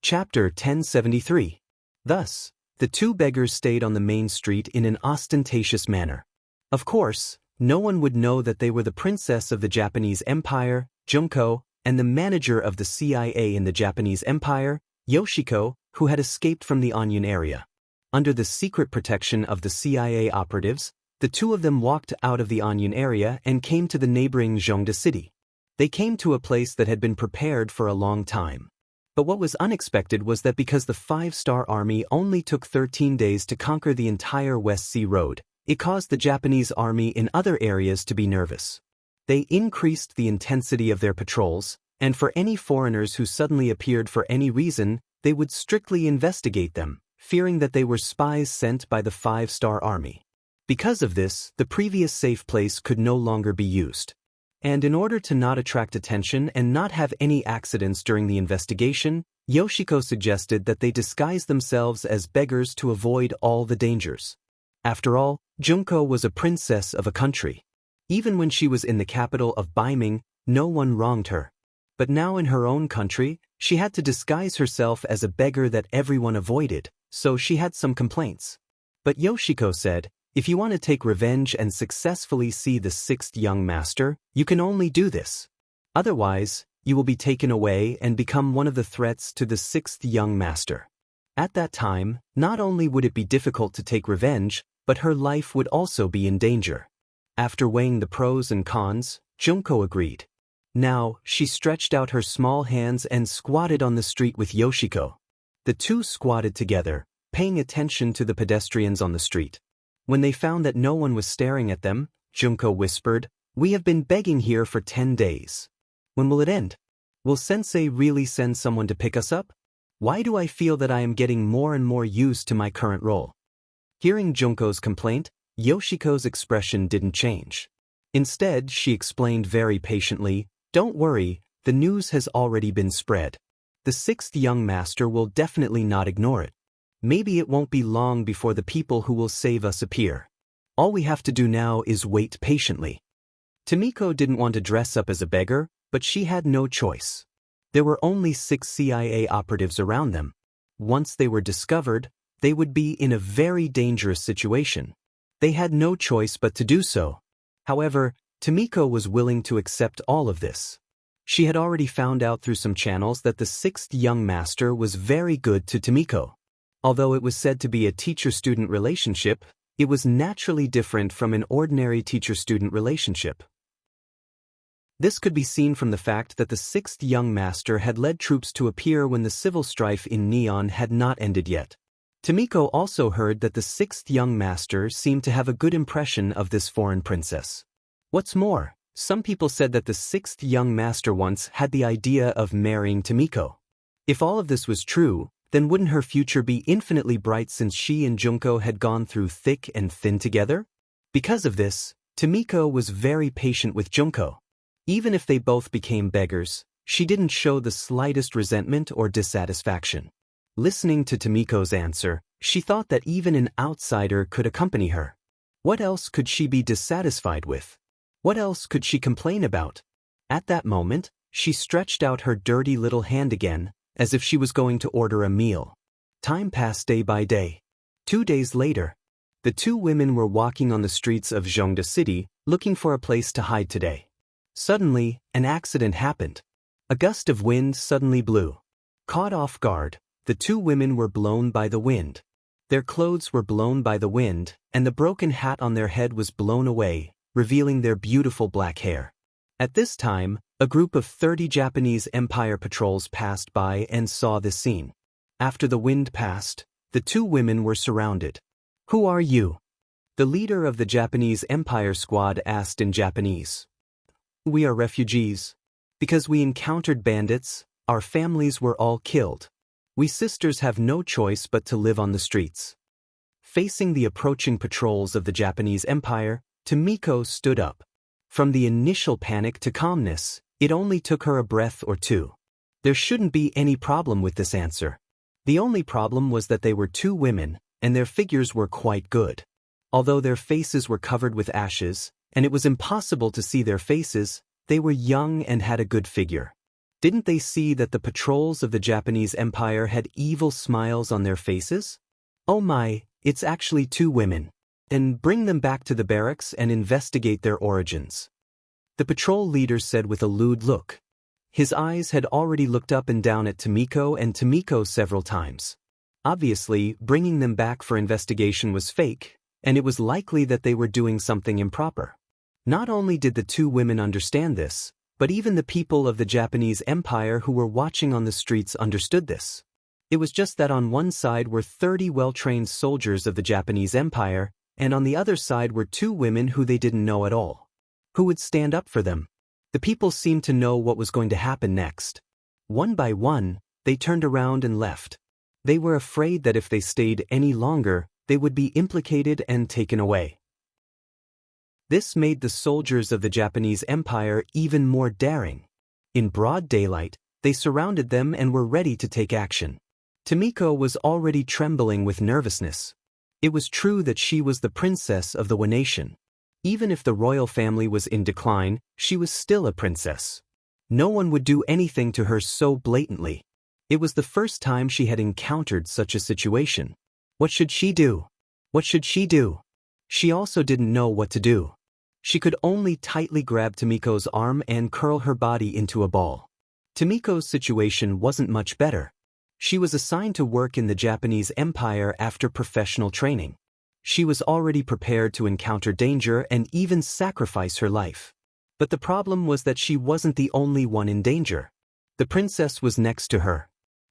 Chapter 1073. Thus, the two beggars stayed on the main street in an ostentatious manner. Of course, no one would know that they were the princess of the Japanese Empire, Junko, and the manager of the CIA in the Japanese Empire, Yoshiko, who had escaped from the Onion area. Under the secret protection of the CIA operatives, the two of them walked out of the Onion area and came to the neighboring Zhongda city. They came to a place that had been prepared for a long time. But what was unexpected was that because the Five-Star Army only took 13 days to conquer the entire West Sea Road, it caused the Japanese army in other areas to be nervous. They increased the intensity of their patrols, and for any foreigners who suddenly appeared for any reason, they would strictly investigate them, fearing that they were spies sent by the Five-Star Army. Because of this, the previous safe place could no longer be used. And in order to not attract attention and not have any accidents during the investigation, Yoshiko suggested that they disguise themselves as beggars to avoid all the dangers. After all, Junko was a princess of a country. Even when she was in the capital of Baiming, no one wronged her. But now in her own country, she had to disguise herself as a beggar that everyone avoided, so she had some complaints. But Yoshiko said, if you want to take revenge and successfully see the sixth young master, you can only do this. Otherwise, you will be taken away and become one of the threats to the sixth young master. At that time, not only would it be difficult to take revenge, but her life would also be in danger. After weighing the pros and cons, Junko agreed. Now, she stretched out her small hands and squatted on the street with Yoshiko. The two squatted together, paying attention to the pedestrians on the street. When they found that no one was staring at them, Junko whispered, "We have been begging here for 10 days. When will it end? Will Sensei really send someone to pick us up? Why do I feel that I am getting more and more used to my current role?" Hearing Junko's complaint, Yoshiko's expression didn't change. Instead, she explained very patiently, "Don't worry, the news has already been spread. The sixth young master will definitely not ignore it. Maybe it won't be long before the people who will save us appear. All we have to do now is wait patiently." Tomiko didn't want to dress up as a beggar, but she had no choice. There were only 6 CIA operatives around them. Once they were discovered, they would be in a very dangerous situation. They had no choice but to do so. However, Tomiko was willing to accept all of this. She had already found out through some channels that the sixth young master was very good to Tomiko. Although it was said to be a teacher-student relationship, it was naturally different from an ordinary teacher-student relationship. This could be seen from the fact that the sixth young master had led troops to appear when the civil strife in Neon had not ended yet. Tomiko also heard that the sixth young master seemed to have a good impression of this foreign princess. What's more, some people said that the sixth young master once had the idea of marrying Tomiko. If all of this was true, then wouldn't her future be infinitely bright since she and Junko had gone through thick and thin together? Because of this, Tomiko was very patient with Junko. Even if they both became beggars, she didn't show the slightest resentment or dissatisfaction. Listening to Tomiko's answer, she thought that even an outsider could accompany her. What else could she be dissatisfied with? What else could she complain about? At that moment, she stretched out her dirty little hand again, as if she was going to order a meal. Time passed day by day. 2 days later, the two women were walking on the streets of Zhongda City, looking for a place to hide today. Suddenly, an accident happened. A gust of wind suddenly blew. Caught off guard, the two women were blown by the wind. Their clothes were blown by the wind, and the broken hat on their head was blown away, revealing their beautiful black hair. At this time, a group of 30 Japanese Empire patrols passed by and saw this scene. After the wind passed, the two women were surrounded. "Who are you?" the leader of the Japanese Empire squad asked in Japanese. "We are refugees. Because we encountered bandits, our families were all killed. We sisters have no choice but to live on the streets." Facing the approaching patrols of the Japanese Empire, Tomiko stood up. From the initial panic to calmness, it only took her a breath or two. There shouldn't be any problem with this answer. The only problem was that they were two women, and their figures were quite good. Although their faces were covered with ashes, and it was impossible to see their faces, they were young and had a good figure. Didn't they see that the patrols of the Japanese Empire had evil smiles on their faces? Oh my, it's actually 2 women. And bring them back to the barracks and investigate their origins. The patrol leader said with a lewd look. His eyes had already looked up and down at Tomiko and Tomiko several times. Obviously, bringing them back for investigation was fake, and it was likely that they were doing something improper. Not only did the 2 women understand this, but even the people of the Japanese Empire who were watching on the streets understood this. It was just that on one side were 30 well-trained soldiers of the Japanese Empire, and on the other side were 2 women who they didn't know at all. Who would stand up for them? The people seemed to know what was going to happen next. One by one, they turned around and left. They were afraid that if they stayed any longer, they would be implicated and taken away. This made the soldiers of the Japanese Empire even more daring. In broad daylight, they surrounded them and were ready to take action. Tomiko was already trembling with nervousness. It was true that she was the princess of the nation. Even if the royal family was in decline, she was still a princess. No one would do anything to her so blatantly. It was the first time she had encountered such a situation. What should she do? What should she do? She also didn't know what to do. She could only tightly grab Tomiko's arm and curl her body into a ball. Tomiko's situation wasn't much better. She was assigned to work in the Japanese Empire after professional training. She was already prepared to encounter danger and even sacrifice her life. But the problem was that she wasn't the only one in danger. The princess was next to her.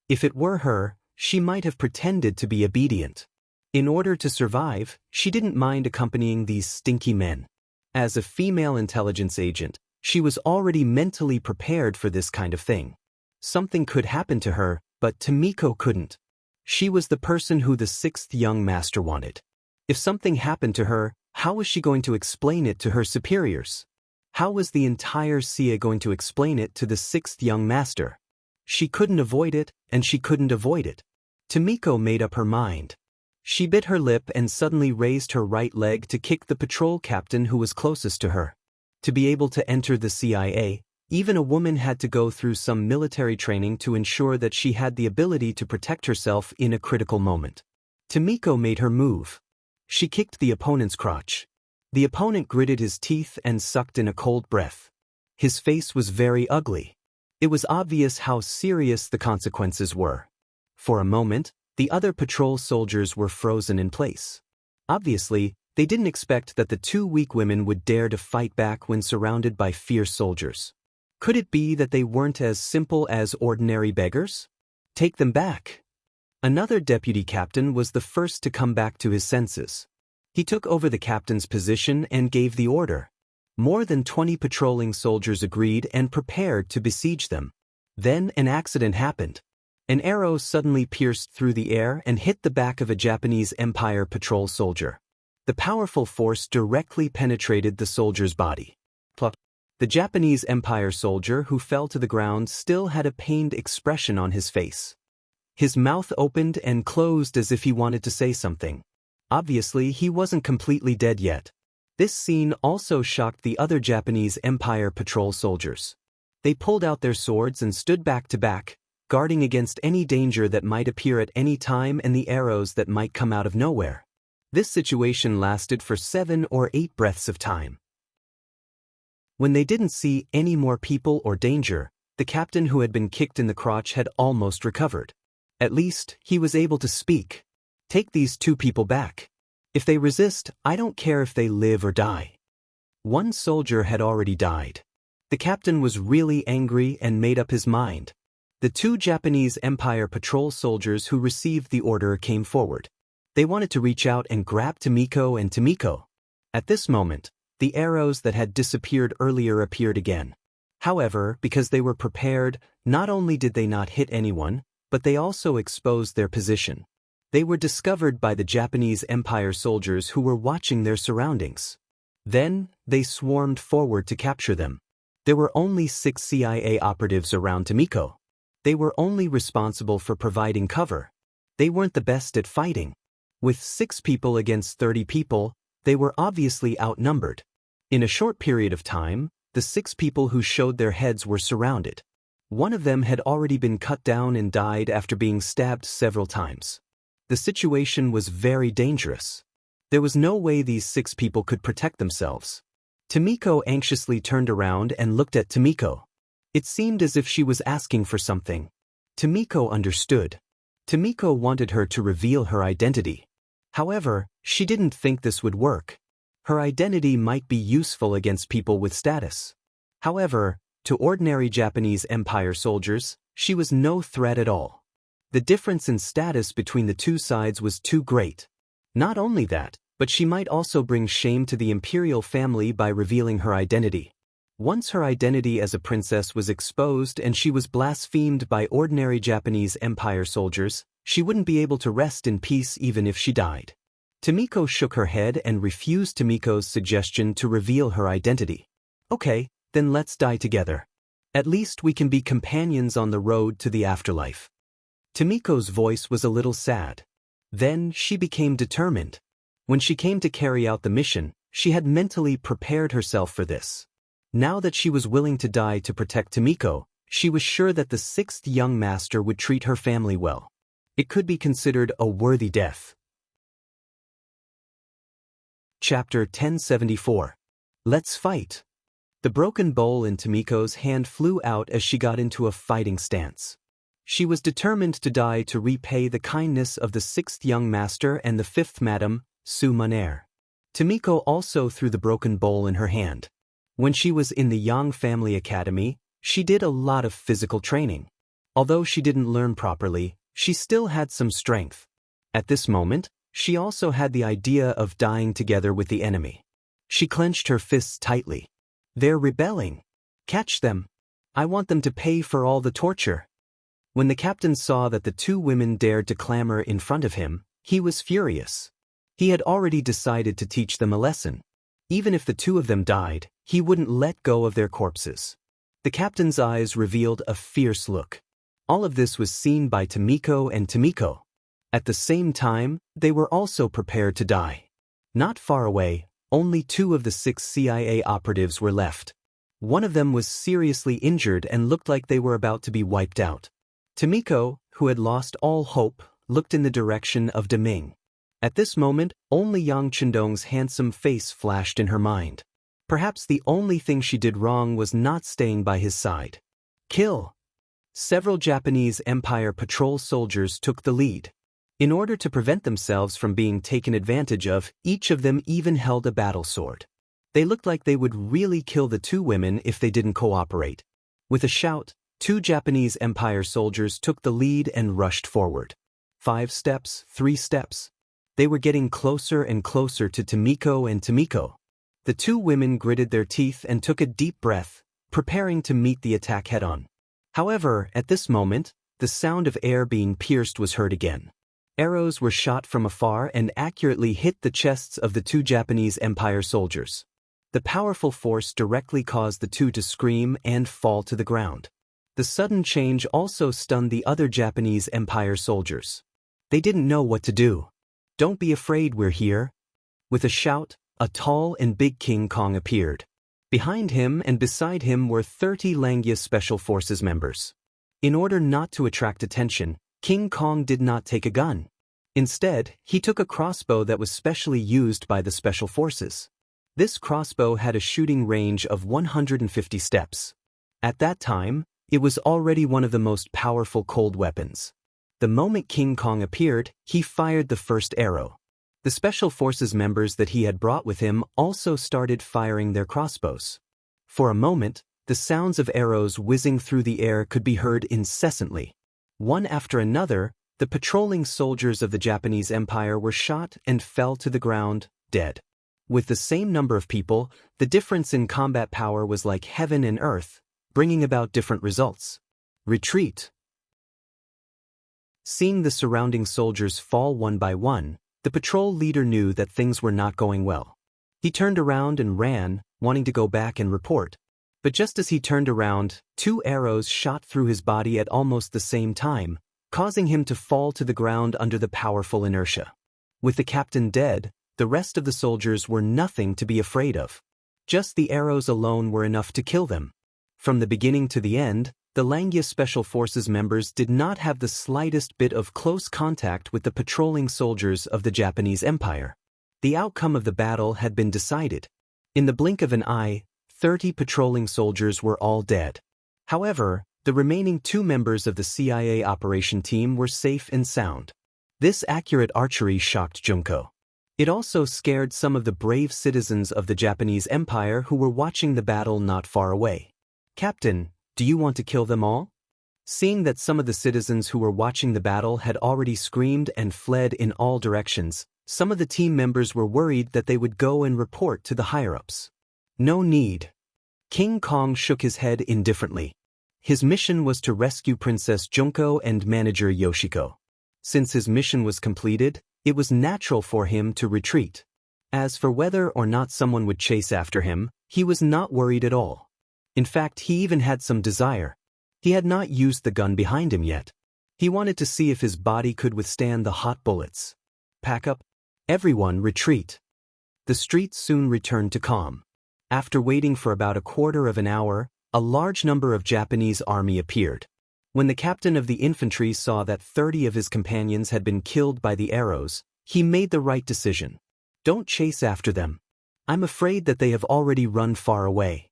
If it were her, she might have pretended to be obedient. In order to survive, she didn't mind accompanying these stinky men. As a female intelligence agent, she was already mentally prepared for this kind of thing. Something could happen to her, but Tomiko couldn't. She was the person who the 6th young master wanted. If something happened to her, how was she going to explain it to her superiors? How was the entire CIA going to explain it to the 6th young master? She couldn't avoid it, and she couldn't avoid it. Tomiko made up her mind. She bit her lip and suddenly raised her right leg to kick the patrol captain who was closest to her. To be able to enter the CIA, even a woman had to go through some military training to ensure that she had the ability to protect herself in a critical moment. Tomiko made her move. She kicked the opponent's crotch. The opponent gritted his teeth and sucked in a cold breath. His face was very ugly. It was obvious how serious the consequences were. For a moment, the other patrol soldiers were frozen in place. Obviously, they didn't expect that the 2 weak women would dare to fight back when surrounded by fierce soldiers. Could it be that they weren't as simple as ordinary beggars? Take them back. Another deputy captain was the first to come back to his senses. He took over the captain's position and gave the order. More than 20 patrolling soldiers agreed and prepared to besiege them. Then an accident happened. An arrow suddenly pierced through the air and hit the back of a Japanese Empire patrol soldier. The powerful force directly penetrated the soldier's body. The Japanese Empire soldier who fell to the ground still had a pained expression on his face. His mouth opened and closed as if he wanted to say something. Obviously, he wasn't completely dead yet. This scene also shocked the other Japanese Empire patrol soldiers. They pulled out their swords and stood back to back, guarding against any danger that might appear at any time and the arrows that might come out of nowhere. This situation lasted for 7 or 8 breaths of time. When they didn't see any more people or danger, the captain who had been kicked in the crotch had almost recovered. At least, he was able to speak. Take these 2 people back. If they resist, I don't care if they live or die. One soldier had already died. The captain was really angry and made up his mind. The 2 Japanese Empire patrol soldiers who received the order came forward. They wanted to reach out and grab Tomiko and Tomiko. At this moment, the arrows that had disappeared earlier appeared again. However, because they were prepared, not only did they not hit anyone, but they also exposed their position. They were discovered by the Japanese Empire soldiers who were watching their surroundings. Then, they swarmed forward to capture them. There were only 6 CIA operatives around Tomiko. They were only responsible for providing cover. They weren't the best at fighting. With 6 people against 30 people, they were obviously outnumbered. In a short period of time, the 6 people who showed their heads were surrounded. One of them had already been cut down and died after being stabbed several times. The situation was very dangerous. There was no way these 6 people could protect themselves. Tomiko anxiously turned around and looked at Tomiko. It seemed as if she was asking for something. Tomiko understood. Tomiko wanted her to reveal her identity. However, she didn't think this would work. Her identity might be useful against people with status. However, to ordinary Japanese Empire soldiers, she was no threat at all. The difference in status between the two sides was too great. Not only that, but she might also bring shame to the imperial family by revealing her identity. Once her identity as a princess was exposed and she was blasphemed by ordinary Japanese Empire soldiers, she wouldn't be able to rest in peace even if she died. Tomiko shook her head and refused Tomiko's suggestion to reveal her identity. Okay, then let's die together. At least we can be companions on the road to the afterlife. Tomiko's voice was a little sad. Then she became determined. When she came to carry out the mission, she had mentally prepared herself for this. Now that she was willing to die to protect Tomiko, she was sure that the 6th young master would treat her family well. It could be considered a worthy death. Chapter 1074. Let's fight. The broken bowl in Tomiko's hand flew out as she got into a fighting stance. She was determined to die to repay the kindness of the 6th young master and the 5th madam, Su Munair. Tomiko also threw the broken bowl in her hand. When she was in the Yang Family Academy, she did a lot of physical training. Although she didn't learn properly, she still had some strength. At this moment, she also had the idea of dying together with the enemy. She clenched her fists tightly. They're rebelling. Catch them. I want them to pay for all the torture. When the captain saw that the 2 women dared to clamor in front of him, he was furious. He had already decided to teach them a lesson. Even if the 2 of them died, he wouldn't let go of their corpses. The captain's eyes revealed a fierce look. All of this was seen by Tomiko and Tomiko. At the same time, they were also prepared to die. Not far away, only 2 of the 6 CIA operatives were left. One of them was seriously injured and looked like they were about to be wiped out. Tomiko, who had lost all hope, looked in the direction of Deming. At this moment, only Yang Chendong's handsome face flashed in her mind. Perhaps the only thing she did wrong was not staying by his side. Kill! Several Japanese Empire patrol soldiers took the lead. In order to prevent themselves from being taken advantage of, each of them even held a battle sword. They looked like they would really kill the 2 women if they didn't cooperate. With a shout, 2 Japanese Empire soldiers took the lead and rushed forward. 5 steps, 3 steps. They were getting closer and closer to Tomiko and Tomiko. The 2 women gritted their teeth and took a deep breath, preparing to meet the attack head-on. However, at this moment, the sound of air being pierced was heard again. Arrows were shot from afar and accurately hit the chests of the 2 Japanese Empire soldiers. The powerful force directly caused the 2 to scream and fall to the ground. The sudden change also stunned the other Japanese Empire soldiers. They didn't know what to do. Don't be afraid, we're here. With a shout, a tall and big King Kong appeared. Behind him and beside him were 30 Langya Special Forces members. In order not to attract attention, King Kong did not take a gun. Instead, he took a crossbow that was specially used by the Special Forces. This crossbow had a shooting range of 150 steps. At that time, it was already one of the most powerful cold weapons. The moment King Kong appeared, he fired the first arrow. The Special Forces members that he had brought with him also started firing their crossbows. For a moment, the sounds of arrows whizzing through the air could be heard incessantly. One after another, the patrolling soldiers of the Japanese Empire were shot and fell to the ground, dead. With the same number of people, the difference in combat power was like heaven and earth, bringing about different results. Retreat. Seeing the surrounding soldiers fall one by one, the patrol leader knew that things were not going well. He turned around and ran, wanting to go back and report. But just as he turned around, 2 arrows shot through his body at almost the same time, causing him to fall to the ground under the powerful inertia. With the captain dead, the rest of the soldiers were nothing to be afraid of. Just the arrows alone were enough to kill them. From the beginning to the end, the Langya Special Forces members did not have the slightest bit of close contact with the patrolling soldiers of the Japanese Empire. The outcome of the battle had been decided. In the blink of an eye, 30 patrolling soldiers were all dead. However, the remaining 2 members of the CIA operation team were safe and sound. This accurate archery shocked Junko. It also scared some of the brave citizens of the Japanese Empire who were watching the battle not far away. "Captain, do you want to kill them all?" Seeing that some of the citizens who were watching the battle had already screamed and fled in all directions, some of the team members were worried that they would go and report to the higher-ups. "No need." King Kong shook his head indifferently. His mission was to rescue Princess Junko and manager Yoshiko. Since his mission was completed, it was natural for him to retreat. As for whether or not someone would chase after him, he was not worried at all. In fact, he even had some desire. He had not used the gun behind him yet. He wanted to see if his body could withstand the hot bullets. "Pack up. Everyone retreat." The streets soon returned to calm. After waiting for about a quarter of an hour, a large number of Japanese army appeared. When the captain of the infantry saw that 30 of his companions had been killed by the arrows, he made the right decision. "Don't chase after them. I'm afraid that they have already run far away."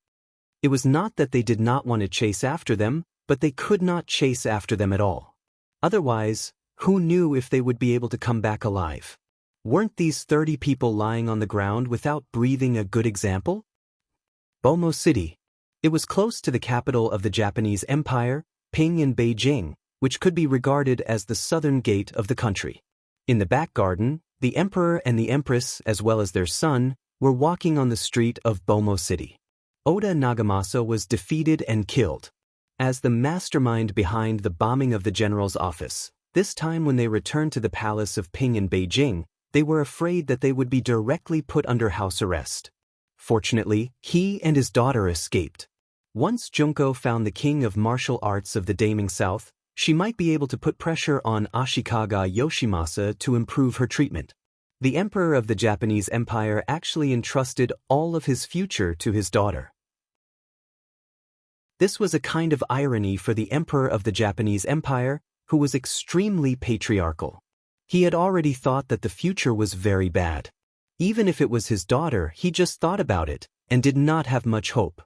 It was not that they did not want to chase after them, but they could not chase after them at all. Otherwise, who knew if they would be able to come back alive? Weren't these 30 people lying on the ground without breathing a good example? Bomo City. It was close to the capital of the Japanese Empire, Ping in Beijing, which could be regarded as the southern gate of the country. In the back garden, the emperor and the empress, as well as their son, were walking on the street of Bomo City. Oda Nagamasa was defeated and killed. As the mastermind behind the bombing of the general's office, this time when they returned to the palace of Ping in Beijing, they were afraid that they would be directly put under house arrest. Fortunately, he and his daughter escaped. Once Junko found the king of martial arts of the Daming South, she might be able to put pressure on Ashikaga Yoshimasa to improve her treatment. The emperor of the Japanese Empire actually entrusted all of his future to his daughter. This was a kind of irony for the emperor of the Japanese Empire, who was extremely patriarchal. He had already thought that the future was very bad. Even if it was his daughter, he just thought about it, and did not have much hope.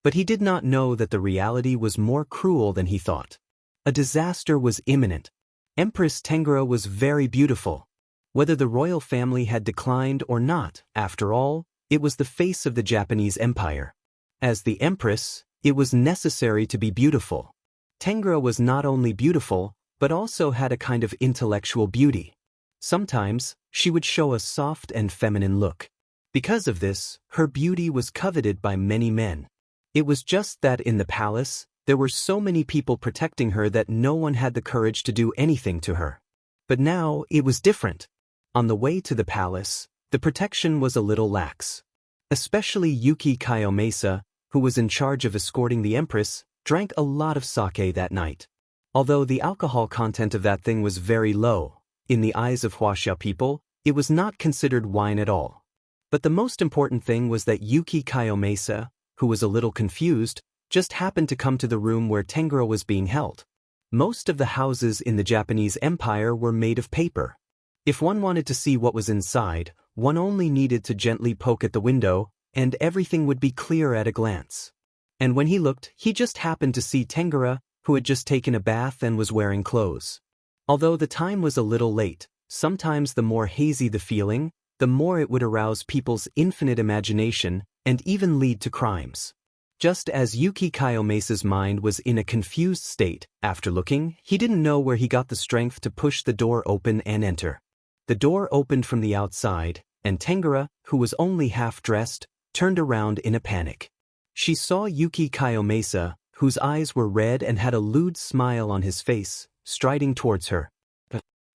But he did not know that the reality was more cruel than he thought. A disaster was imminent. Empress Tengira was very beautiful. Whether the royal family had declined or not, after all, it was the face of the Japanese Empire. As the empress, it was necessary to be beautiful. Tengira was not only beautiful, but also had a kind of intellectual beauty. Sometimes, she would show a soft and feminine look. Because of this, her beauty was coveted by many men. It was just that in the palace, there were so many people protecting her that no one had the courage to do anything to her. But now, it was different. On the way to the palace, the protection was a little lax. Especially Yuki Kiyomasa, who was in charge of escorting the empress, drank a lot of sake that night. Although the alcohol content of that thing was very low, in the eyes of Huaxia people, it was not considered wine at all. But the most important thing was that Yuki Kiyomasa, who was a little confused, just happened to come to the room where Tengira was being held. Most of the houses in the Japanese Empire were made of paper. If one wanted to see what was inside, one only needed to gently poke at the window, and everything would be clear at a glance. And when he looked, he just happened to see Tengira, who had just taken a bath and was wearing clothes. Although the time was a little late, sometimes the more hazy the feeling, the more it would arouse people's infinite imagination and even lead to crimes. Just as Yuki Kiyomasa's mind was in a confused state, after looking, he didn't know where he got the strength to push the door open and enter. The door opened from the outside, and Tengira, who was only half-dressed, turned around in a panic. She saw Yuki Kiyomasa, whose eyes were red and had a lewd smile on his face, striding towards her.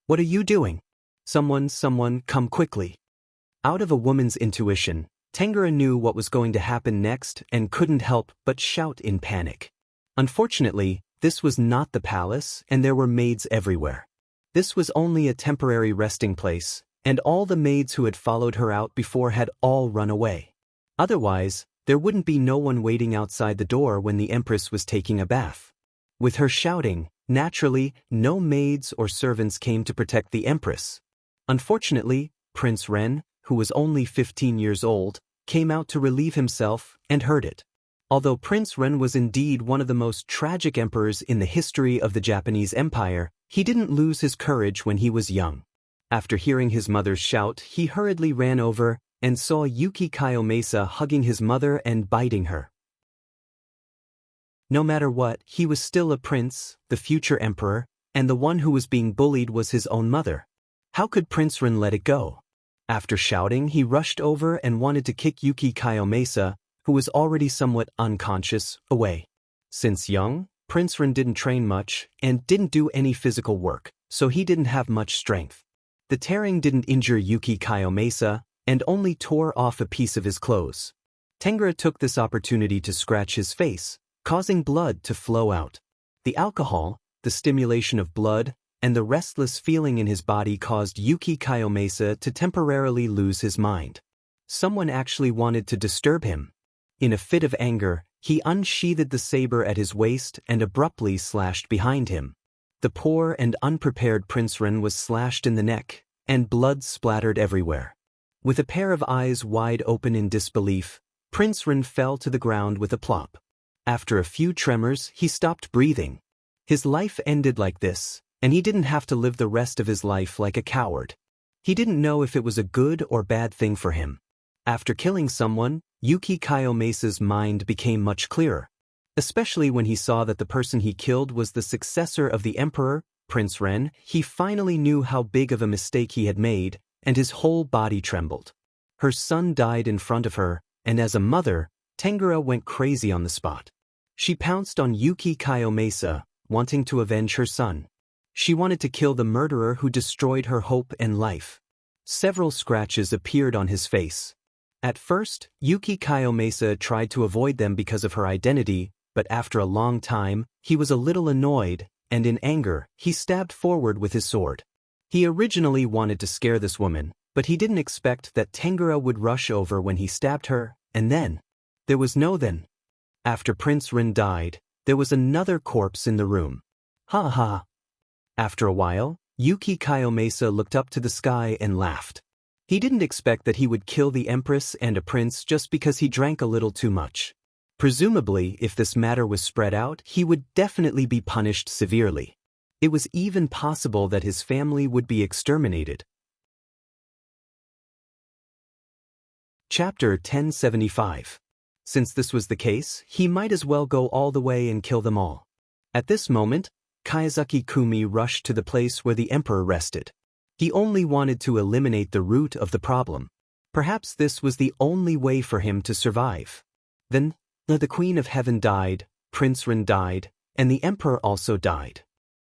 "What are you doing? Someone, come quickly." Out of a woman's intuition, Tengira knew what was going to happen next and couldn't help but shout in panic. Unfortunately, this was not the palace, and there were maids everywhere. This was only a temporary resting place, and all the maids who had followed her out before had all run away. Otherwise, there wouldn't be no one waiting outside the door when the empress was taking a bath. With her shouting, naturally, no maids or servants came to protect the empress. Unfortunately, Prince Ren, who was only 15 years old, came out to relieve himself and heard it. Although Prince Ren was indeed one of the most tragic emperors in the history of the Japanese Empire, he didn't lose his courage when he was young. After hearing his mother's shout, he hurriedly ran over and saw Yuki Kiyomasa hugging his mother and biting her. No matter what, he was still a prince, the future emperor, and the one who was being bullied was his own mother. How could Prince Ren let it go? After shouting, he rushed over and wanted to kick Yuki Kiyomasa, who was already somewhat unconscious, away. Since young, Prince Ren didn't train much and didn't do any physical work, so he didn't have much strength. The tearing didn't injure Yuki Kiyomasa and only tore off a piece of his clothes. Tengra took this opportunity to scratch his face, causing blood to flow out. The alcohol, the stimulation of blood, and the restless feeling in his body caused Yuki Kiyomasa to temporarily lose his mind. Someone actually wanted to disturb him. In a fit of anger, he unsheathed the saber at his waist and abruptly slashed behind him. The poor and unprepared Prince Ren was slashed in the neck, and blood splattered everywhere. With a pair of eyes wide open in disbelief, Prince Ren fell to the ground with a plop. After a few tremors, he stopped breathing. His life ended like this, and he didn't have to live the rest of his life like a coward. He didn't know if it was a good or bad thing for him. After killing someone, Yuki Kiyomasa's mind became much clearer. Especially when he saw that the person he killed was the successor of the emperor, Prince Ren. He finally knew how big of a mistake he had made, and his whole body trembled. Her son died in front of her, and as a mother, Tengra went crazy on the spot. She pounced on Yuki Kiyomasa, wanting to avenge her son. She wanted to kill the murderer who destroyed her hope and life. Several scratches appeared on his face. At first, Yuki Kiyomasa tried to avoid them because of her identity, but after a long time, he was a little annoyed, and in anger, he stabbed forward with his sword. He originally wanted to scare this woman, but he didn't expect that Tengra would rush over when he stabbed her, and then. There was no then. After Prince Ren died, there was another corpse in the room. Ha ha. After a while, Yuki Kiyomasa looked up to the sky and laughed. He didn't expect that he would kill the empress and a prince just because he drank a little too much. Presumably, if this matter was spread out, he would definitely be punished severely. It was even possible that his family would be exterminated. Chapter 1075. Since this was the case, he might as well go all the way and kill them all. At this moment, Kazaki Kumi rushed to the place where the emperor rested. He only wanted to eliminate the root of the problem. Perhaps this was the only way for him to survive. Then, the Queen of Heaven died, Prince Ren died, and the emperor also died.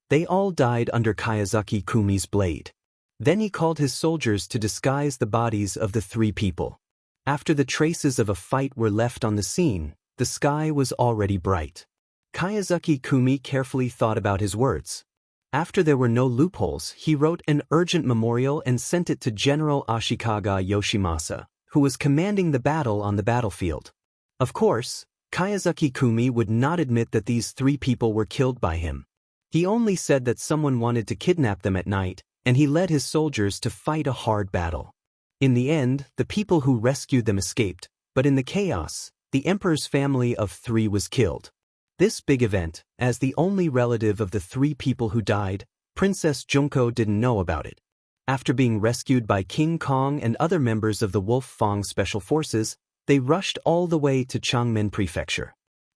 They all died under Kazaki Kumi's blade. Then he called his soldiers to disguise the bodies of the three people. After the traces of a fight were left on the scene, the sky was already bright. Kazaki Kumi carefully thought about his words. After there were no loopholes, he wrote an urgent memorial and sent it to General Ashikaga Yoshimasa, who was commanding the battle on the battlefield. Of course, Kazaki Kumi would not admit that these three people were killed by him. He only said that someone wanted to kidnap them at night, and he led his soldiers to fight a hard battle. In the end, the people who rescued them escaped, but in the chaos, the emperor's family of three was killed. This big event, as the only relative of the three people who died, Princess Junko didn't know about it. After being rescued by King Kong and other members of the Wolf Fong Special Forces, they rushed all the way to Changmen Prefecture.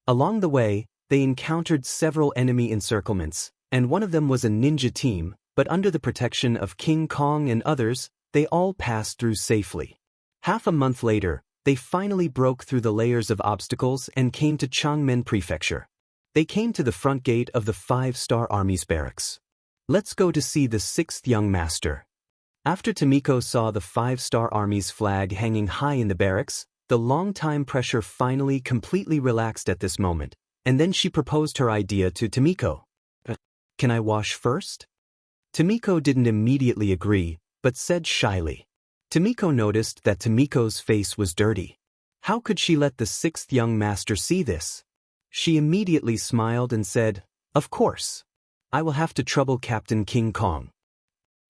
Along the way, they encountered several enemy encirclements, and one of them was a ninja team, but under the protection of King Kong and others, they all passed through safely. Half a month later, they finally broke through the layers of obstacles and came to Changmen Prefecture. They came to the front gate of the 5-star Army's barracks. Let's go to see the 6th young master. After Tomiko saw the 5-star Army's flag hanging high in the barracks, the long-time pressure finally completely relaxed at this moment, and then she proposed her idea to Tomiko. Can I wash first? Tomiko didn't immediately agree, but said shyly. Tomiko noticed that Tomiko's face was dirty. How could she let the 6th young master see this? She immediately smiled and said, Of course. I will have to trouble Captain King Kong.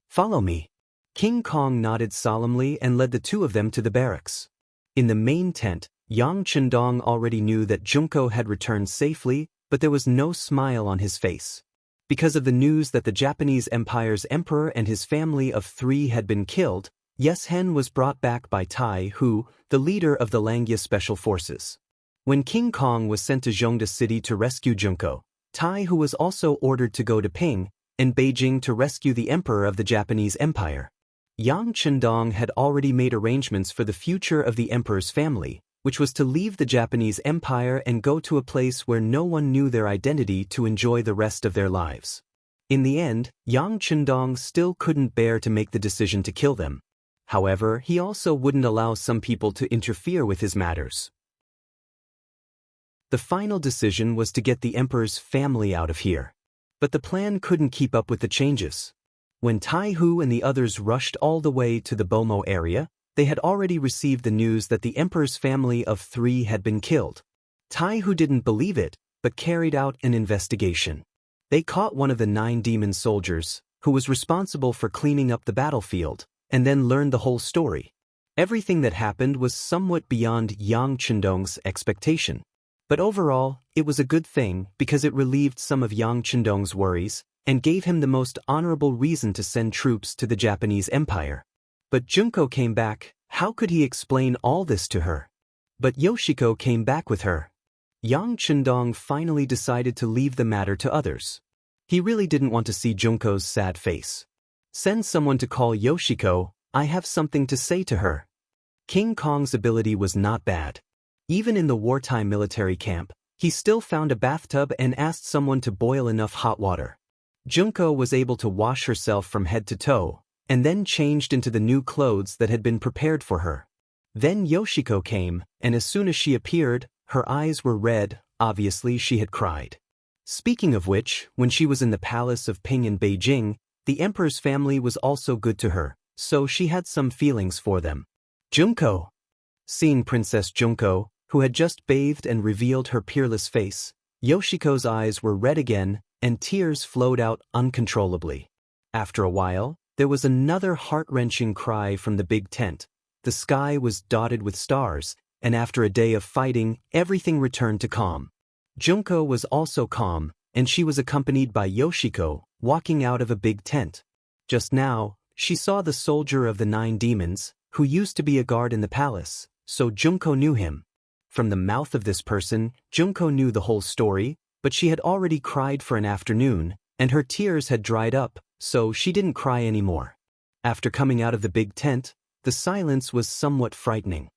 Follow me. King Kong nodded solemnly and led the two of them to the barracks. In the main tent, Yang Chendong already knew that Junko had returned safely, but there was no smile on his face. Because of the news that the Japanese Empire's emperor and his family of 3 had been killed, Yes Hen was brought back by Tai Hu, the leader of the Langya Special Forces. When King Kong was sent to Zhongda City to rescue Junko, Tai Hu was also ordered to go to Ping and Beijing to rescue the emperor of the Japanese Empire. Yang Chendong had already made arrangements for the future of the emperor's family, which was to leave the Japanese Empire and go to a place where no one knew their identity to enjoy the rest of their lives. In the end, Yang Chendong still couldn't bear to make the decision to kill them. However, he also wouldn't allow some people to interfere with his matters. The final decision was to get the emperor's family out of here. But the plan couldn't keep up with the changes. When Tai Hu and the others rushed all the way to the Bomo area, they had already received the news that the emperor's family of 3 had been killed. Tai Hu didn't believe it, but carried out an investigation. They caught one of the 9 demon soldiers, who was responsible for cleaning up the battlefield, and then learned the whole story. Everything that happened was somewhat beyond Yang Chendong's expectation. But overall, it was a good thing because it relieved some of Yang Chendong's worries and gave him the most honorable reason to send troops to the Japanese Empire. But Junko came back. How could he explain all this to her? But Yoshiko came back with her. Yang Chendong finally decided to leave the matter to others. He really didn't want to see Junko's sad face. Send someone to call Yoshiko. I have something to say to her. King Kong's ability was not bad. Even in the wartime military camp, he still found a bathtub and asked someone to boil enough hot water. Junko was able to wash herself from head to toe, and then changed into the new clothes that had been prepared for her. Then Yoshiko came, and as soon as she appeared, her eyes were red. Obviously she had cried. Speaking of which, when she was in the palace of Ping in Beijing, the emperor's family was also good to her, so she had some feelings for them. Junko! Seeing Princess Junko, who had just bathed and revealed her peerless face, Yoshiko's eyes were red again, and tears flowed out uncontrollably. After a while, there was another heart-wrenching cry from the big tent. The sky was dotted with stars, and after a day of fighting, everything returned to calm. Junko was also calm, and she was accompanied by Yoshiko, walking out of a big tent. Just now, she saw the soldier of the 9 demons, who used to be a guard in the palace, so Junko knew him. From the mouth of this person, Junko knew the whole story, but she had already cried for an afternoon, and her tears had dried up, so she didn't cry anymore. After coming out of the big tent, the silence was somewhat frightening.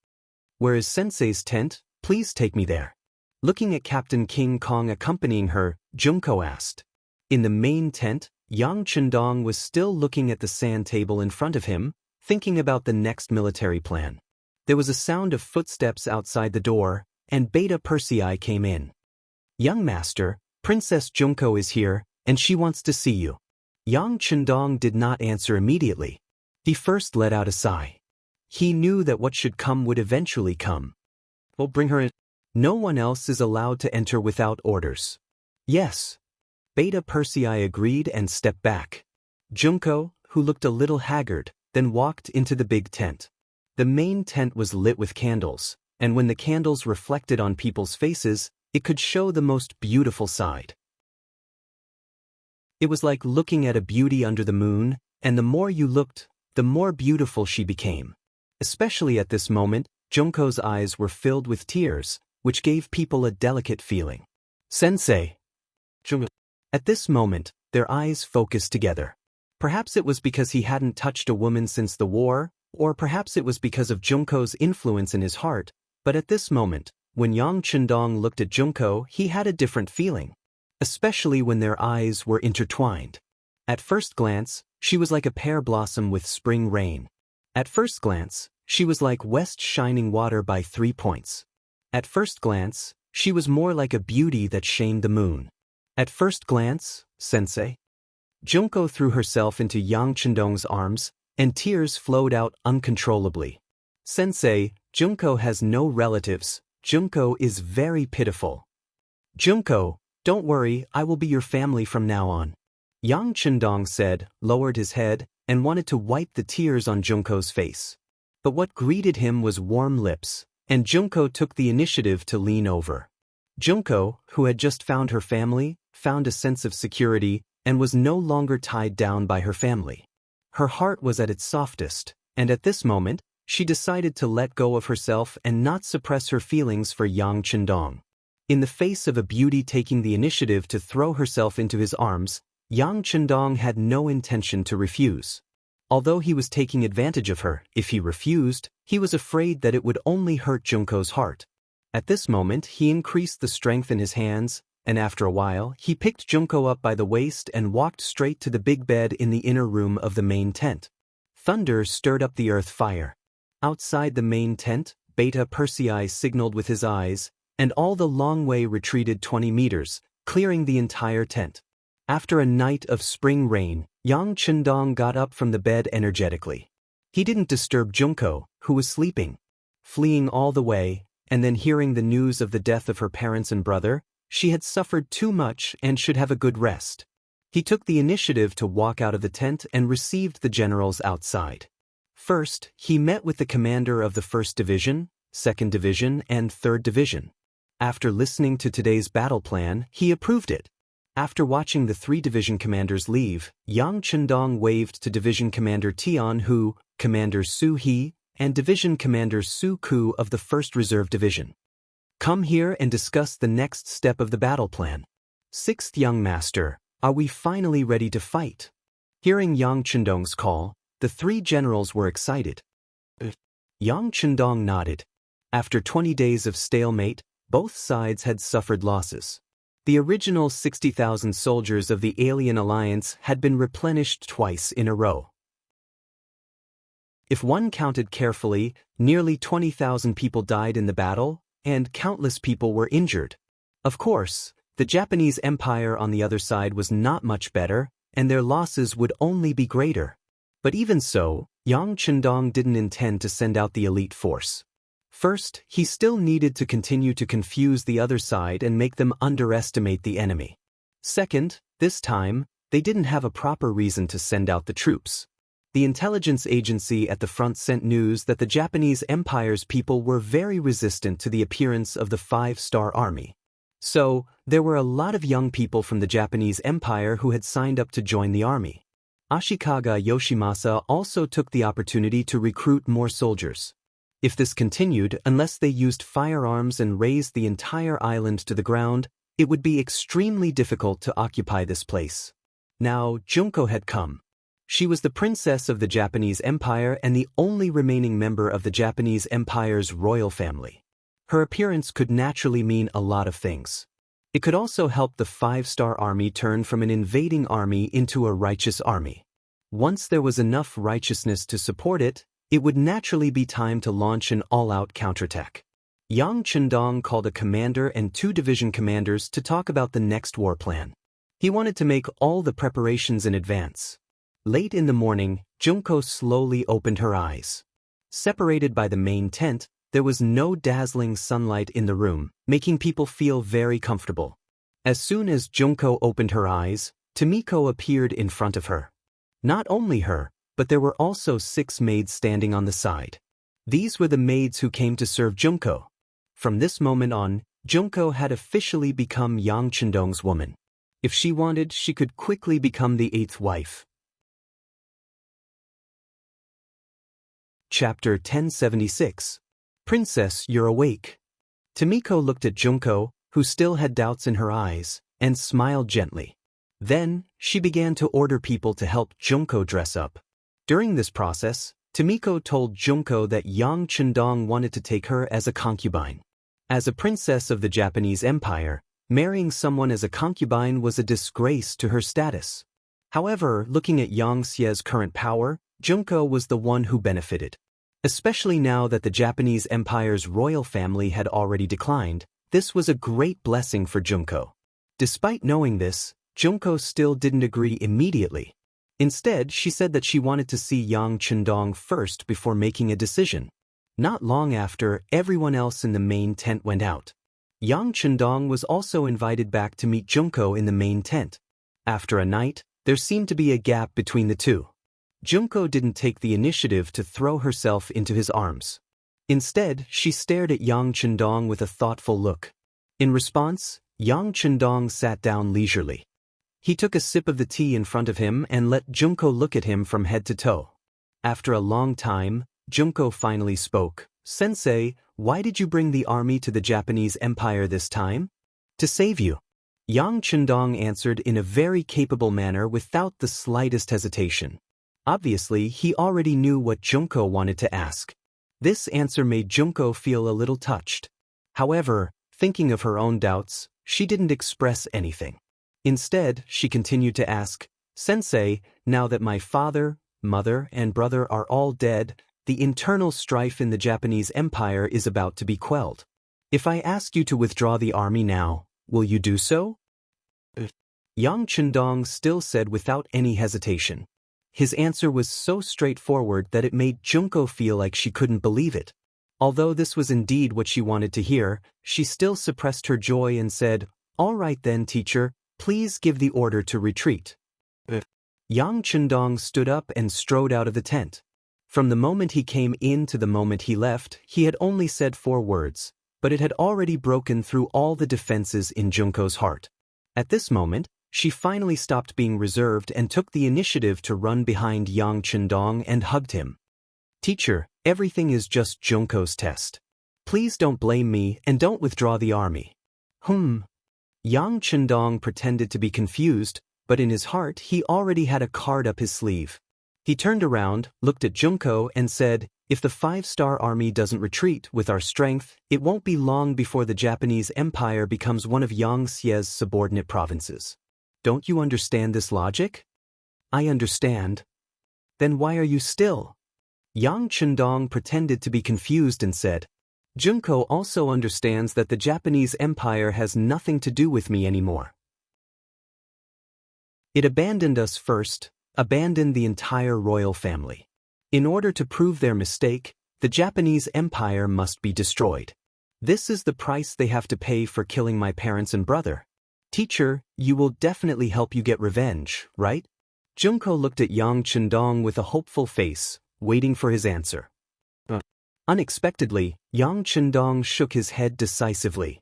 Where is Sensei's tent? Please take me there. Looking at Captain King Kong accompanying her, Junko asked. In the main tent, Yang Chendong was still looking at the sand table in front of him, thinking about the next military plan. There was a sound of footsteps outside the door, and Beta Persei came in. Young master, Princess Junko is here, and she wants to see you. Yang Chendong did not answer immediately. He first let out a sigh. He knew that what should come would eventually come. Well, bring her in. No one else is allowed to enter without orders. Yes. Beta Persei agreed and stepped back. Junko, who looked a little haggard, then walked into the big tent. The main tent was lit with candles, and when the candles reflected on people's faces, it could show the most beautiful side. It was like looking at a beauty under the moon, and the more you looked, the more beautiful she became. Especially at this moment, Junko's eyes were filled with tears, which gave people a delicate feeling. Sensei! Junko. At this moment, their eyes focused together. Perhaps it was because he hadn't touched a woman since the war, or perhaps it was because of Junko's influence in his heart, but at this moment, when Yang Chendong looked at Junko, he had a different feeling. Especially when their eyes were intertwined. At first glance, she was like a pear blossom with spring rain. At first glance, she was like west shining water by 3 points. At first glance, she was more like a beauty that shamed the moon. At first glance, Sensei. Junko threw herself into Yang Chendong's arms, and tears flowed out uncontrollably. Sensei, Junko has no relatives. Junko is very pitiful. Junko, Don't worry, I will be your family from now on. Yang Chendong said, lowered his head, and wanted to wipe the tears on Junko's face. But what greeted him was warm lips, and Junko took the initiative to lean over. Junko, who had just found her family, found a sense of security, and was no longer tied down by her family. Her heart was at its softest, and at this moment, she decided to let go of herself and not suppress her feelings for Yang Chendong. In the face of a beauty taking the initiative to throw herself into his arms, Yang Chendong had no intention to refuse. Although he was taking advantage of her, if he refused, he was afraid that it would only hurt Junko's heart. At this moment, he increased the strength in his hands, and after a while, he picked Junko up by the waist and walked straight to the big bed in the inner room of the main tent. Thunder stirred up the earth fire. Outside the main tent, Beta Persei signaled with his eyes, and all the long way retreated 20 meters, clearing the entire tent. After a night of spring rain, Yang Chendong got up from the bed energetically. He didn't disturb Junko, who was sleeping. Fleeing all the way, and then hearing the news of the death of her parents and brother, she had suffered too much and should have a good rest. He took the initiative to walk out of the tent and received the generals outside. First, he met with the commander of the 1st Division, 2nd Division, and 3rd Division. After listening to today's battle plan, he approved it. After watching the 3 division commanders leave, Yang Chendong waved to Division Commander Tian Hu, Commander Su He, and Division Commander Su Ku of the 1st Reserve Division. Come here and discuss the next step of the battle plan. 6th Young Master, are we finally ready to fight? Hearing Yang Chendong's call, the 3 generals were excited. Yang Chendong nodded. After 20 days of stalemate, both sides had suffered losses. The original 60,000 soldiers of the Alien Alliance had been replenished twice in a row. If one counted carefully, nearly 20,000 people died in the battle, and countless people were injured. Of course, the Japanese Empire on the other side was not much better, and their losses would only be greater. But even so, Yang Chendong didn't intend to send out the elite force. First, he still needed to continue to confuse the other side and make them underestimate the enemy. Second, this time, they didn't have a proper reason to send out the troops. The intelligence agency at the front sent news that the Japanese Empire's people were very resistant to the appearance of the 5-star army. So, there were a lot of young people from the Japanese Empire who had signed up to join the army. Ashikaga Yoshimasa also took the opportunity to recruit more soldiers. If this continued, unless they used firearms and razed the entire island to the ground, it would be extremely difficult to occupy this place. Now, Junko had come. She was the princess of the Japanese Empire and the only remaining member of the Japanese Empire's royal family. Her appearance could naturally mean a lot of things. It could also help the 5-star army turn from an invading army into a righteous army. Once there was enough righteousness to support it, it would naturally be time to launch an all-out counterattack. Yang Chendong called a commander and 2 division commanders to talk about the next war plan. He wanted to make all the preparations in advance. Late in the morning, Junko slowly opened her eyes. Separated by the main tent, there was no dazzling sunlight in the room, making people feel very comfortable. As soon as Junko opened her eyes, Tomiko appeared in front of her. Not only her, but there were also 6 maids standing on the side. These were the maids who came to serve Junko. From this moment on, Junko had officially become Yang Chendong's woman. If she wanted, she could quickly become the 8th wife. Chapter 1076. Princess, you're awake. Tomiko looked at Junko, who still had doubts in her eyes, and smiled gently. Then, she began to order people to help Junko dress up. During this process, Tomiko told Junko that Yang Chendong wanted to take her as a concubine. As a princess of the Japanese Empire, marrying someone as a concubine was a disgrace to her status. However, looking at Yang Xie's current power, Junko was the one who benefited. Especially now that the Japanese Empire's royal family had already declined, this was a great blessing for Junko. Despite knowing this, Junko still didn't agree immediately. Instead, she said that she wanted to see Yang Chendong first before making a decision. Not long after, everyone else in the main tent went out. Yang Chendong was also invited back to meet Junko in the main tent. After a night, there seemed to be a gap between the two. Junko didn't take the initiative to throw herself into his arms. Instead, she stared at Yang Chendong with a thoughtful look. In response, Yang Chendong sat down leisurely. He took a sip of the tea in front of him and let Junko look at him from head to toe. After a long time, Junko finally spoke. "Sensei, why did you bring the army to the Japanese Empire this time?" "To save you." Yang Chendong answered in a very capable manner without the slightest hesitation. Obviously, he already knew what Junko wanted to ask. This answer made Junko feel a little touched. However, thinking of her own doubts, she didn't express anything. Instead, she continued to ask, "Sensei, now that my father, mother, and brother are all dead, the internal strife in the Japanese Empire is about to be quelled. If I ask you to withdraw the army now, will you do so?" Yang Chendong still said without any hesitation. His answer was so straightforward that it made Junko feel like she couldn't believe it. Although this was indeed what she wanted to hear, she still suppressed her joy and said, "All right then, teacher, please give the order to retreat." Yang Chendong stood up and strode out of the tent. From the moment he came in to the moment he left, he had only said 4 words, but it had already broken through all the defenses in Junko's heart. At this moment, she finally stopped being reserved and took the initiative to run behind Yang Chendong and hugged him. "Teacher, everything is just Junko's test. Please don't blame me and don't withdraw the army." Yang Chendong pretended to be confused, but in his heart he already had a card up his sleeve. He turned around, looked at Junko and said, "If the 5-star army doesn't retreat with our strength, it won't be long before the Japanese Empire becomes one of Yang Xie's subordinate provinces. Don't you understand this logic?" "I understand." "Then why are you still?" Yang Chendong pretended to be confused and said, "Junko also understands that the Japanese Empire has nothing to do with me anymore. It abandoned us first, abandoned the entire royal family. In order to prove their mistake, the Japanese Empire must be destroyed. This is the price they have to pay for killing my parents and brother. Teacher, you will definitely help you get revenge, right?" Junko looked at Yang Chendong with a hopeful face, waiting for his answer. Unexpectedly, Yang Chendong shook his head decisively.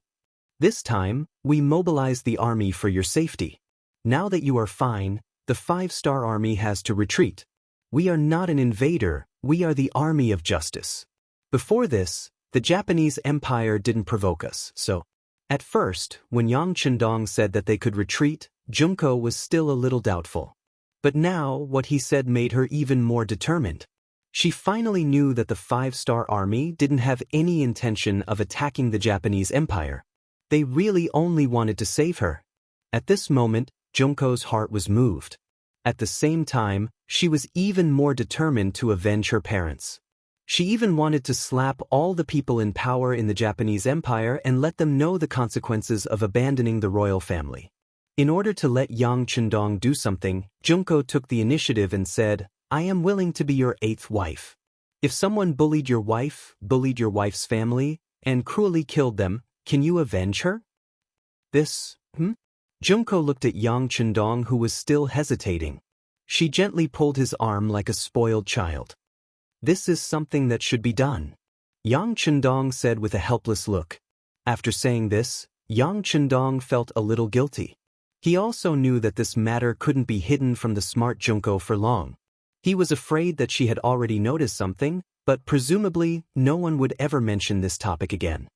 "This time, we mobilized the army for your safety. Now that you are fine, the 5-star army has to retreat. We are not an invader, we are the army of justice. Before this, the Japanese Empire didn't provoke us, so..." At first, when Yang Chendong said that they could retreat, Junko was still a little doubtful. But now, what he said made her even more determined. She finally knew that the 5-star army didn't have any intention of attacking the Japanese Empire. They really only wanted to save her. At this moment, Junko's heart was moved. At the same time, she was even more determined to avenge her parents. She even wanted to slap all the people in power in the Japanese Empire and let them know the consequences of abandoning the royal family. In order to let Yang Chendong do something, Junko took the initiative and said, "I am willing to be your 8th wife. If someone bullied your wife's family, and cruelly killed them, can you avenge her?" Junko looked at Yang Chendong, who was still hesitating. She gently pulled his arm like a spoiled child. "This is something that should be done," Yang Chendong said with a helpless look. After saying this, Yang Chendong felt a little guilty. He also knew that this matter couldn't be hidden from the smart Junko for long. He was afraid that she had already noticed something, but presumably no one would ever mention this topic again.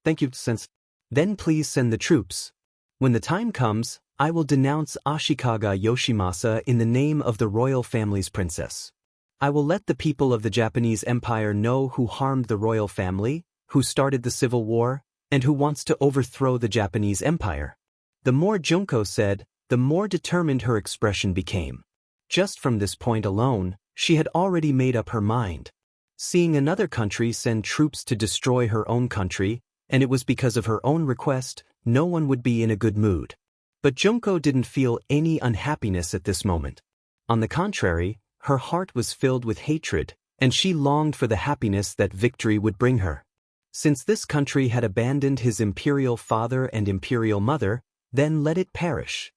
"Thank you, Sensei. Then please send the troops. When the time comes, I will denounce Ashikaga Yoshimasa in the name of the royal family's princess. I will let the people of the Japanese Empire know who harmed the royal family, who started the civil war, and who wants to overthrow the Japanese Empire." The more Junko said, the more determined her expression became. Just from this point alone, she had already made up her mind. Seeing another country send troops to destroy her own country, and it was because of her own request, no one would be in a good mood. But Junko didn't feel any unhappiness at this moment. On the contrary, her heart was filled with hatred, and she longed for the happiness that victory would bring her. Since this country had abandoned his imperial father and imperial mother, then let it perish.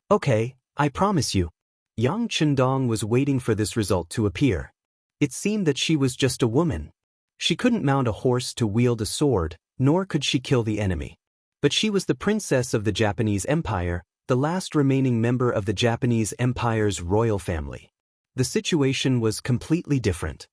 Okay, I promise you. Yang Chendong was waiting for this result to appear. It seemed that she was just a woman. She couldn't mount a horse to wield a sword, nor could she kill the enemy. But she was the princess of the Japanese Empire, the last remaining member of the Japanese Empire's royal family. The situation was completely different.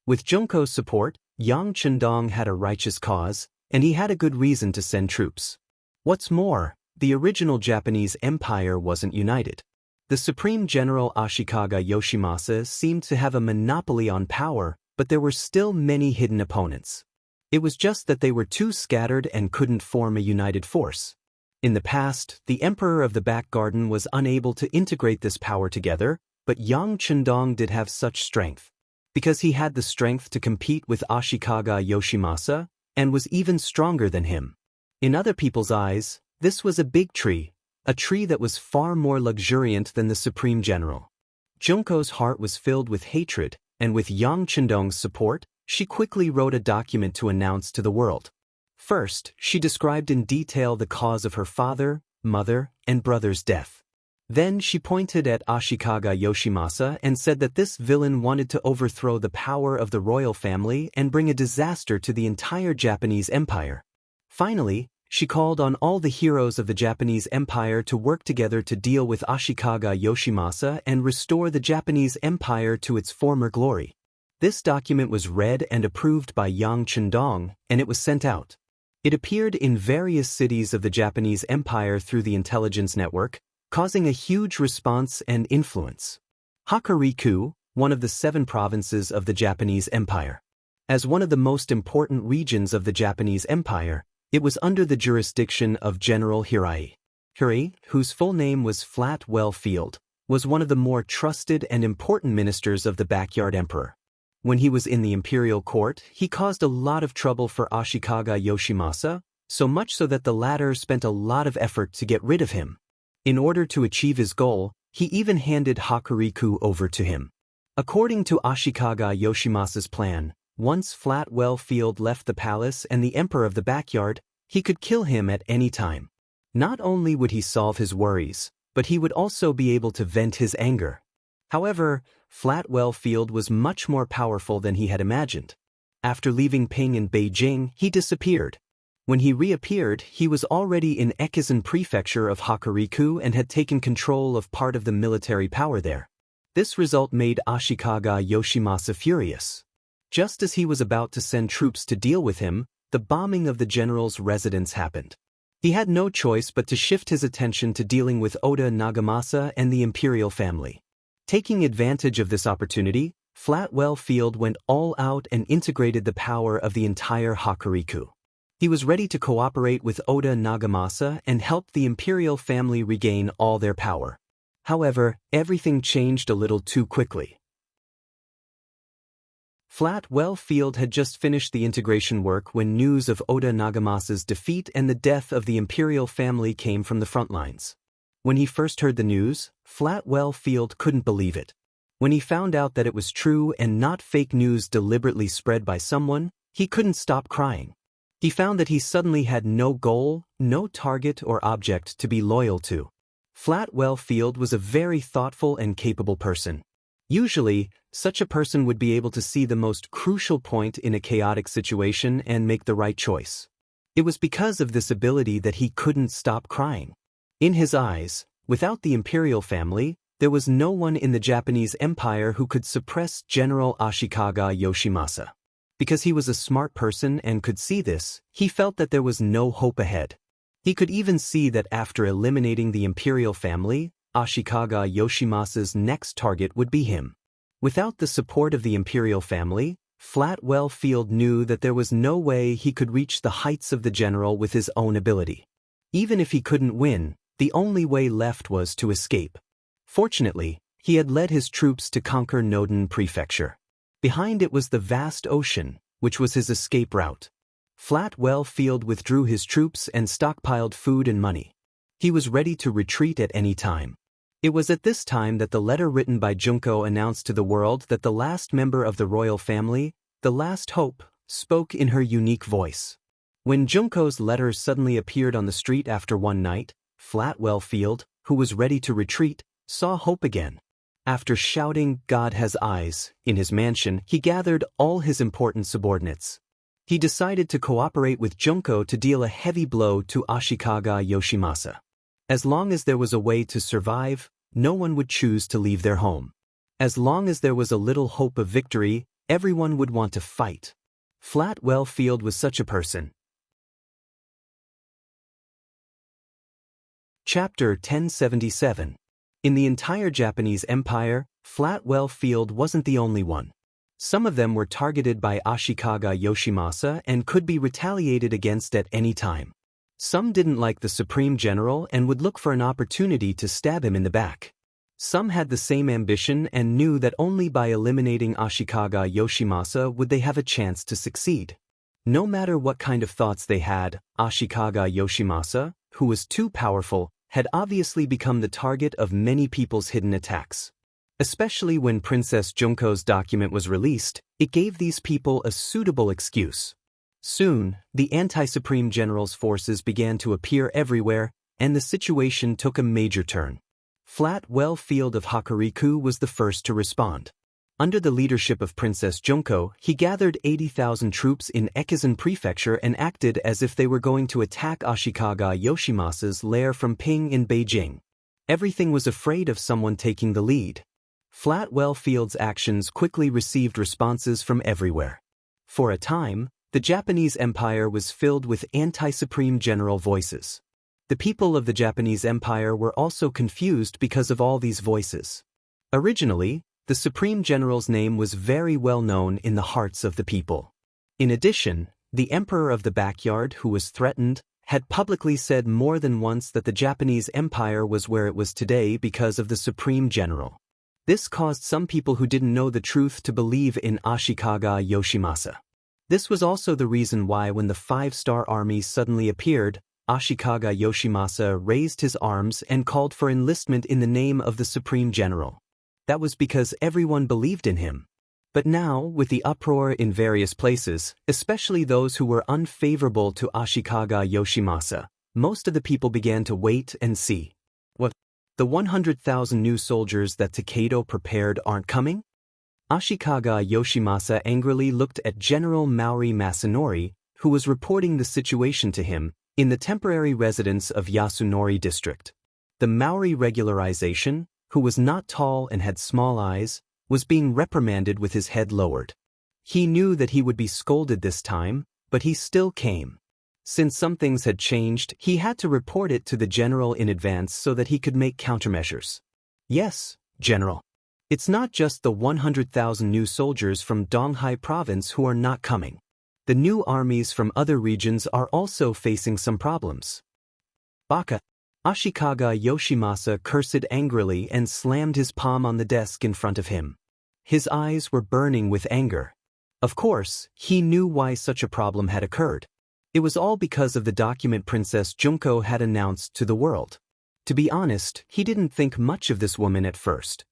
With Junko's support, Yang Chendong had a righteous cause, and he had a good reason to send troops. What's more, the original Japanese Empire wasn't united. The Supreme General Ashikaga Yoshimasa seemed to have a monopoly on power, but there were still many hidden opponents. It was just that they were too scattered and couldn't form a united force. In the past, the Emperor of the Back Garden was unable to integrate this power together, but Yang Chendong did have such strength. Because he had the strength to compete with Ashikaga Yoshimasa, and was even stronger than him. In other people's eyes, this was a big tree, a tree that was far more luxuriant than the Supreme General. Junko's heart was filled with hatred, and with Yang Chendong's support, she quickly wrote a document to announce to the world. First, she described in detail the cause of her father, mother, and brother's death. Then she pointed at Ashikaga Yoshimasa and said that this villain wanted to overthrow the power of the royal family and bring a disaster to the entire Japanese Empire. Finally, she called on all the heroes of the Japanese Empire to work together to deal with Ashikaga Yoshimasa and restore the Japanese Empire to its former glory. This document was read and approved by Yang Chendong, and it was sent out. It appeared in various cities of the Japanese Empire through the intelligence network, causing a huge response and influence. Hokuriku, one of the 7 provinces of the Japanese Empire. As one of the most important regions of the Japanese Empire, it was under the jurisdiction of General Hirai. Hirai, whose full name was Flatwell Field, was one of the more trusted and important ministers of the Backyard Emperor. When he was in the imperial court, he caused a lot of trouble for Ashikaga Yoshimasa, so much so that the latter spent a lot of effort to get rid of him. In order to achieve his goal, he even handed Hokuriku over to him. According to Ashikaga Yoshimasa's plan, once Flatwell Field left the palace and the emperor of the backyard, he could kill him at any time. Not only would he solve his worries, but he would also be able to vent his anger. However, Flatwell Field was much more powerful than he had imagined. After leaving Ping in Beijing, he disappeared. When he reappeared, he was already in Ekizen Prefecture of Hokuriku and had taken control of part of the military power there. This result made Ashikaga Yoshimasa furious. Just as he was about to send troops to deal with him, the bombing of the general's residence happened. He had no choice but to shift his attention to dealing with Oda Nagamasa and the imperial family. Taking advantage of this opportunity, Flatwell Field went all out and integrated the power of the entire Hokuriku. He was ready to cooperate with Oda Nagamasa and help the imperial family regain all their power. However, everything changed a little too quickly. Flatwell Field had just finished the integration work when news of Oda Nagamasa's defeat and the death of the imperial family came from the front lines. When he first heard the news, Flatwell Field couldn't believe it. When he found out that it was true and not fake news deliberately spread by someone, he couldn't stop crying. He found that he suddenly had no goal, no target or object to be loyal to. Flatwell Field was a very thoughtful and capable person. Usually, such a person would be able to see the most crucial point in a chaotic situation and make the right choice. It was because of this ability that he couldn't stop crying. In his eyes, without the imperial family, there was no one in the Japanese Empire who could suppress General Ashikaga Yoshimasa. Because he was a smart person and could see this, he felt that there was no hope ahead. He could even see that after eliminating the imperial family, Ashikaga Yoshimasa's next target would be him. Without the support of the imperial family, Flatwell Field knew that there was no way he could reach the heights of the general with his own ability. Even if he couldn't win, the only way left was to escape. Fortunately, he had led his troops to conquer Noden Prefecture. Behind it was the vast ocean, which was his escape route. Flatwell Field withdrew his troops and stockpiled food and money. He was ready to retreat at any time. It was at this time that the letter written by Junko announced to the world that the last member of the royal family, the last hope, spoke in her unique voice. When Junko's letter suddenly appeared on the street after one night, Flatwell Field, who was ready to retreat, saw hope again. After shouting, "God has eyes," in his mansion, he gathered all his important subordinates. He decided to cooperate with Junko to deal a heavy blow to Ashikaga Yoshimasa. As long as there was a way to survive, no one would choose to leave their home. As long as there was a little hope of victory, everyone would want to fight. Flatwell Field was such a person. Chapter 1077. In the entire Japanese Empire, Flatwell Field wasn't the only one. Some of them were targeted by Ashikaga Yoshimasa and could be retaliated against at any time. Some didn't like the Supreme General and would look for an opportunity to stab him in the back. Some had the same ambition and knew that only by eliminating Ashikaga Yoshimasa would they have a chance to succeed. No matter what kind of thoughts they had, Ashikaga Yoshimasa, who was too powerful, had obviously become the target of many people's hidden attacks. Especially when Princess Junko's document was released, it gave these people a suitable excuse. Soon, the anti-Supreme General's forces began to appear everywhere, and the situation took a major turn. Flatwell Field of Hokuriku was the first to respond. Under the leadership of Princess Junko, he gathered 80,000 troops in Ekizen Prefecture and acted as if they were going to attack Ashikaga Yoshimasa's lair from Ping in Beijing. Everything was afraid of someone taking the lead. Flatwell Field's actions quickly received responses from everywhere. For a time, the Japanese Empire was filled with anti-Supreme General voices. The people of the Japanese Empire were also confused because of all these voices. Originally, the Supreme General's name was very well known in the hearts of the people. In addition, the Emperor of the Backyard, who was threatened, had publicly said more than once that the Japanese Empire was where it was today because of the Supreme General. This caused some people who didn't know the truth to believe in Ashikaga Yoshimasa. This was also the reason why when the five-star army suddenly appeared, Ashikaga Yoshimasa raised his arms and called for enlistment in the name of the Supreme General. That was because everyone believed in him. But now, with the uproar in various places, especially those who were unfavorable to Ashikaga Yoshimasa, most of the people began to wait and see. What? The 100,000 new soldiers that Takeda prepared aren't coming? Ashikaga Yoshimasa angrily looked at General Maori Masanori, who was reporting the situation to him, in the temporary residence of Yasunori District. The Maori regularization, who was not tall and had small eyes, was being reprimanded with his head lowered. He knew that he would be scolded this time, but he still came. Since some things had changed, he had to report it to the general in advance so that he could make countermeasures. Yes, General. It's not just the 100,000 new soldiers from Donghai Province who are not coming. The new armies from other regions are also facing some problems. Baka. Ashikaga Yoshimasa cursed angrily and slammed his palm on the desk in front of him. His eyes were burning with anger. Of course, he knew why such a problem had occurred. It was all because of the document Princess Junko had announced to the world. To be honest, he didn't think much of this woman at first.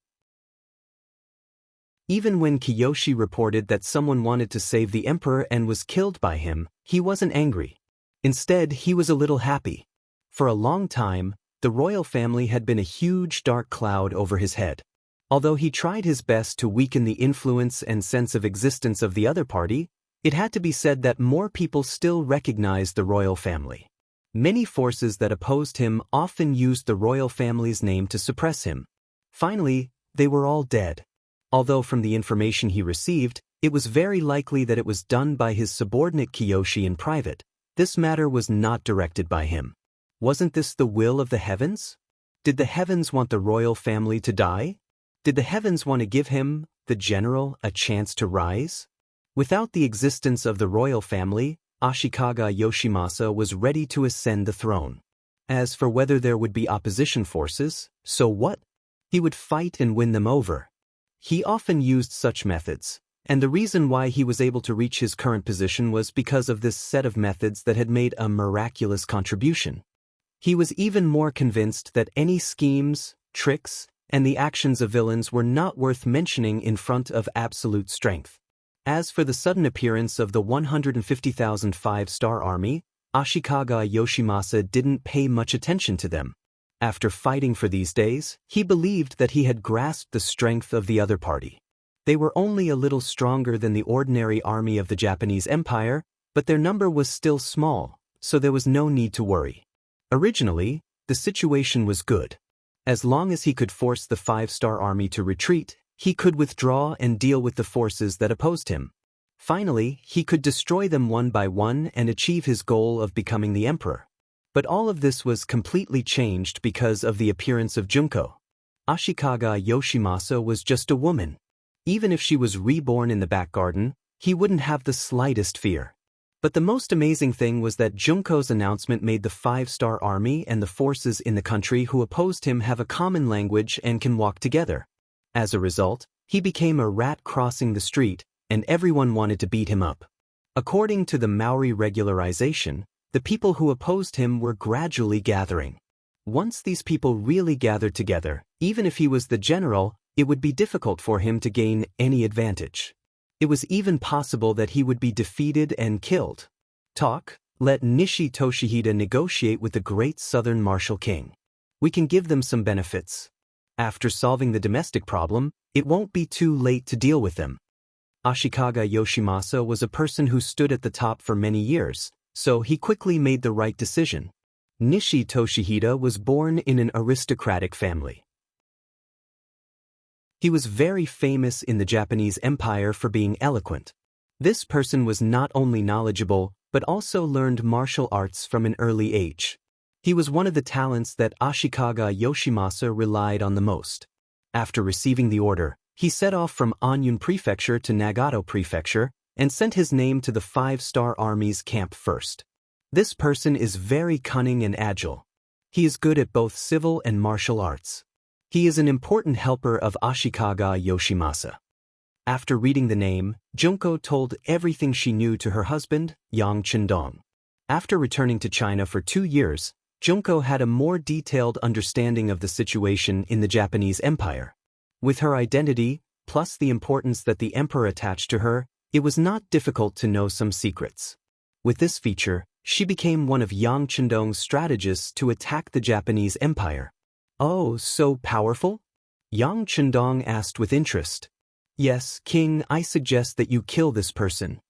Even when Kiyoshi reported that someone wanted to save the emperor and was killed by him, he wasn't angry. Instead, he was a little happy. For a long time, the royal family had been a huge dark cloud over his head. Although he tried his best to weaken the influence and sense of existence of the other party, it had to be said that more people still recognized the royal family. Many forces that opposed him often used the royal family's name to suppress him. Finally, they were all dead. Although from the information he received, it was very likely that it was done by his subordinate Kiyoshi in private. This matter was not directed by him. Wasn't this the will of the heavens? Did the heavens want the royal family to die? Did the heavens want to give him, the general, a chance to rise? Without the existence of the royal family, Ashikaga Yoshimasa was ready to ascend the throne. As for whether there would be opposition forces, so what? He would fight and win them over. He often used such methods, and the reason why he was able to reach his current position was because of this set of methods that had made a miraculous contribution. He was even more convinced that any schemes, tricks, and the actions of villains were not worth mentioning in front of absolute strength. As for the sudden appearance of the 150,000 five-star army, Ashikaga Yoshimasa didn't pay much attention to them. After fighting for these days, he believed that he had grasped the strength of the other party. They were only a little stronger than the ordinary army of the Japanese Empire, but their number was still small, so there was no need to worry. Originally, the situation was good. As long as he could force the five-star army to retreat, he could withdraw and deal with the forces that opposed him. Finally, he could destroy them one by one and achieve his goal of becoming the emperor. But all of this was completely changed because of the appearance of Junko. Ashikaga Yoshimasa was just a woman. Even if she was reborn in the back garden, he wouldn't have the slightest fear. But the most amazing thing was that Junko's announcement made the five-star army and the forces in the country who opposed him have a common language and can walk together. As a result, he became a rat crossing the street, and everyone wanted to beat him up. According to the Maori regularization, the people who opposed him were gradually gathering. Once these people really gathered together, even if he was the general, it would be difficult for him to gain any advantage. It was even possible that he would be defeated and killed. Let Nishi Toshihide negotiate with the great southern martial king. We can give them some benefits. After solving the domestic problem, it won't be too late to deal with them. Ashikaga Yoshimasa was a person who stood at the top for many years, so he quickly made the right decision. Nishi Toshihide was born in an aristocratic family. He was very famous in the Japanese Empire for being eloquent. This person was not only knowledgeable, but also learned martial arts from an early age. He was one of the talents that Ashikaga Yoshimasa relied on the most. After receiving the order, he set off from Anyun Prefecture to Nagato Prefecture and sent his name to the five-star army's camp first. This person is very cunning and agile. He is good at both civil and martial arts. He is an important helper of Ashikaga Yoshimasa. After reading the name, Junko told everything she knew to her husband, Yang Chendong. After returning to China for 2 years, Junko had a more detailed understanding of the situation in the Japanese Empire. With her identity, plus the importance that the emperor attached to her, it was not difficult to know some secrets. With this feature, she became one of Yang Chendong's strategists to attack the Japanese Empire. Oh, so powerful? Yang Chendong asked with interest. Yes, King, I suggest that you kill this person.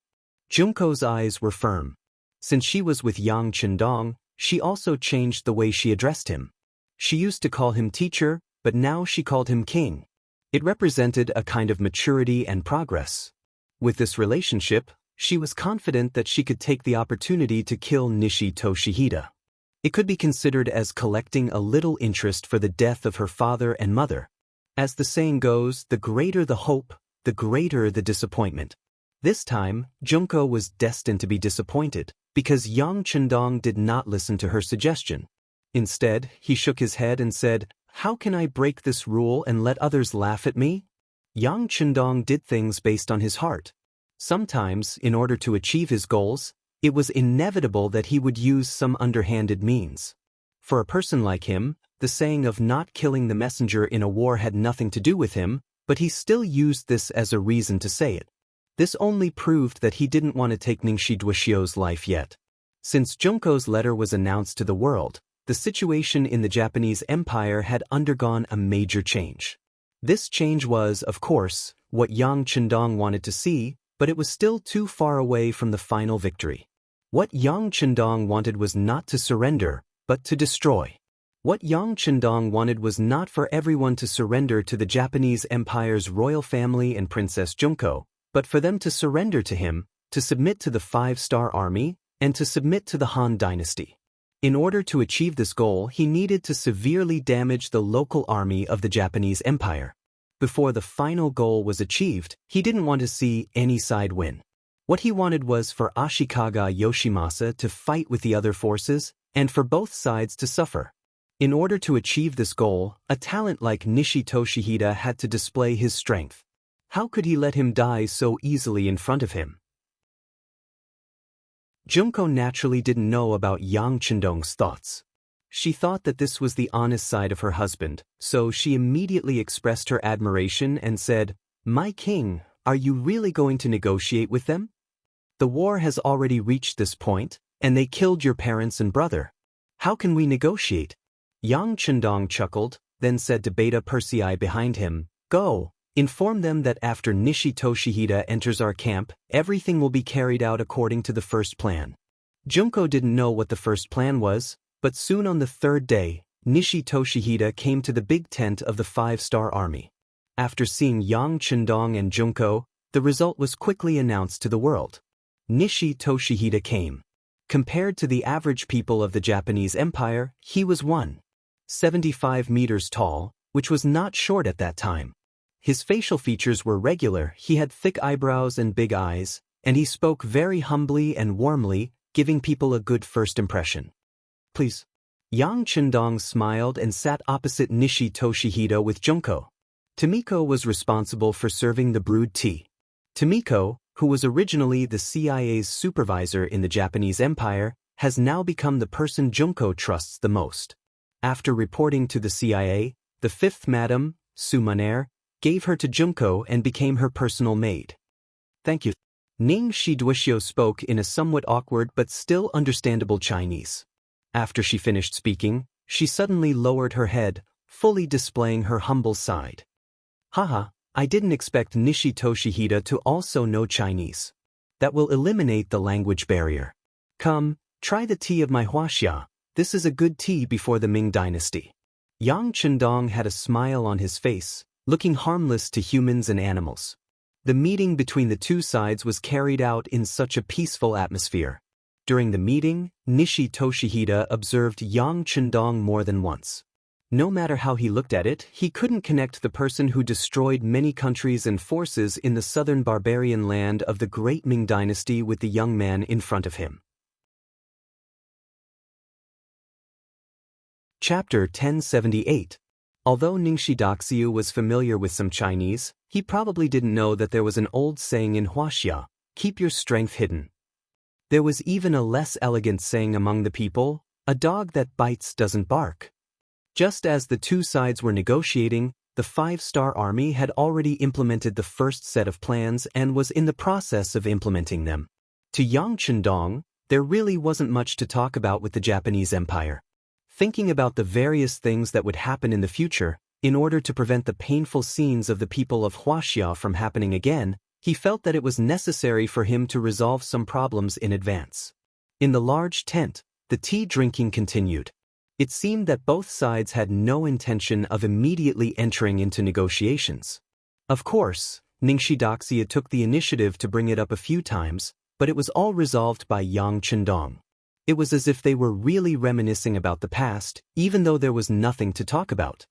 Junko's eyes were firm. Since she was with Yang Chendong, she also changed the way she addressed him. She used to call him teacher, but now she called him king. It represented a kind of maturity and progress. With this relationship, she was confident that she could take the opportunity to kill Nishi Toshihide. It could be considered as collecting a little interest for the death of her father and mother. As the saying goes, the greater the hope, the greater the disappointment. This time, Junko was destined to be disappointed, because Yang Chendong did not listen to her suggestion. Instead, he shook his head and said, "How can I break this rule and let others laugh at me?" Yang Chendong did things based on his heart. Sometimes, in order to achieve his goals, it was inevitable that he would use some underhanded means. For a person like him, the saying of not killing the messenger in a war had nothing to do with him, but he still used this as a reason to say it. This only proved that he didn't want to take Ningxi Duoxio's life yet. Since Junko's letter was announced to the world, the situation in the Japanese Empire had undergone a major change. This change was, of course, what Yang Chendong wanted to see, but it was still too far away from the final victory. What Yang Chendong wanted was not to surrender, but to destroy. What Yang Chendong wanted was not for everyone to surrender to the Japanese Empire's royal family and Princess Junko, but for them to surrender to him, to submit to the five-star army, and to submit to the Han dynasty. In order to achieve this goal, he needed to severely damage the local army of the Japanese Empire. Before the final goal was achieved, he didn't want to see any side win. What he wanted was for Ashikaga Yoshimasa to fight with the other forces, and for both sides to suffer. In order to achieve this goal, a talent like Nishi Toshihide had to display his strength. How could he let him die so easily in front of him? Junko naturally didn't know about Yang Chendong's thoughts. She thought that this was the honest side of her husband, so she immediately expressed her admiration and said, "My king, Are you really going to negotiate with them? The war has already reached this point, and they killed your parents and brother. How can we negotiate? Yang Chendong chuckled, then said to Beta Persei behind him, Go, inform them that after Nishi Toshihide enters our camp, everything will be carried out according to the first plan. Junko didn't know what the first plan was, but soon on the third day, Nishi Toshihide came to the big tent of the 5-star army. After seeing Yang Chendong and Junko, the result was quickly announced to the world. Nishi Toshihide came. Compared to the average people of the Japanese Empire, he was 1.75 meters tall, which was not short at that time. His facial features were regular, he had thick eyebrows and big eyes, and he spoke very humbly and warmly, giving people a good first impression. Please. Yang Chendong smiled and sat opposite Nishi Toshihide with Junko. Tomiko was responsible for serving the brewed tea. Tomiko, who was originally the CIA's supervisor in the Japanese Empire, has now become the person Junko trusts the most. After reporting to the CIA, the fifth Madam, Sumaner, gave her to Junko and became her personal maid. Thank you. Ning Shiduishio spoke in a somewhat awkward but still understandable Chinese. After she finished speaking, she suddenly lowered her head, fully displaying her humble side. Haha, I didn't expect Nishi Toshihide to also know Chinese. That will eliminate the language barrier. Come, try the tea of my huaxia. This is a good tea before the Ming dynasty. Yang Chendong had a smile on his face, looking harmless to humans and animals. The meeting between the two sides was carried out in such a peaceful atmosphere. During the meeting, Nishi Toshihide observed Yang Chendong more than once. No matter how he looked at it, he couldn't connect the person who destroyed many countries and forces in the southern barbarian land of the great Ming dynasty with the young man in front of him. Chapter 1078. Although Ningshi Daxiu was familiar with some Chinese, he probably didn't know that there was an old saying in Huaxia, keep your strength hidden. There was even a less elegant saying among the people, a dog that bites doesn't bark. Just as the two sides were negotiating, the 5-star army had already implemented the first set of plans and was in the process of implementing them. To Yang Chendong, there really wasn't much to talk about with the Japanese Empire. Thinking about the various things that would happen in the future, in order to prevent the painful scenes of the people of Huaxia from happening again, he felt that it was necessary for him to resolve some problems in advance. In the large tent, the tea drinking continued. It seemed that both sides had no intention of immediately entering into negotiations. Of course, Ningshi Daxia took the initiative to bring it up a few times, but it was all resolved by Yang Chendong. It was as if they were really reminiscing about the past, even though there was nothing to talk about.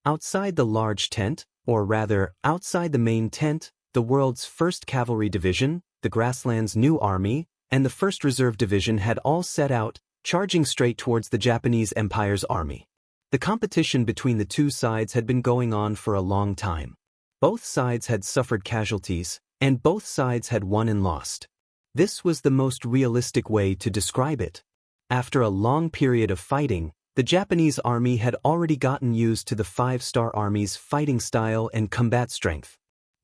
Outside the large tent, or rather, outside the main tent, the world's 1st Cavalry Division, the Grassland's new army, and the 1st Reserve Division had all set out, charging straight towards the Japanese Empire's army. The competition between the two sides had been going on for a long time. Both sides had suffered casualties, and both sides had won and lost. This was the most realistic way to describe it. After a long period of fighting, the Japanese army had already gotten used to the 5-star army's fighting style and combat strength.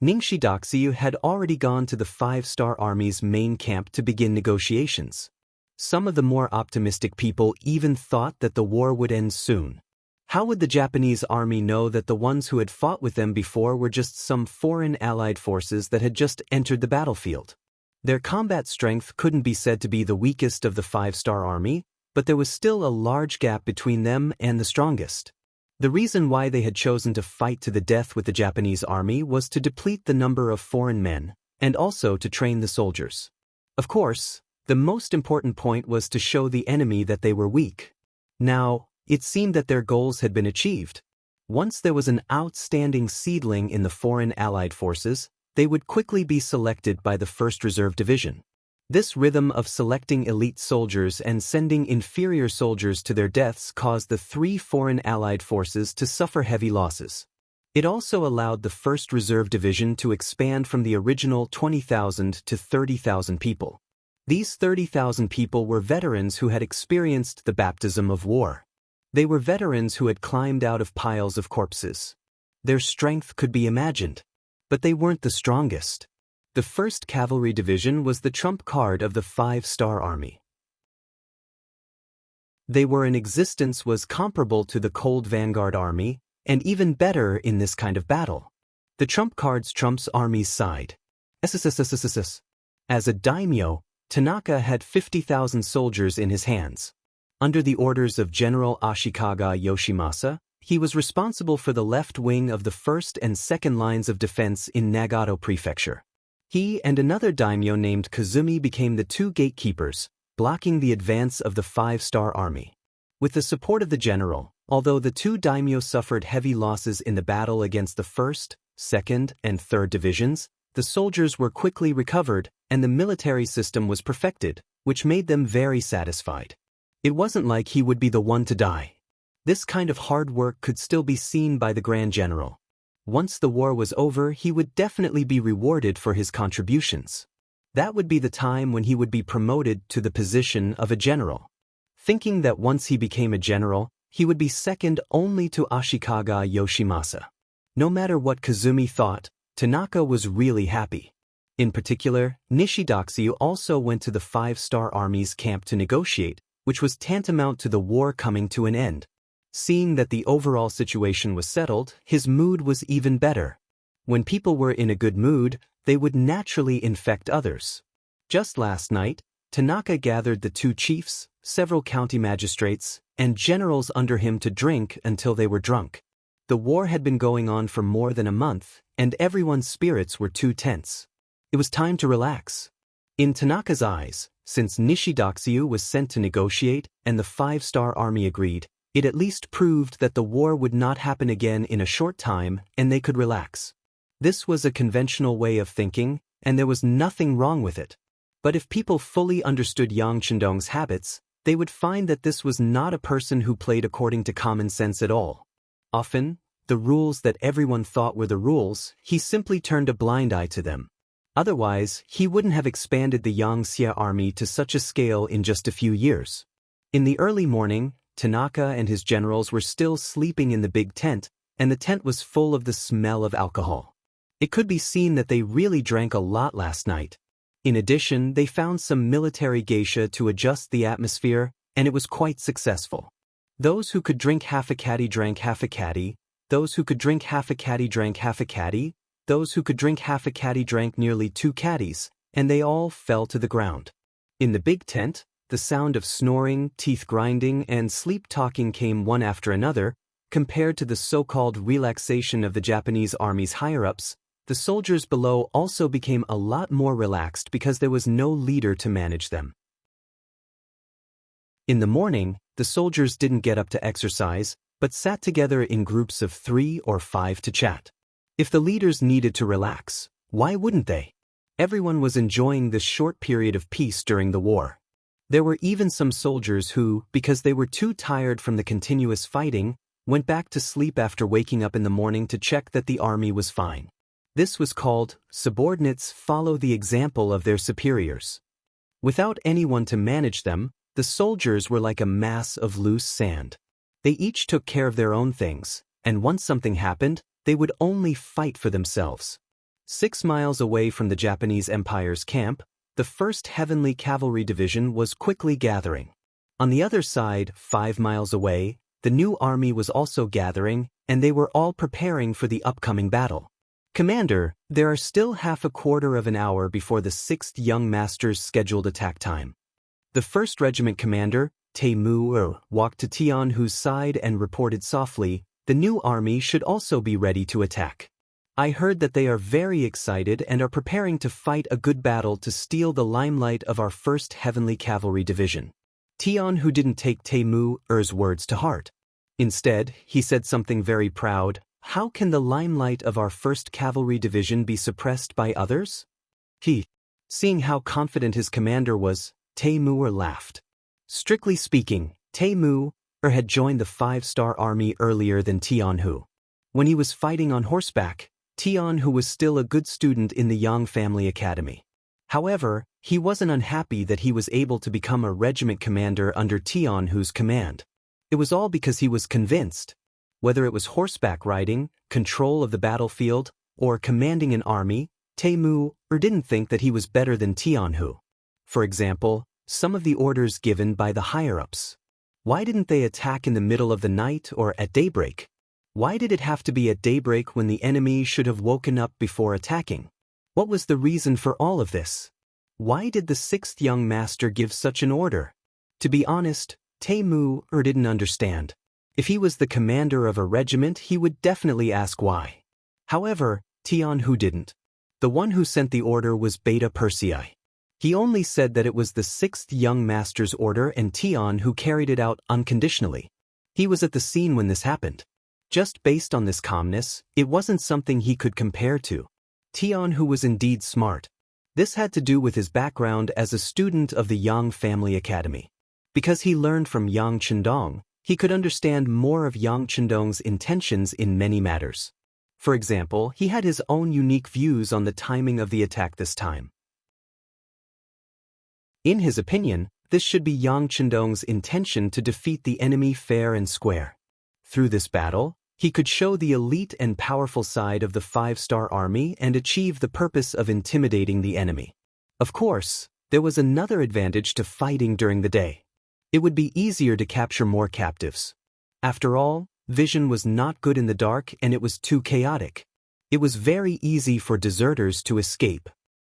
Ningshi Daxiu had already gone to the 5-star army's main camp to begin negotiations. Some of the more optimistic people even thought that the war would end soon. How would the Japanese army know that the ones who had fought with them before were just some foreign allied forces that had just entered the battlefield? Their combat strength couldn't be said to be the weakest of the 5-star army, but there was still a large gap between them and the strongest. The reason why they had chosen to fight to the death with the Japanese army was to deplete the number of foreign men, and also to train the soldiers. Of course, the most important point was to show the enemy that they were weak. Now, it seemed that their goals had been achieved. Once there was an outstanding seedling in the foreign allied forces, they would quickly be selected by the 1st Reserve Division. This rhythm of selecting elite soldiers and sending inferior soldiers to their deaths caused the 3 foreign allied forces to suffer heavy losses. It also allowed the 1st Reserve Division to expand from the original 20,000 to 30,000 people. These 30,000 people were veterans who had experienced the baptism of war. They were veterans who had climbed out of piles of corpses. Their strength could be imagined. But they weren't the strongest. The 1st Cavalry Division was the trump card of the 5-star army. They were in existence was comparable to the Cold Vanguard Army, and even better in this kind of battle. The trump cards trumps army's side. As a daimyo, Tanaka had 50,000 soldiers in his hands. Under the orders of General Ashikaga Yoshimasa, he was responsible for the left wing of the 1st and 2nd lines of defense in Nagato Prefecture. He and another daimyo named Kazumi became the 2 gatekeepers, blocking the advance of the 5-star army. With the support of the general, although the 2 daimyo suffered heavy losses in the battle against the 1st, 2nd, and 3rd divisions, the soldiers were quickly recovered, and the military system was perfected, which made them very satisfied. It wasn't like he would be the one to die. This kind of hard work could still be seen by the Grand General. Once the war was over, he would definitely be rewarded for his contributions. That would be the time when he would be promoted to the position of a general. Thinking that once he became a general, he would be second only to Ashikaga Yoshimasa. No matter what Kazumi thought, Tanaka was really happy. In particular, Nishidaxu also went to the 5-star army's camp to negotiate, which was tantamount to the war coming to an end. Seeing that the overall situation was settled, his mood was even better. When people were in a good mood, they would naturally infect others. Just last night, Tanaka gathered the 2 chiefs, several county magistrates, and generals under him to drink until they were drunk. The war had been going on for more than a month, and everyone's spirits were too tense. It was time to relax. In Tanaka's eyes, since Nishidaxu was sent to negotiate and the 5-star army agreed, it at least proved that the war would not happen again in a short time and they could relax. This was a conventional way of thinking, and there was nothing wrong with it. But if people fully understood Yang Chendong's habits, they would find that this was not a person who played according to common sense at all. Often, the rules that everyone thought were the rules, he simply turned a blind eye to them. Otherwise, he wouldn't have expanded the Yangxia army to such a scale in just a few years. In the early morning, Tanaka and his generals were still sleeping in the big tent, and the tent was full of the smell of alcohol. It could be seen that they really drank a lot last night. In addition, they found some military geisha to adjust the atmosphere, and it was quite successful. Those who could drink half a caddy drank half a caddy, those who could drink half a caddy drank half a caddy, those who could drink half a caddy drank nearly 2 caddies, and they all fell to the ground. In the big tent, the sound of snoring, teeth grinding, and sleep-talking came one after another. Compared to the so-called relaxation of the Japanese army's higher-ups, the soldiers below also became a lot more relaxed because there was no leader to manage them. In the morning, the soldiers didn't get up to exercise, but sat together in groups of 3 or 5 to chat. If the leaders needed to relax, why wouldn't they? Everyone was enjoying this short period of peace during the war. There were even some soldiers who, because they were too tired from the continuous fighting, went back to sleep after waking up in the morning to check that the army was fine. This was called, subordinates follow the example of their superiors. Without anyone to manage them, the soldiers were like a mass of loose sand. They each took care of their own things, and once something happened, they would only fight for themselves. 6 miles away from the Japanese Empire's camp, the 1st Heavenly Cavalry Division was quickly gathering. On the other side, 5 miles away, the new army was also gathering, and they were all preparing for the upcoming battle. Commander, there are still half a quarter of an hour before the 6th Young Master's scheduled attack time. The 1st Regiment Commander, Tae-mu, walked to Tianhu's side and reported softly, the new army should also be ready to attack. I heard that they are very excited and are preparing to fight a good battle to steal the limelight of our 1st Heavenly Cavalry Division. Tianhu didn't take Tae-mu's words to heart. Instead, he said something very proud. How can the limelight of our 1st Cavalry Division be suppressed by others? Seeing how confident his commander was, Tae-mu laughed. Strictly speaking, Tae-mu had joined the 5-star army earlier than Tianhu. When he was fighting on horseback, Tianhu was still a good student in the Yang Family Academy. However, he wasn't unhappy that he was able to become a regiment commander under Tianhu's command. It was all because he was convinced. Whether it was horseback riding, control of the battlefield, or commanding an army, Temu didn't think that he was better than Tianhu. For example, some of the orders given by the higher-ups. Why didn't they attack in the middle of the night or at daybreak? Why did it have to be at daybreak when the enemy should have woken up before attacking? What was the reason for all of this? Why did the sixth young master give such an order? To be honest, Temu didn't understand. If he was the commander of a regiment, he would definitely ask why. However, Tianhu didn't. The one who sent the order was Beta Persei. He only said that it was the sixth young master's order and Tian who carried it out unconditionally. He was at the scene when this happened. Just based on this calmness, it wasn't something he could compare to. Tian who was indeed smart. This had to do with his background as a student of the Yang Family Academy. Because he learned from Yang Chendong, he could understand more of Yang Chendong's intentions in many matters. For example, he had his own unique views on the timing of the attack this time. In his opinion, this should be Yang Chendong's intention to defeat the enemy fair and square. Through this battle, he could show the elite and powerful side of the five-star army and achieve the purpose of intimidating the enemy. Of course, there was another advantage to fighting during the day. It would be easier to capture more captives. After all, vision was not good in the dark and it was too chaotic. It was very easy for deserters to escape.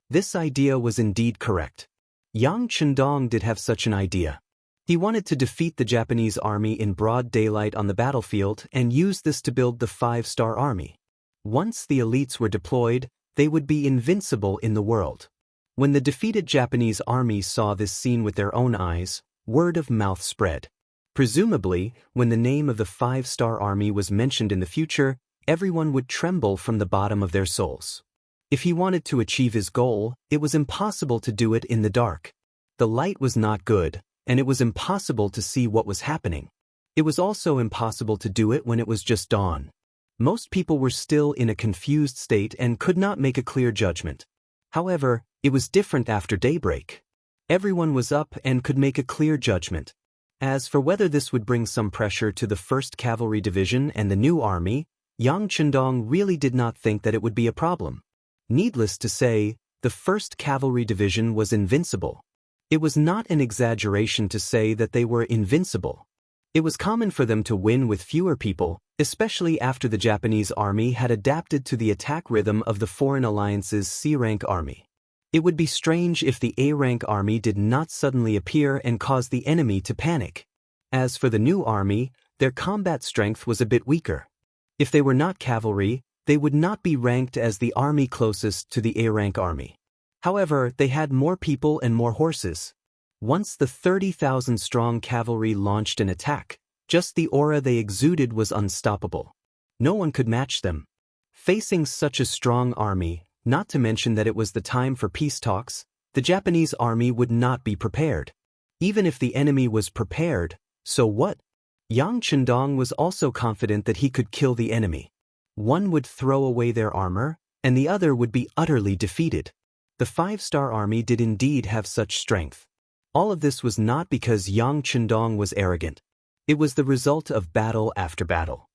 This idea was indeed correct. Yang Chendong did have such an idea. He wanted to defeat the Japanese army in broad daylight on the battlefield and use this to build the five-star army. Once the elites were deployed, they would be invincible in the world. When the defeated Japanese army saw this scene with their own eyes, word of mouth spread. Presumably, when the name of the five-star army was mentioned in the future, everyone would tremble from the bottom of their souls. If he wanted to achieve his goal, it was impossible to do it in the dark. The light was not good, and it was impossible to see what was happening. It was also impossible to do it when it was just dawn. Most people were still in a confused state and could not make a clear judgment. However, it was different after daybreak. Everyone was up and could make a clear judgment. As for whether this would bring some pressure to the 1st Cavalry Division and the new army, Yang Chendong really did not think that it would be a problem. Needless to say, the 1st Cavalry Division was invincible. It was not an exaggeration to say that they were invincible. It was common for them to win with fewer people, especially after the Japanese army had adapted to the attack rhythm of the Foreign Alliance's C-rank army. It would be strange if the A-rank army did not suddenly appear and cause the enemy to panic. As for the new army, their combat strength was a bit weaker. If they were not cavalry, they would not be ranked as the army closest to the A-rank army. However, they had more people and more horses. Once the 30,000-strong cavalry launched an attack, just the aura they exuded was unstoppable. No one could match them. Facing such a strong army, not to mention that it was the time for peace talks, the Japanese army would not be prepared. Even if the enemy was prepared, so what? Yang Chendong was also confident that he could kill the enemy. One would throw away their armor, and the other would be utterly defeated. The five-star army did indeed have such strength. All of this was not because Yang Chendong was arrogant. It was the result of battle after battle.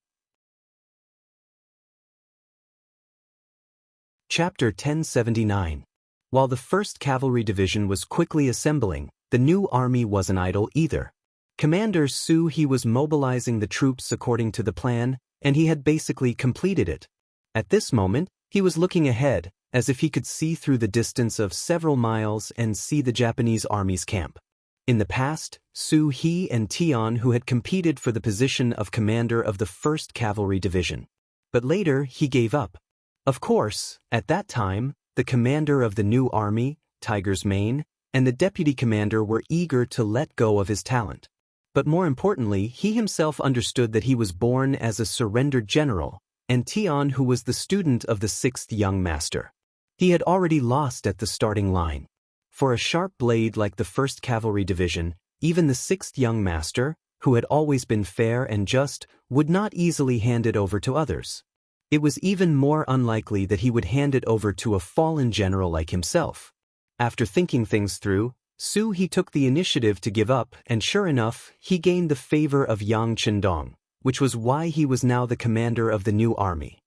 Chapter 1079. While the 1st Cavalry Division was quickly assembling, the new army wasn't idle either. Commander Su He was mobilizing the troops according to the plan, and he had basically completed it. At this moment, he was looking ahead, as if he could see through the distance of several miles and see the Japanese army's camp. In the past, Su He and Tian who had competed for the position of commander of the 1st Cavalry Division. But later, he gave up. Of course, at that time, the commander of the new army, Tiger's Mane, and the deputy commander were eager to let go of his talent. But more importantly, he himself understood that he was born as a surrendered general, and Tian who was the student of the 6th young master. He had already lost at the starting line. For a sharp blade like the 1st Cavalry Division, even the 6th young master, who had always been fair and just, would not easily hand it over to others. It was even more unlikely that he would hand it over to a fallen general like himself. After thinking things through, Su He took the initiative to give up, and sure enough, he gained the favor of Yang Chendong, which was why he was now the commander of the new army.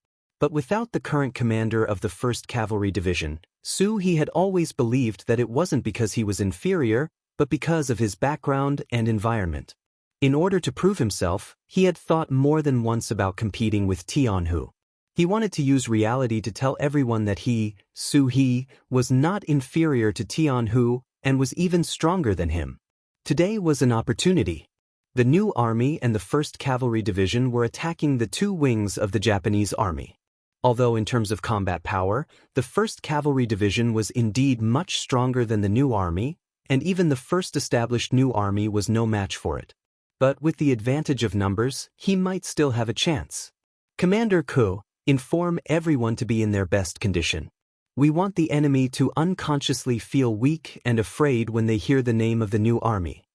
But without the current commander of the 1st Cavalry Division, he had always believed that it wasn't because he was inferior, but because of his background and environment. In order to prove himself, he had thought more than once about competing with Tianhu. He wanted to use reality to tell everyone that he was not inferior to Tianhu and was even stronger than him. Today was an opportunity. The new army and the 1st Cavalry Division were attacking the 2 wings of the Japanese army. Although in terms of combat power, the 1st Cavalry Division was indeed much stronger than the new army, and even the first established new army was no match for it. But with the advantage of numbers, he might still have a chance. Commander Ku, inform everyone to be in their best condition. We want the enemy to unconsciously feel weak and afraid when they hear the name of the new army.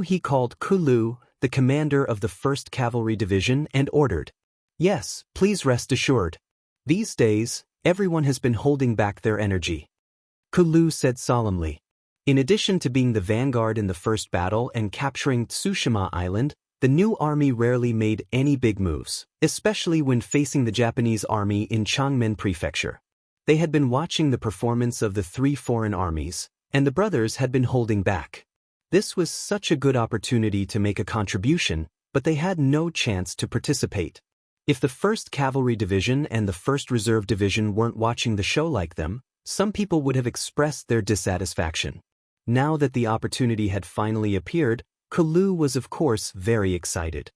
He called Kulu, the commander of the 1st Cavalry Division, and ordered, "Yes, please rest assured. These days, everyone has been holding back their energy." Kulu said solemnly. In addition to being the vanguard in the first battle and capturing Tsushima Island, the new army rarely made any big moves, especially when facing the Japanese army in Changmen Prefecture. They had been watching the performance of the 3 foreign armies, and the brothers had been holding back. This was such a good opportunity to make a contribution, but they had no chance to participate. If the 1st Cavalry Division and the 1st Reserve Division weren't watching the show like them, some people would have expressed their dissatisfaction. Now that the opportunity had finally appeared, Kulu was of course very excited.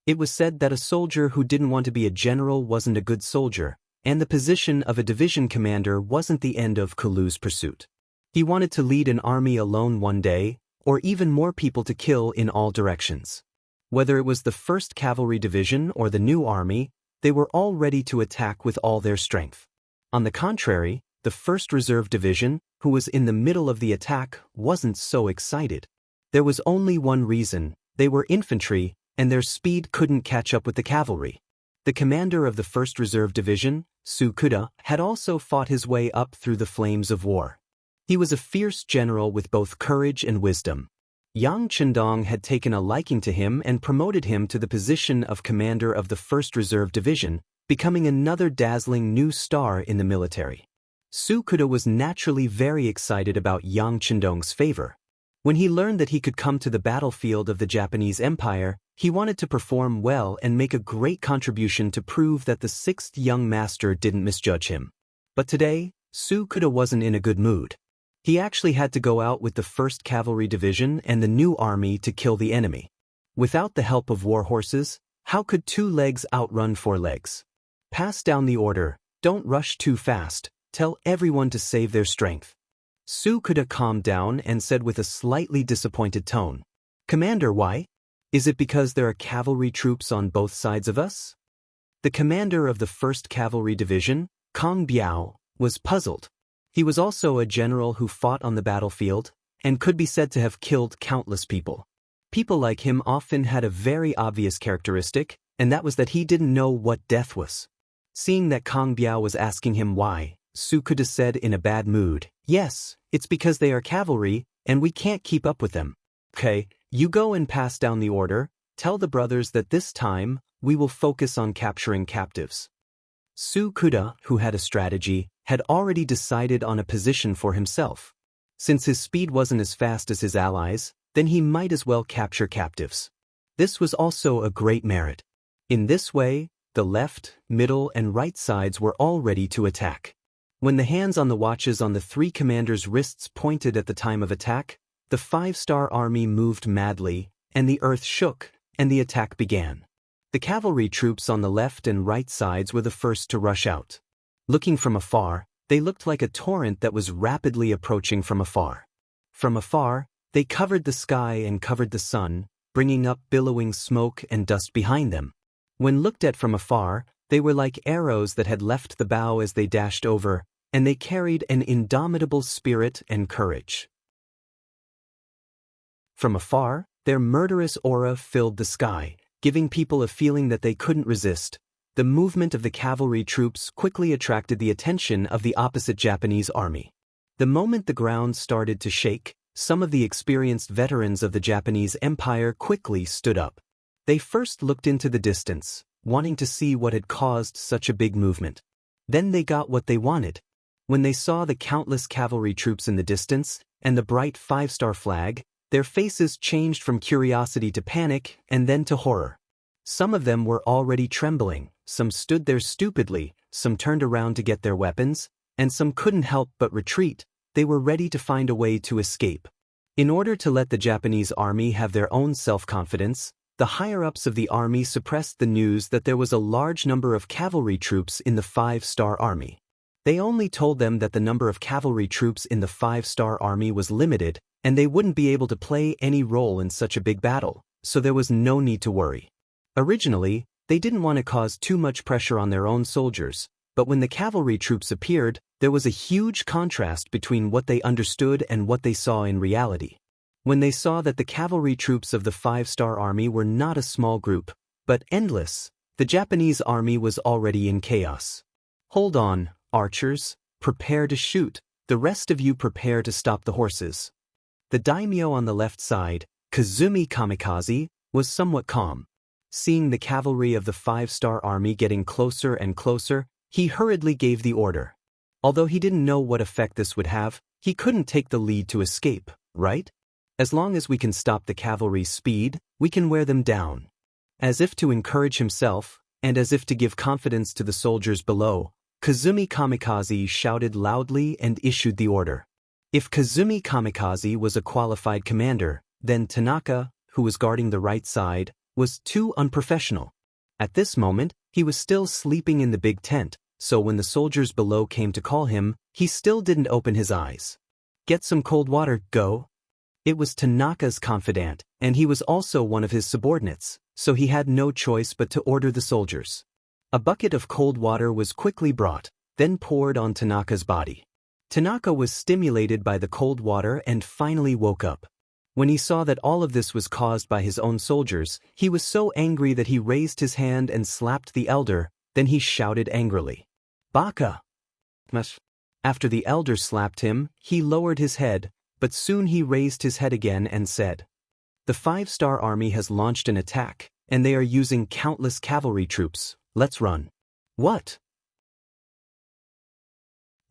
It was said that a soldier who didn't want to be a general wasn't a good soldier, and the position of a division commander wasn't the end of Kulu's pursuit. He wanted to lead an army alone one day, or even more people to kill in all directions. Whether it was the 1st Cavalry Division or the new army, they were all ready to attack with all their strength. On the contrary, the 1st Reserve Division, who was in the middle of the attack, wasn't so excited. There was only one reason: they were infantry, and their speed couldn't catch up with the cavalry. The commander of the 1st Reserve Division, Tsukuda, had also fought his way up through the flames of war. He was a fierce general with both courage and wisdom. Yang Chendong had taken a liking to him and promoted him to the position of commander of the 1st Reserve Division, becoming another dazzling new star in the military. Tsukuda was naturally very excited about Yang Chendong's favor. When he learned that he could come to the battlefield of the Japanese Empire, he wanted to perform well and make a great contribution to prove that the 6th young master didn't misjudge him. But today, Tsukuda wasn't in a good mood. He actually had to go out with the 1st Cavalry Division and the new army to kill the enemy. Without the help of war horses, how could 2 legs outrun 4 legs? Pass down the order, don't rush too fast, tell everyone to save their strength. Tsukuda calmed down and said with a slightly disappointed tone, "Commander, why? Is it because there are cavalry troops on both sides of us?" The commander of the 1st Cavalry Division, Kong Biao, was puzzled. He was also a general who fought on the battlefield, and could be said to have killed countless people. People like him often had a very obvious characteristic, and that was that he didn't know what death was. Seeing that Kong Biao was asking him why, Tsukuda said in a bad mood, "Yes, it's because they are cavalry, and we can't keep up with them. Okay, you go and pass down the order, tell the brothers that this time, we will focus on capturing captives." Tsukuda, who had a strategy, had already decided on a position for himself. Since his speed wasn't as fast as his allies, then he might as well capture captives. This was also a great merit. In this way, the left, middle, and right sides were all ready to attack. When the hands on the watches on the 3 commanders' wrists pointed at the time of attack, the 5-star army moved madly, and the earth shook, and the attack began. The cavalry troops on the left and right sides were the first to rush out. Looking from afar, they looked like a torrent that was rapidly approaching from afar. From afar, they covered the sky and covered the sun, bringing up billowing smoke and dust behind them. When looked at from afar, they were like arrows that had left the bow as they dashed over, and they carried an indomitable spirit and courage. From afar, their murderous aura filled the sky, giving people a feeling that they couldn't resist. The movement of the cavalry troops quickly attracted the attention of the opposite Japanese army. The moment the ground started to shake, some of the experienced veterans of the Japanese Empire quickly stood up. They first looked into the distance, wanting to see what had caused such a big movement. Then they got what they wanted. When they saw the countless cavalry troops in the distance, and the bright 5-star flag, their faces changed from curiosity to panic and then to horror. Some of them were already trembling, some stood there stupidly, some turned around to get their weapons, and some couldn't help but retreat. They were ready to find a way to escape. In order to let the Japanese army have their own self-confidence, the higher-ups of the army suppressed the news that there was a large number of cavalry troops in the 5-star army. They only told them that the number of cavalry troops in the 5-star army was limited, and they wouldn't be able to play any role in such a big battle, so there was no need to worry. Originally, they didn't want to cause too much pressure on their own soldiers, but when the cavalry troops appeared, there was a huge contrast between what they understood and what they saw in reality. When they saw that the cavalry troops of the 5-star army were not a small group, but endless, the Japanese army was already in chaos. "Hold on, archers, prepare to shoot, the rest of you prepare to stop the horses." The daimyo on the left side, Kazumi Kamikaze, was somewhat calm. Seeing the cavalry of the 5-star army getting closer and closer, he hurriedly gave the order. Although he didn't know what effect this would have, he couldn't take the lead to escape, right? As long as we can stop the cavalry's speed, we can wear them down. As if to encourage himself, and as if to give confidence to the soldiers below, Kazumi Kamikaze shouted loudly and issued the order. If Kazumi Kamikaze was a qualified commander, then Tanaka, who was guarding the right side, was too unprofessional. At this moment, he was still sleeping in the big tent, so when the soldiers below came to call him, he still didn't open his eyes. "Get some cold water, go." It was Tanaka's confidant, and he was also one of his subordinates, so he had no choice but to order the soldiers. A bucket of cold water was quickly brought, then poured on Tanaka's body. Tanaka was stimulated by the cold water and finally woke up. When he saw that all of this was caused by his own soldiers, he was so angry that he raised his hand and slapped the elder, then he shouted angrily, "Baka!" After the elder slapped him, he lowered his head, but soon he raised his head again and said, "The 5-star army has launched an attack, and they are using countless cavalry troops. Let's run." "What?"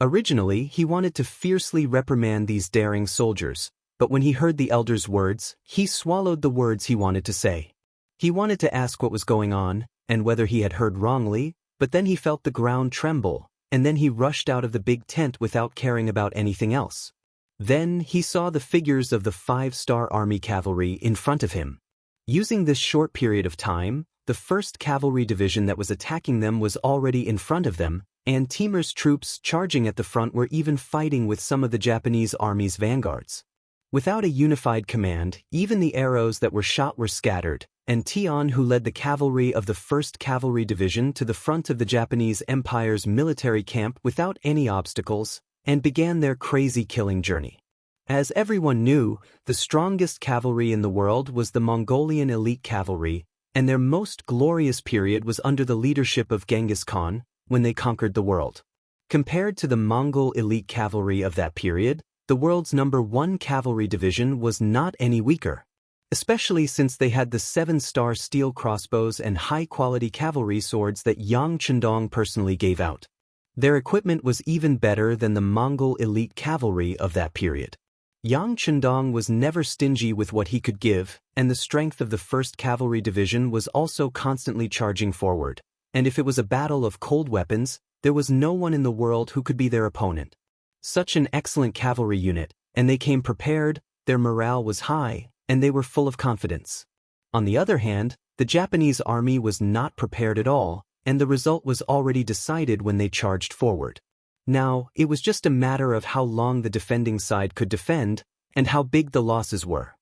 Originally, he wanted to fiercely reprimand these daring soldiers, but when he heard the elder's words, he swallowed the words he wanted to say. He wanted to ask what was going on, and whether he had heard wrongly, but then he felt the ground tremble, and then he rushed out of the big tent without caring about anything else. Then he saw the figures of the 5-star army cavalry in front of him. Using this short period of time, the 1st Cavalry Division that was attacking them was already in front of them, and Teamer's troops charging at the front were even fighting with some of the Japanese army's vanguards. Without a unified command, even the arrows that were shot were scattered, and Tion, who led the cavalry of the 1st Cavalry Division to the front of the Japanese Empire's military camp without any obstacles, and began their crazy killing journey. As everyone knew, the strongest cavalry in the world was the Mongolian elite cavalry, and their most glorious period was under the leadership of Genghis Khan, when they conquered the world. Compared to the Mongol elite cavalry of that period, the world's #1 cavalry division was not any weaker, especially since they had the 7-star steel crossbows and high-quality cavalry swords that Yang Chendong personally gave out. Their equipment was even better than the Mongol elite cavalry of that period. Yang Chendong was never stingy with what he could give, and the strength of the 1st Cavalry Division was also constantly charging forward, and if it was a battle of cold weapons, there was no one in the world who could be their opponent. Such an excellent cavalry unit, and they came prepared, their morale was high, and they were full of confidence. On the other hand, the Japanese army was not prepared at all, and the result was already decided when they charged forward. Now, it was just a matter of how long the defending side could defend, and how big the losses were.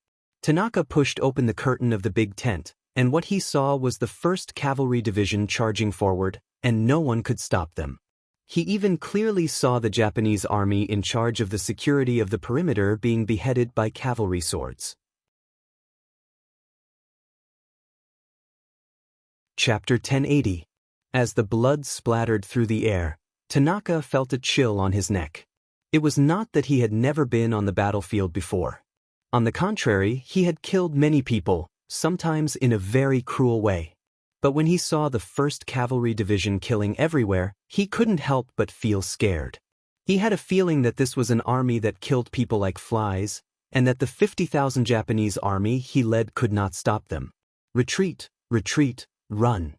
Tanaka pushed open the curtain of the big tent, and what he saw was the 1st Cavalry Division charging forward, and no one could stop them. He even clearly saw the Japanese army in charge of the security of the perimeter being beheaded by cavalry swords. Chapter 1080. As the blood splattered through the air, Tanaka felt a chill on his neck. It was not that he had never been on the battlefield before. On the contrary, he had killed many people, sometimes in a very cruel way. But when he saw the 1st Cavalry Division killing everywhere, he couldn't help but feel scared. He had a feeling that this was an army that killed people like flies, and that the 50,000 Japanese army he led could not stop them. Retreat, retreat, run.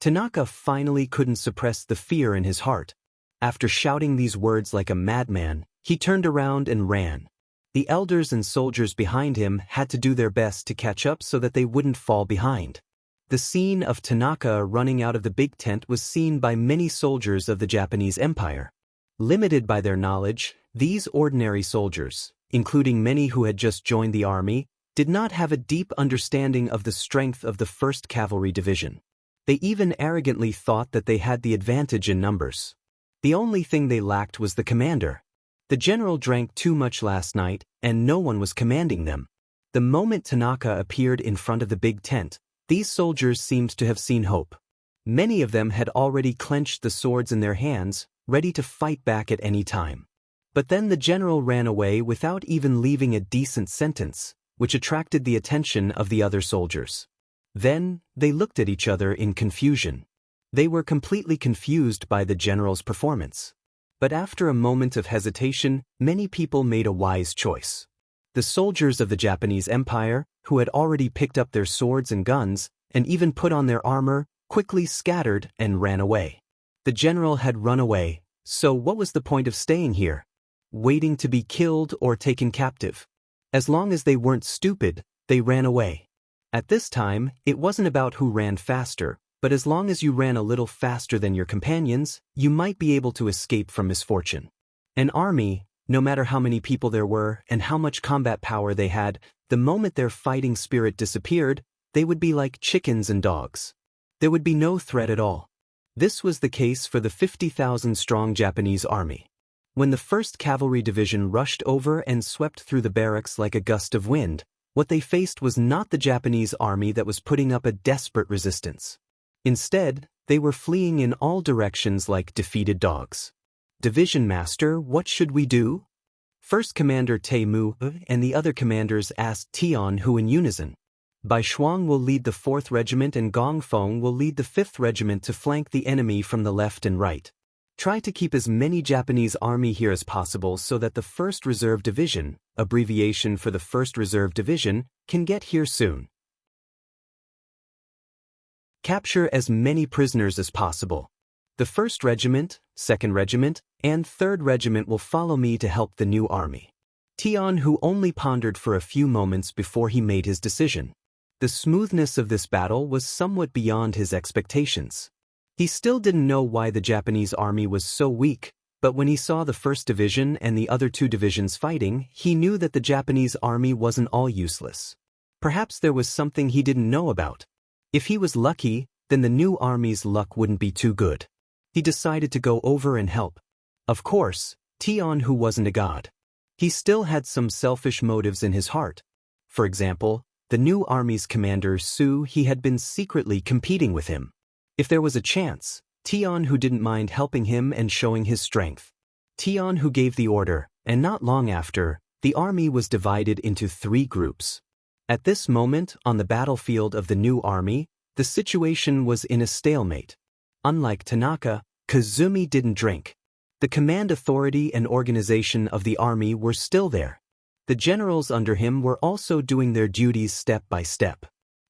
Tanaka finally couldn't suppress the fear in his heart. After shouting these words like a madman, he turned around and ran. The elders and soldiers behind him had to do their best to catch up so that they wouldn't fall behind. The scene of Tanaka running out of the big tent was seen by many soldiers of the Japanese Empire. Limited by their knowledge, these ordinary soldiers, including many who had just joined the army, did not have a deep understanding of the strength of the 1st Cavalry Division. They even arrogantly thought that they had the advantage in numbers. The only thing they lacked was the commander. The general drank too much last night, and no one was commanding them. The moment Tanaka appeared in front of the big tent, these soldiers seemed to have seen hope. Many of them had already clenched the swords in their hands, ready to fight back at any time. But then the general ran away without even leaving a decent sentence, which attracted the attention of the other soldiers. Then, they looked at each other in confusion. They were completely confused by the general's performance. But after a moment of hesitation, many people made a wise choice. The soldiers of the Japanese Empire, who had already picked up their swords and guns, and even put on their armor, quickly scattered and ran away. The general had run away, so what was the point of staying here? Waiting to be killed or taken captive? As long as they weren't stupid, they ran away. At this time, it wasn't about who ran faster, but as long as you ran a little faster than your companions, you might be able to escape from misfortune. An army, no matter how many people there were and how much combat power they had, the moment their fighting spirit disappeared, they would be like chickens and dogs. There would be no threat at all. This was the case for the 50,000-strong Japanese army. When the 1st Cavalry Division rushed over and swept through the barracks like a gust of wind, what they faced was not the Japanese army that was putting up a desperate resistance. Instead, they were fleeing in all directions like defeated dogs. Division Master, what should we do? First Commander Tae-mu and the other commanders asked Tian-hu in unison. Bai Shuang will lead the 4th Regiment and Gong Feng will lead the 5th Regiment to flank the enemy from the left and right. Try to keep as many Japanese army here as possible so that the 1st Reserve Division, abbreviation for the 1st Reserve Division, can get here soon. Capture as many prisoners as possible. The 1st Regiment, 2nd Regiment, and 3rd Regiment will follow me to help the new army. Tian-hu only pondered for a few moments before he made his decision. The smoothness of this battle was somewhat beyond his expectations. He still didn't know why the Japanese army was so weak, but when he saw the 1st Division and the other 2 divisions fighting, he knew that the Japanese army wasn't all useless. Perhaps there was something he didn't know about. If he was lucky, then the new army's luck wouldn't be too good. He decided to go over and help. Of course, Tian-hu wasn't a god. He still had some selfish motives in his heart. For example, the new army's commander Su he had been secretly competing with him. If there was a chance, Tian-hu didn't mind helping him and showing his strength. Tian-hu gave the order, and not long after, the army was divided into 3 groups. At this moment, on the battlefield of the new army, the situation was in a stalemate. Unlike Tanaka, Kazumi didn't drink. The command authority and organization of the army were still there. The generals under him were also doing their duties step by step.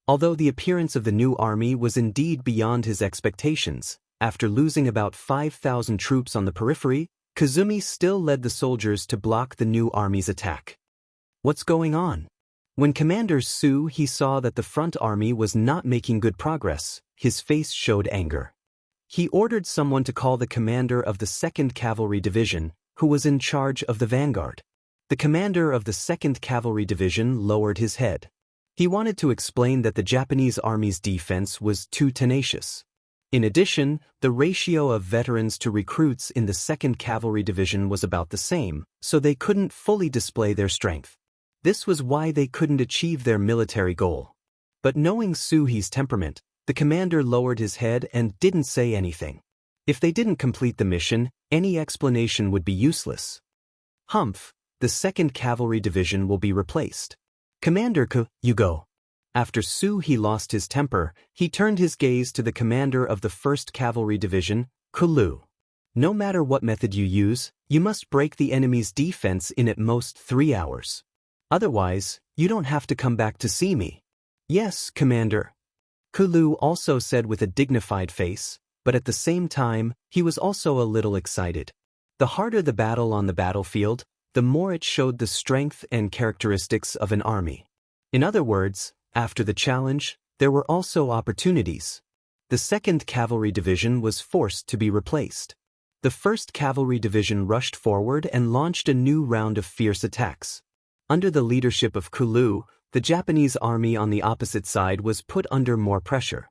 Although the appearance of the new army was indeed beyond his expectations, after losing about 5,000 troops on the periphery, Kazumi still led the soldiers to block the new army's attack. What's going on? When Commander Su he saw that the front army was not making good progress, his face showed anger. He ordered someone to call the commander of the 2nd Cavalry Division, who was in charge of the vanguard. The commander of the 2nd Cavalry Division lowered his head. He wanted to explain that the Japanese army's defense was too tenacious. In addition, the ratio of veterans to recruits in the 2nd Cavalry Division was about the same, so they couldn't fully display their strength. This was why they couldn't achieve their military goal. But knowing Suhi's temperament, the commander lowered his head and didn't say anything. If they didn't complete the mission, any explanation would be useless. Humph, the 2nd Cavalry Division will be replaced. Commander you go. After He lost his temper, he turned his gaze to the commander of the 1st Cavalry Division, Kulu. No matter what method you use, you must break the enemy's defense in at most 3 hours. Otherwise, you don't have to come back to see me. Yes, Commander. Kulu also said with a dignified face, but at the same time, he was also a little excited. The harder the battle on the battlefield, the more it showed the strength and characteristics of an army. In other words, after the challenge, there were also opportunities. The 2nd Cavalry Division was forced to be replaced. The 1st Cavalry Division rushed forward and launched a new round of fierce attacks. Under the leadership of Kulu, the Japanese army on the opposite side was put under more pressure.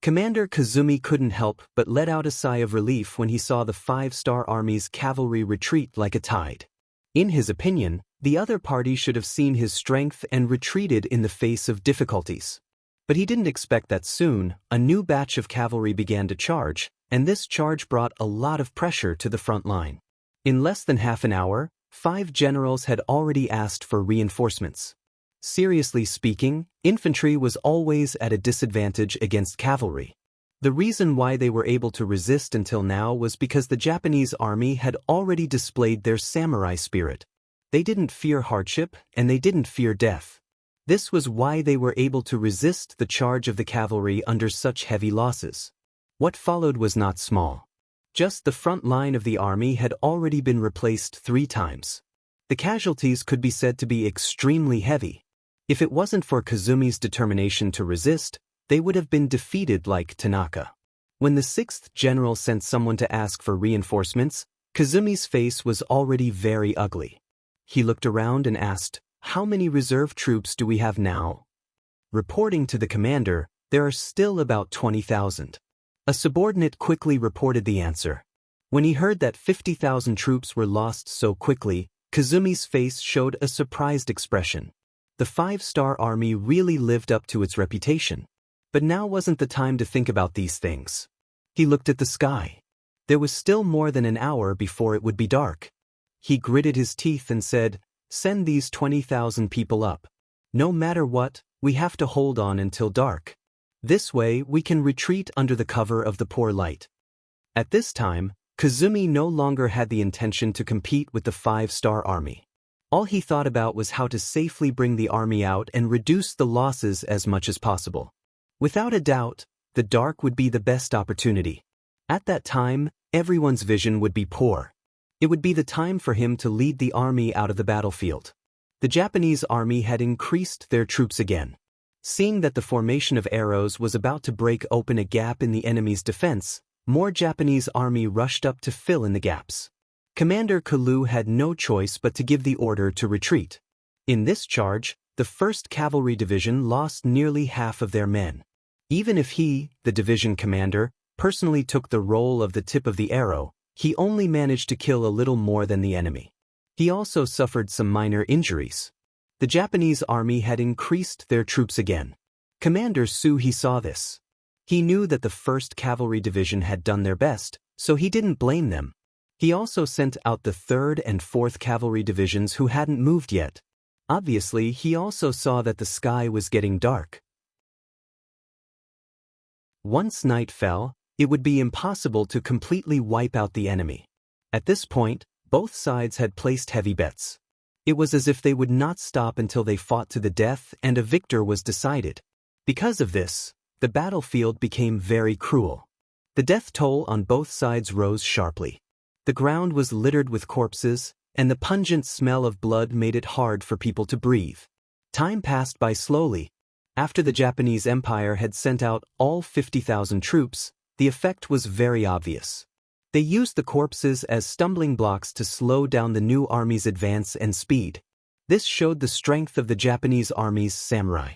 Commander Kazumi couldn't help but let out a sigh of relief when he saw the 5-star Army's cavalry retreat like a tide. In his opinion, the other party should have seen his strength and retreated in the face of difficulties. But he didn't expect that soon, a new batch of cavalry began to charge, and this charge brought a lot of pressure to the front line. In less than half an hour, 5 generals had already asked for reinforcements. Seriously speaking, infantry was always at a disadvantage against cavalry. The reason why they were able to resist until now was because the Japanese army had already displayed their samurai spirit. They didn't fear hardship, and they didn't fear death. This was why they were able to resist the charge of the cavalry under such heavy losses. What followed was not small. Just the front line of the army had already been replaced 3 times. The casualties could be said to be extremely heavy. If it wasn't for Kazumi's determination to resist, they would have been defeated like Tanaka. When the 6th general sent someone to ask for reinforcements, Kazumi's face was already very ugly. He looked around and asked, "How many reserve troops do we have now?" Reporting to the commander, there are still about 20,000. A subordinate quickly reported the answer. When he heard that 50,000 troops were lost so quickly, Kazumi's face showed a surprised expression. The 5-star army really lived up to its reputation. But now wasn't the time to think about these things. He looked at the sky. There was still more than an hour before it would be dark. He gritted his teeth and said, "Send these 20,000 people up. No matter what, we have to hold on until dark. This way we can retreat under the cover of the poor light." At this time, Kazumi no longer had the intention to compete with the 5-star army. All he thought about was how to safely bring the army out and reduce the losses as much as possible. Without a doubt, the dark would be the best opportunity. At that time, everyone's vision would be poor. It would be the time for him to lead the army out of the battlefield. The Japanese army had increased their troops again. Seeing that the formation of arrows was about to break open a gap in the enemy's defense, more Japanese army rushed up to fill in the gaps. Commander Kulu had no choice but to give the order to retreat. In this charge, the 1st Cavalry Division lost nearly half of their men. Even if he, the division commander, personally took the role of the tip of the arrow, he only managed to kill a little more than the enemy. He also suffered some minor injuries. The Japanese army had increased their troops again. Commander He saw this. He knew that the 1st Cavalry Division had done their best, so he didn't blame them. He also sent out the 3rd and 4th Cavalry Divisions who hadn't moved yet. Obviously, he also saw that the sky was getting dark. Once night fell, it would be impossible to completely wipe out the enemy. At this point, both sides had placed heavy bets. It was as if they would not stop until they fought to the death and a victor was decided. Because of this, the battlefield became very cruel. The death toll on both sides rose sharply. The ground was littered with corpses, and the pungent smell of blood made it hard for people to breathe. Time passed by slowly. After the Japanese Empire had sent out all 50,000 troops, the effect was very obvious. They used the corpses as stumbling blocks to slow down the new army's advance and speed. This showed the strength of the Japanese army's samurai.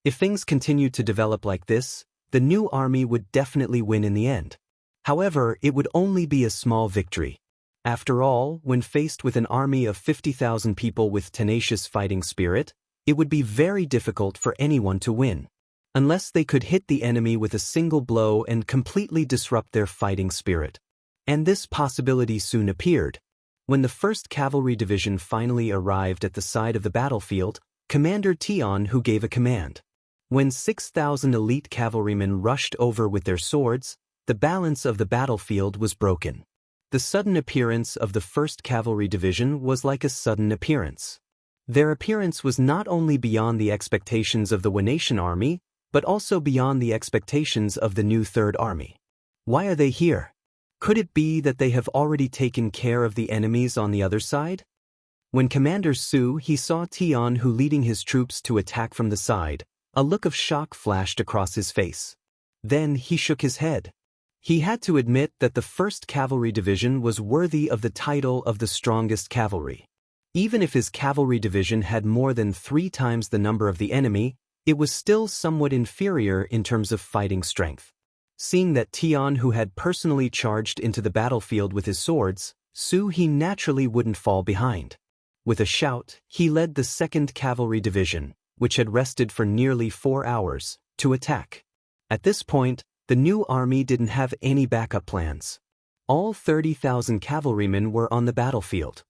If things continued to develop like this, the new army would definitely win in the end. However, it would only be a small victory. After all, when faced with an army of 50,000 people with tenacious fighting spirit, it would be very difficult for anyone to win. Unless they could hit the enemy with a single blow and completely disrupt their fighting spirit. And this possibility soon appeared. When the 1st Cavalry Division finally arrived at the side of the battlefield, Commander Tion who gave a command. When 6,000 elite cavalrymen rushed over with their swords, the balance of the battlefield was broken. The sudden appearance of the 1st Cavalry Division was like a sudden appearance. Their appearance was not only beyond the expectations of the Wenatian army, but also beyond the expectations of the new 3rd Army. Why are they here? Could it be that they have already taken care of the enemies on the other side? When Commander Su saw Tion who leading his troops to attack from the side, a look of shock flashed across his face. Then he shook his head. He had to admit that the 1st Cavalry Division was worthy of the title of the strongest cavalry. Even if his cavalry division had more than 3 times the number of the enemy, it was still somewhat inferior in terms of fighting strength. Seeing that Tion who had personally charged into the battlefield with his swords, Su naturally wouldn't fall behind. With a shout, he led the 2nd Cavalry Division, which had rested for nearly 4 hours, to attack. At this point, the new army didn't have any backup plans. All 30,000 cavalrymen were on the battlefield.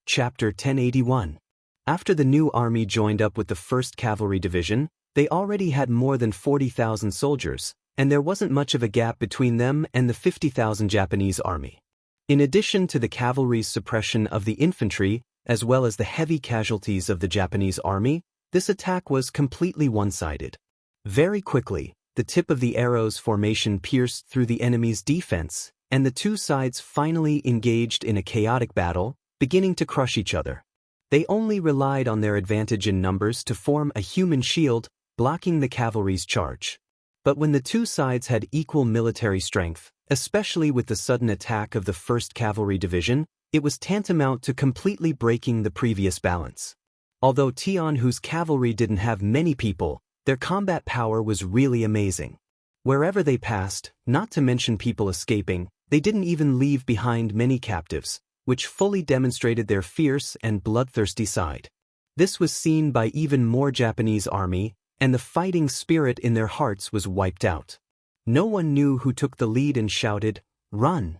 Chapter 1081. After the new army joined up with the 1st Cavalry Division, they already had more than 40,000 soldiers, and there wasn't much of a gap between them and the 50,000 Japanese army. In addition to the cavalry's suppression of the infantry, as well as the heavy casualties of the Japanese army, this attack was completely one-sided. Very quickly, the tip of the arrow's formation pierced through the enemy's defense, and the two sides finally engaged in a chaotic battle, beginning to crush each other. They only relied on their advantage in numbers to form a human shield, blocking the cavalry's charge. But when the two sides had equal military strength, especially with the sudden attack of the 1st Cavalry Division, it was tantamount to completely breaking the previous balance. Although Tion whose cavalry didn't have many people, their combat power was really amazing. Wherever they passed, not to mention people escaping, they didn't even leave behind many captives, which fully demonstrated their fierce and bloodthirsty side. This was seen by even more Japanese army, and the fighting spirit in their hearts was wiped out. No one knew who took the lead and shouted, "Run!"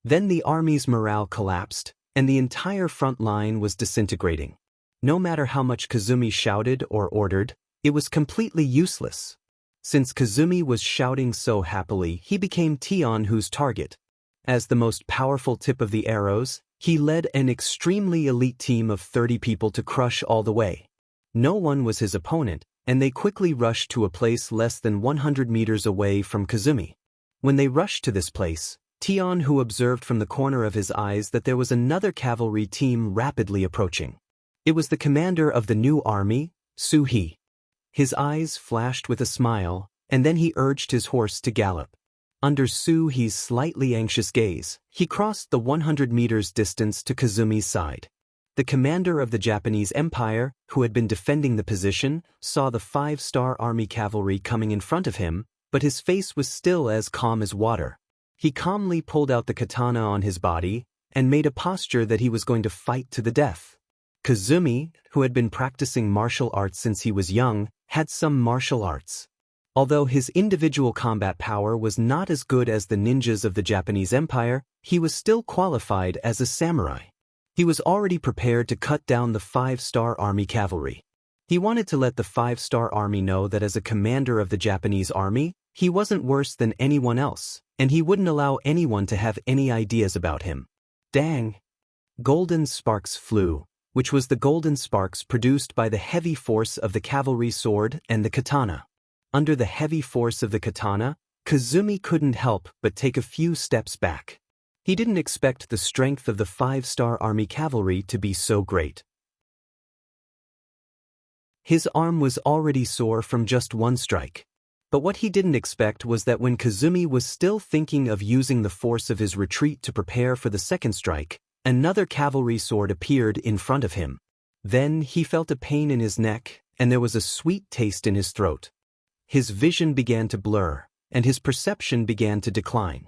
Then the army's morale collapsed, and the entire front line was disintegrating. No matter how much Kazumi shouted or ordered, it was completely useless. Since Kazumi was shouting so happily, he became Tion whose target. As the most powerful tip of the arrows, he led an extremely elite team of 30 people to crush all the way. No one was his opponent, and they quickly rushed to a place less than 100 meters away from Kazumi. When they rushed to this place, Tion who observed from the corner of his eyes that there was another cavalry team rapidly approaching. It was the commander of the new army, Su. His eyes flashed with a smile, and then he urged his horse to gallop. Under Su's slightly anxious gaze, he crossed the 100 meters distance to Kazumi's side. The commander of the Japanese Empire, who had been defending the position, saw the 5-star army cavalry coming in front of him, but his face was still as calm as water. He calmly pulled out the katana on his body and made a posture that he was going to fight to the death. Kazumi, who had been practicing martial arts since he was young, had some martial arts. Although his individual combat power was not as good as the ninjas of the Japanese Empire, he was still qualified as a samurai. He was already prepared to cut down the 5-star army cavalry. He wanted to let the 5-star army know that as a commander of the Japanese army, he wasn't worse than anyone else, and he wouldn't allow anyone to have any ideas about him. Dang! Golden sparks flew, which was the golden sparks produced by the heavy force of the cavalry sword and the katana. Under the heavy force of the katana, Kazumi couldn't help but take a few steps back. He didn't expect the strength of the 5-star army cavalry to be so great. His arm was already sore from just one strike. But what he didn't expect was that when Kazumi was still thinking of using the force of his retreat to prepare for the second strike, another cavalry sword appeared in front of him. Then he felt a pain in his neck, and there was a sweet taste in his throat. His vision began to blur, and his perception began to decline.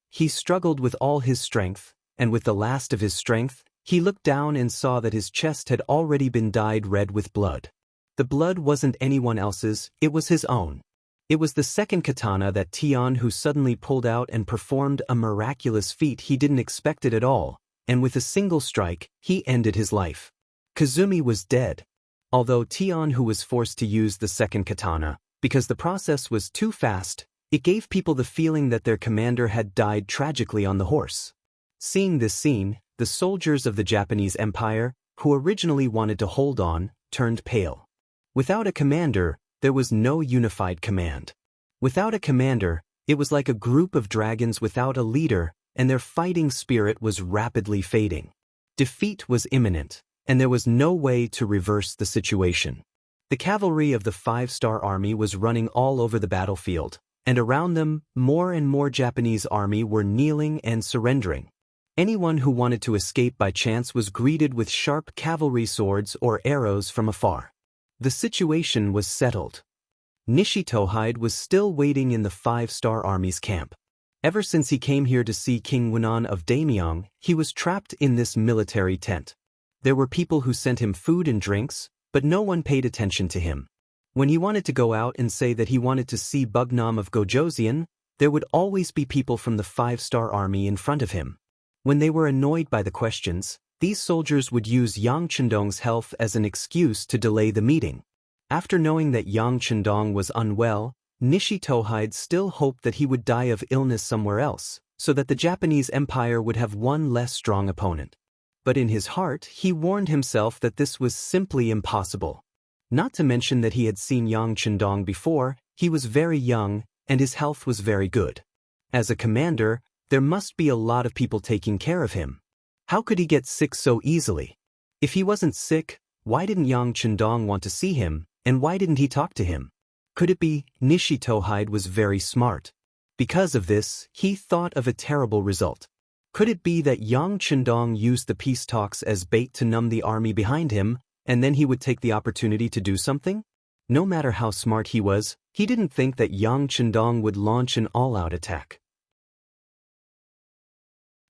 He struggled with all his strength, and with the last of his strength, he looked down and saw that his chest had already been dyed red with blood. The blood wasn't anyone else's, it was his own. It was the second katana that Tion who suddenly pulled out and performed a miraculous feat he didn't expect it at all, and with a single strike, he ended his life. Kazumi was dead. Although Tion, who was forced to use the second katana, because the process was too fast, it gave people the feeling that their commander had died tragically on the horse. Seeing this scene, the soldiers of the Japanese Empire, who originally wanted to hold on, turned pale. Without a commander, there was no unified command. Without a commander, it was like a group of dragons without a leader, and their fighting spirit was rapidly fading. Defeat was imminent, and there was no way to reverse the situation. The cavalry of the 5-star army was running all over the battlefield, and around them, more and more Japanese army were kneeling and surrendering. Anyone who wanted to escape by chance was greeted with sharp cavalry swords or arrows from afar. The situation was settled. Nishitohide was still waiting in the 5-star army's camp. Ever since he came here to see King Wunan of Daimyeong, he was trapped in this military tent. There were people who sent him food and drinks, but no one paid attention to him. When he wanted to go out and say that he wanted to see Bugnam of Gojoseon, there would always be people from the 5-star army in front of him. When they were annoyed by the questions, these soldiers would use Yang Chendong's health as an excuse to delay the meeting. After knowing that Yang Chendong was unwell, Nishitohide still hoped that he would die of illness somewhere else, so that the Japanese Empire would have one less strong opponent. But in his heart, he warned himself that this was simply impossible. Not to mention that he had seen Yang Chendong before, he was very young, and his health was very good. As a commander, there must be a lot of people taking care of him. How could he get sick so easily? If he wasn't sick, why didn't Yang Chendong want to see him, and why didn't he talk to him? Could it be Nishitohide was very smart? Because of this, he thought of a terrible result. Could it be that Yang Chendong used the peace talks as bait to numb the army behind him, and then he would take the opportunity to do something? No matter how smart he was, he didn't think that Yang Chendong would launch an all-out attack.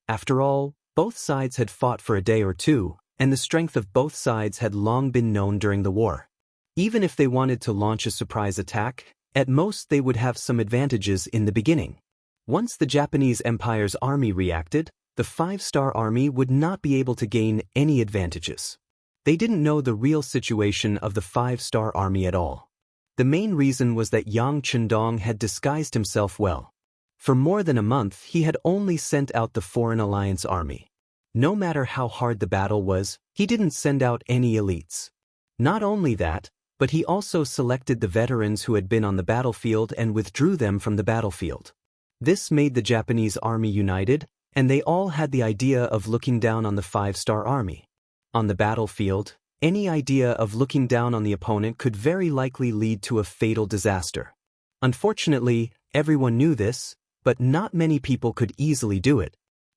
After all, both sides had fought for a day or two, and the strength of both sides had long been known during the war. Even if they wanted to launch a surprise attack, at most they would have some advantages in the beginning. Once the Japanese Empire's army reacted, the 5-star army would not be able to gain any advantages. They didn't know the real situation of the 5-star army at all. The main reason was that Yang Chendong had disguised himself well. For more than a month he had only sent out the Foreign Alliance army. No matter how hard the battle was, he didn't send out any elites. Not only that, but he also selected the veterans who had been on the battlefield and withdrew them from the battlefield. This made the Japanese army united, and they all had the idea of looking down on the 5-star army. On the battlefield, any idea of looking down on the opponent could very likely lead to a fatal disaster. Unfortunately, everyone knew this, but not many people could easily do it.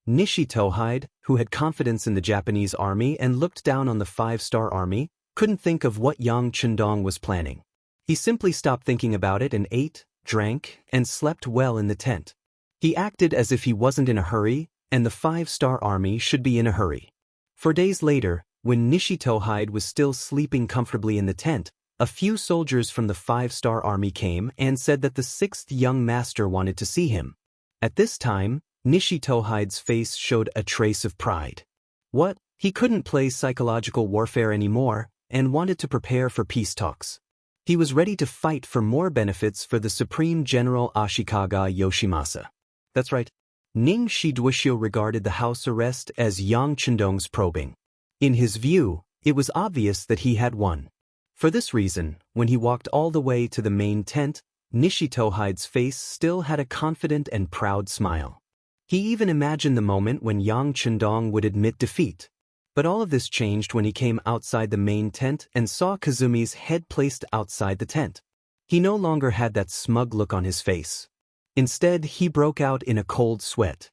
Nishitohide, who had confidence in the Japanese army and looked down on the 5-star army, couldn't think of what Yang Chendong was planning. He simply stopped thinking about it and ate, drank, and slept well in the tent. He acted as if he wasn't in a hurry, and the 5-star army should be in a hurry. For days later, when Nishitohide was still sleeping comfortably in the tent, a few soldiers from the 5-star army came and said that the 6th young master wanted to see him. At this time, Nishitohide's face showed a trace of pride. What? He couldn't play psychological warfare anymore, and wanted to prepare for peace talks. He was ready to fight for more benefits for the Supreme General Ashikaga Yoshimasa. That's right. Ning Shiduishio regarded the house arrest as Yang Chendong's probing. In his view, it was obvious that he had won. For this reason, when he walked all the way to the main tent, Nishitohide's face still had a confident and proud smile. He even imagined the moment when Yang Chendong would admit defeat. But all of this changed when he came outside the main tent and saw Kazumi's head placed outside the tent. He no longer had that smug look on his face. Instead, he broke out in a cold sweat.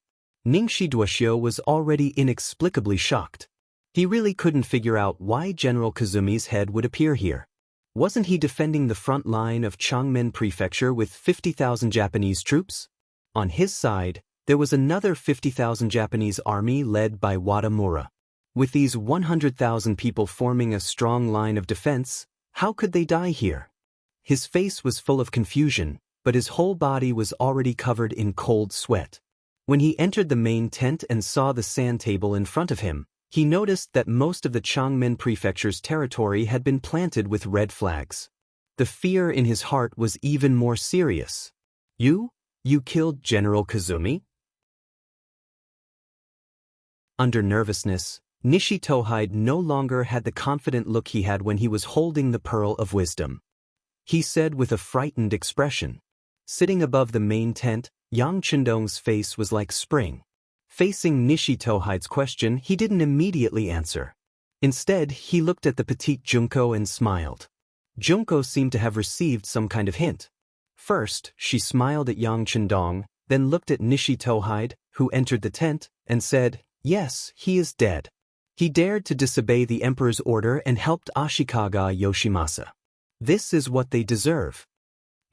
Ningshi Duoshio was already inexplicably shocked. He really couldn't figure out why General Kazumi's head would appear here. Wasn't he defending the front line of Changmen Prefecture with 50,000 Japanese troops? On his side, there was another 50,000 Japanese army led by Wadamura. With these 100,000 people forming a strong line of defense, how could they die here? His face was full of confusion, but his whole body was already covered in cold sweat. When he entered the main tent and saw the sand table in front of him, he noticed that most of the Changmen Prefecture's territory had been planted with red flags. The fear in his heart was even more serious. You killed General Kazumi? Under nervousness, Nishi Tohide no longer had the confident look he had when he was holding the Pearl of Wisdom. He said with a frightened expression. Sitting above the main tent, Yang Chendong's face was like spring. Facing Nishi Tohide's question, he didn't immediately answer. Instead, he looked at the petite Junko and smiled. Junko seemed to have received some kind of hint. First, she smiled at Yang Chendong, then looked at Nishi Tohide, who entered the tent, and said, "Yes, he is dead. He dared to disobey the emperor's order and helped Ashikaga Yoshimasa. This is what they deserve."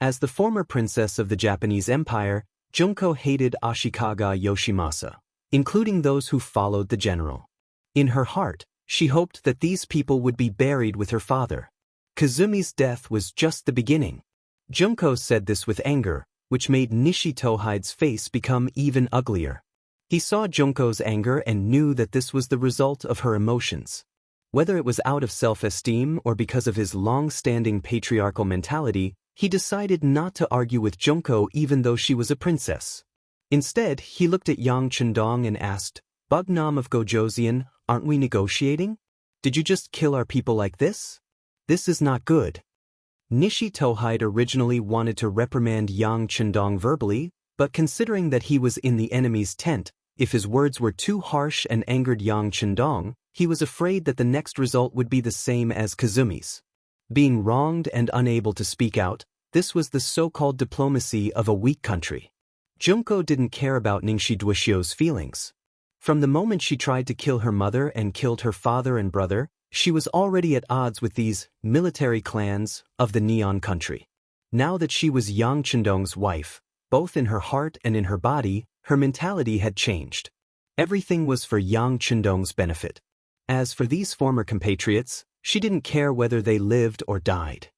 As the former princess of the Japanese Empire, Junko hated Ashikaga Yoshimasa, including those who followed the general. In her heart, she hoped that these people would be buried with her father. Kazumi's death was just the beginning. Junko said this with anger, which made Nishi Tohide's face become even uglier. He saw Junko's anger and knew that this was the result of her emotions. Whether it was out of self-esteem or because of his long-standing patriarchal mentality, he decided not to argue with Junko even though she was a princess. Instead, he looked at Yang Chendong and asked, "Bugnam of Gojoseon, aren't we negotiating? Did you just kill our people like this? This is not good." Nishi Tohide originally wanted to reprimand Yang Chendong verbally, but considering that he was in the enemy's tent, if his words were too harsh and angered Yang Chendong, he was afraid that the next result would be the same as Kazumi's. Being wronged and unable to speak out, this was the so-called diplomacy of a weak country. Junko didn't care about Ningxi Duoxio's feelings. From the moment she tried to kill her mother and killed her father and brother, she was already at odds with these military clans of the Neon country. Now that she was Yang Chendong's wife, both in her heart and in her body, her mentality had changed. Everything was for Yang Chendong's benefit. As for these former compatriots, she didn't care whether they lived or died.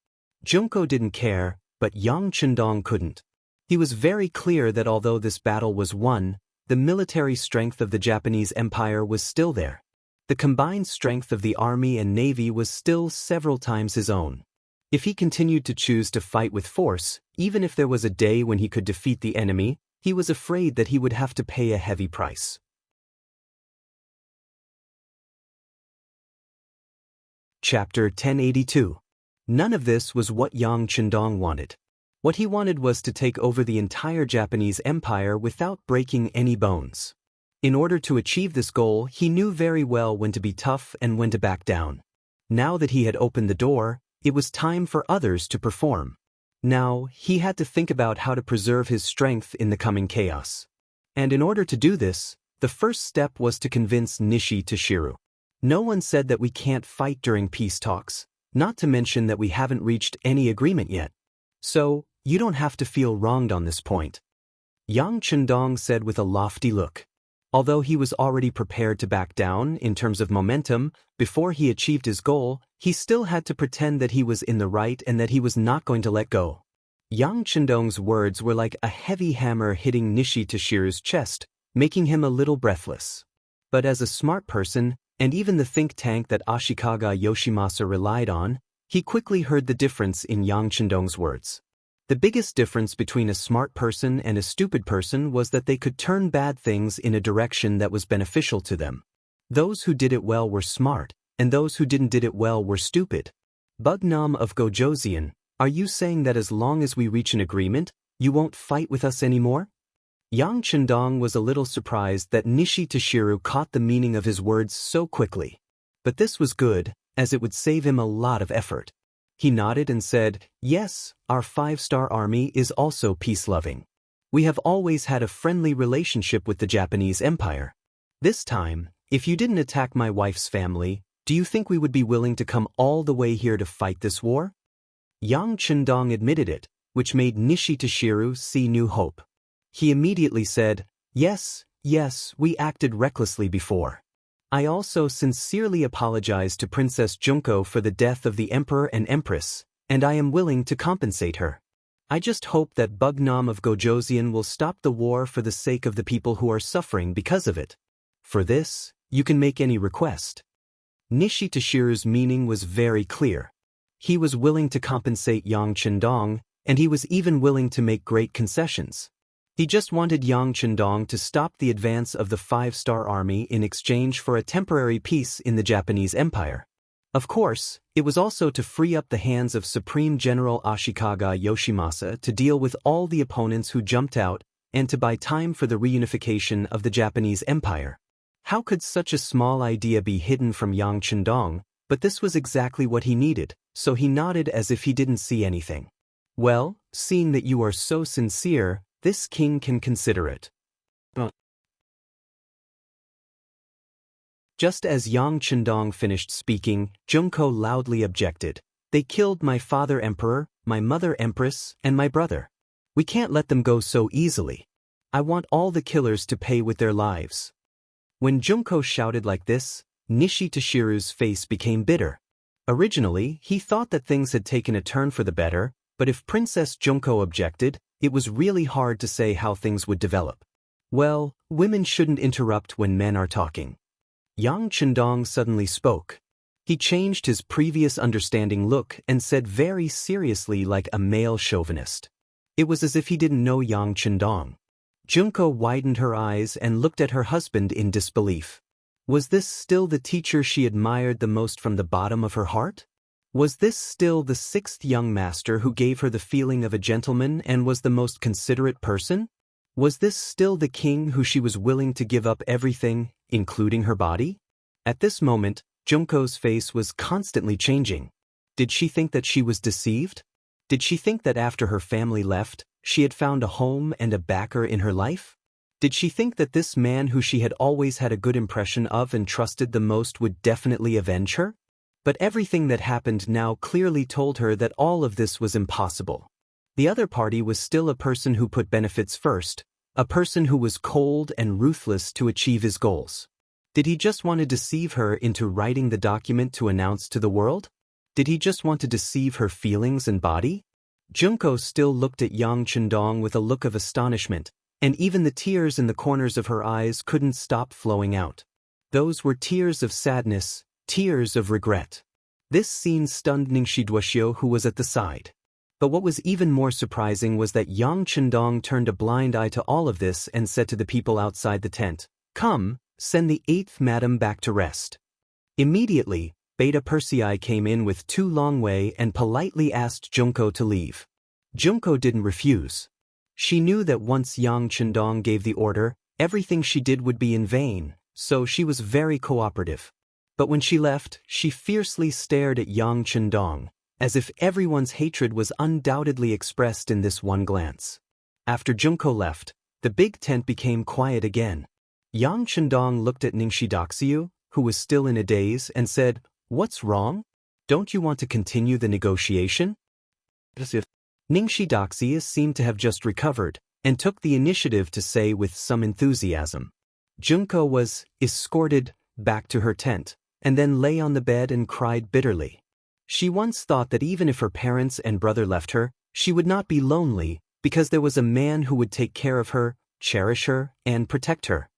Junko didn't care, but Yang Chendong couldn't. He was very clear that although this battle was won, the military strength of the Japanese Empire was still there. The combined strength of the army and navy was still several times his own. If he continued to choose to fight with force, even if there was a day when he could defeat the enemy, he was afraid that he would have to pay a heavy price. Chapter 1082. None of this was what Yang Chendong wanted. What he wanted was to take over the entire Japanese empire without breaking any bones. In order to achieve this goal, he knew very well when to be tough and when to back down. Now that he had opened the door, it was time for others to perform. Now, he had to think about how to preserve his strength in the coming chaos. And in order to do this, the first step was to convince Nishi Toshiru. No one said that we can't fight during peace talks, not to mention that we haven't reached any agreement yet. So, you don't have to feel wronged on this point. Yang Chendong said with a lofty look. Although he was already prepared to back down in terms of momentum, before he achieved his goal, he still had to pretend that he was in the right and that he was not going to let go. Yang Chendong's words were like a heavy hammer hitting Nishi Toshiru's chest, making him a little breathless. But as a smart person, and even the think tank that Ashikaga Yoshimasa relied on, he quickly heard the difference in Yang Chendong's words. The biggest difference between a smart person and a stupid person was that they could turn bad things in a direction that was beneficial to them. Those who did it well were smart, and those who didn't did it well were stupid. Bugnam of Gojoseon, are you saying that as long as we reach an agreement, you won't fight with us anymore? Yang Chendong was a little surprised that Nishi Toshiru caught the meaning of his words so quickly. But this was good, as it would save him a lot of effort. He nodded and said, "Yes, our 5-star army is also peace-loving. We have always had a friendly relationship with the Japanese Empire. This time, if you didn't attack my wife's family, do you think we would be willing to come all the way here to fight this war?" Yang Chendong admitted it, which made Nishi Toshiru see new hope. He immediately said, yes, we acted recklessly before. I also sincerely apologize to Princess Junko for the death of the Emperor and Empress, and I am willing to compensate her. I just hope that Bugnam of Gojoseon will stop the war for the sake of the people who are suffering because of it. For this, you can make any request. Nishi Tashiru's meaning was very clear. He was willing to compensate Yang Chendong, and he was even willing to make great concessions. He just wanted Yang Chendong to stop the advance of the Five-Star Army in exchange for a temporary peace in the Japanese Empire. Of course, it was also to free up the hands of Supreme General Ashikaga Yoshimasa to deal with all the opponents who jumped out and to buy time for the reunification of the Japanese Empire. How could such a small idea be hidden from Yang Chendong? But this was exactly what he needed, so he nodded as if he didn't see anything. Well, seeing that you are so sincere, this king can consider it. Just as Yang Chendong finished speaking, Junko loudly objected. They killed my father emperor, my mother empress, and my brother. We can't let them go so easily. I want all the killers to pay with their lives. When Junko shouted like this, Nishi Tashiru's face became bitter. Originally, he thought that things had taken a turn for the better, but if Princess Junko objected, it was really hard to say how things would develop. Well, women shouldn't interrupt when men are talking. Yang Chendong suddenly spoke. He changed his previous understanding look and said very seriously like a male chauvinist. It was as if he didn't know Yang Chendong. Junko widened her eyes and looked at her husband in disbelief. Was this still the teacher she admired the most from the bottom of her heart? Was this still the sixth young master who gave her the feeling of a gentleman and was the most considerate person? Was this still the king who she was willing to give up everything, including her body? At this moment, Junko's face was constantly changing. Did she think that she was deceived? Did she think that after her family left, she had found a home and a backer in her life? Did she think that this man who she had always had a good impression of and trusted the most would definitely avenge her? But everything that happened now clearly told her that all of this was impossible. The other party was still a person who put benefits first, a person who was cold and ruthless to achieve his goals. Did he just want to deceive her into writing the document to announce to the world? Did he just want to deceive her feelings and body? Junko still looked at Yang Chendong with a look of astonishment, and even the tears in the corners of her eyes couldn't stop flowing out. Those were tears of sadness, tears of regret. This scene stunned Ningxi Duoxiu, who was at the side. But what was even more surprising was that Yang Chendong turned a blind eye to all of this and said to the people outside the tent, "Come, send the 8th madam back to rest." Immediately, Beta Persei came in with Tu Longwei and politely asked Junko to leave. Junko didn't refuse. She knew that once Yang Chendong gave the order, everything she did would be in vain, so she was very cooperative. But when she left, she fiercely stared at Yang Chendong, as if everyone's hatred was undoubtedly expressed in this one glance. After Junko left, the big tent became quiet again. Yang Chendong looked at Ningxi Duoxiu, who was still in a daze, and said, "What's wrong? Don't you want to continue the negotiation?" Ningxi Duoxiu seemed to have just recovered, and took the initiative to say with some enthusiasm. Junko was escorted back to her tent, and then lay on the bed and cried bitterly. She once thought that even if her parents and brother left her, she would not be lonely, because there was a man who would take care of her, cherish her, and protect her.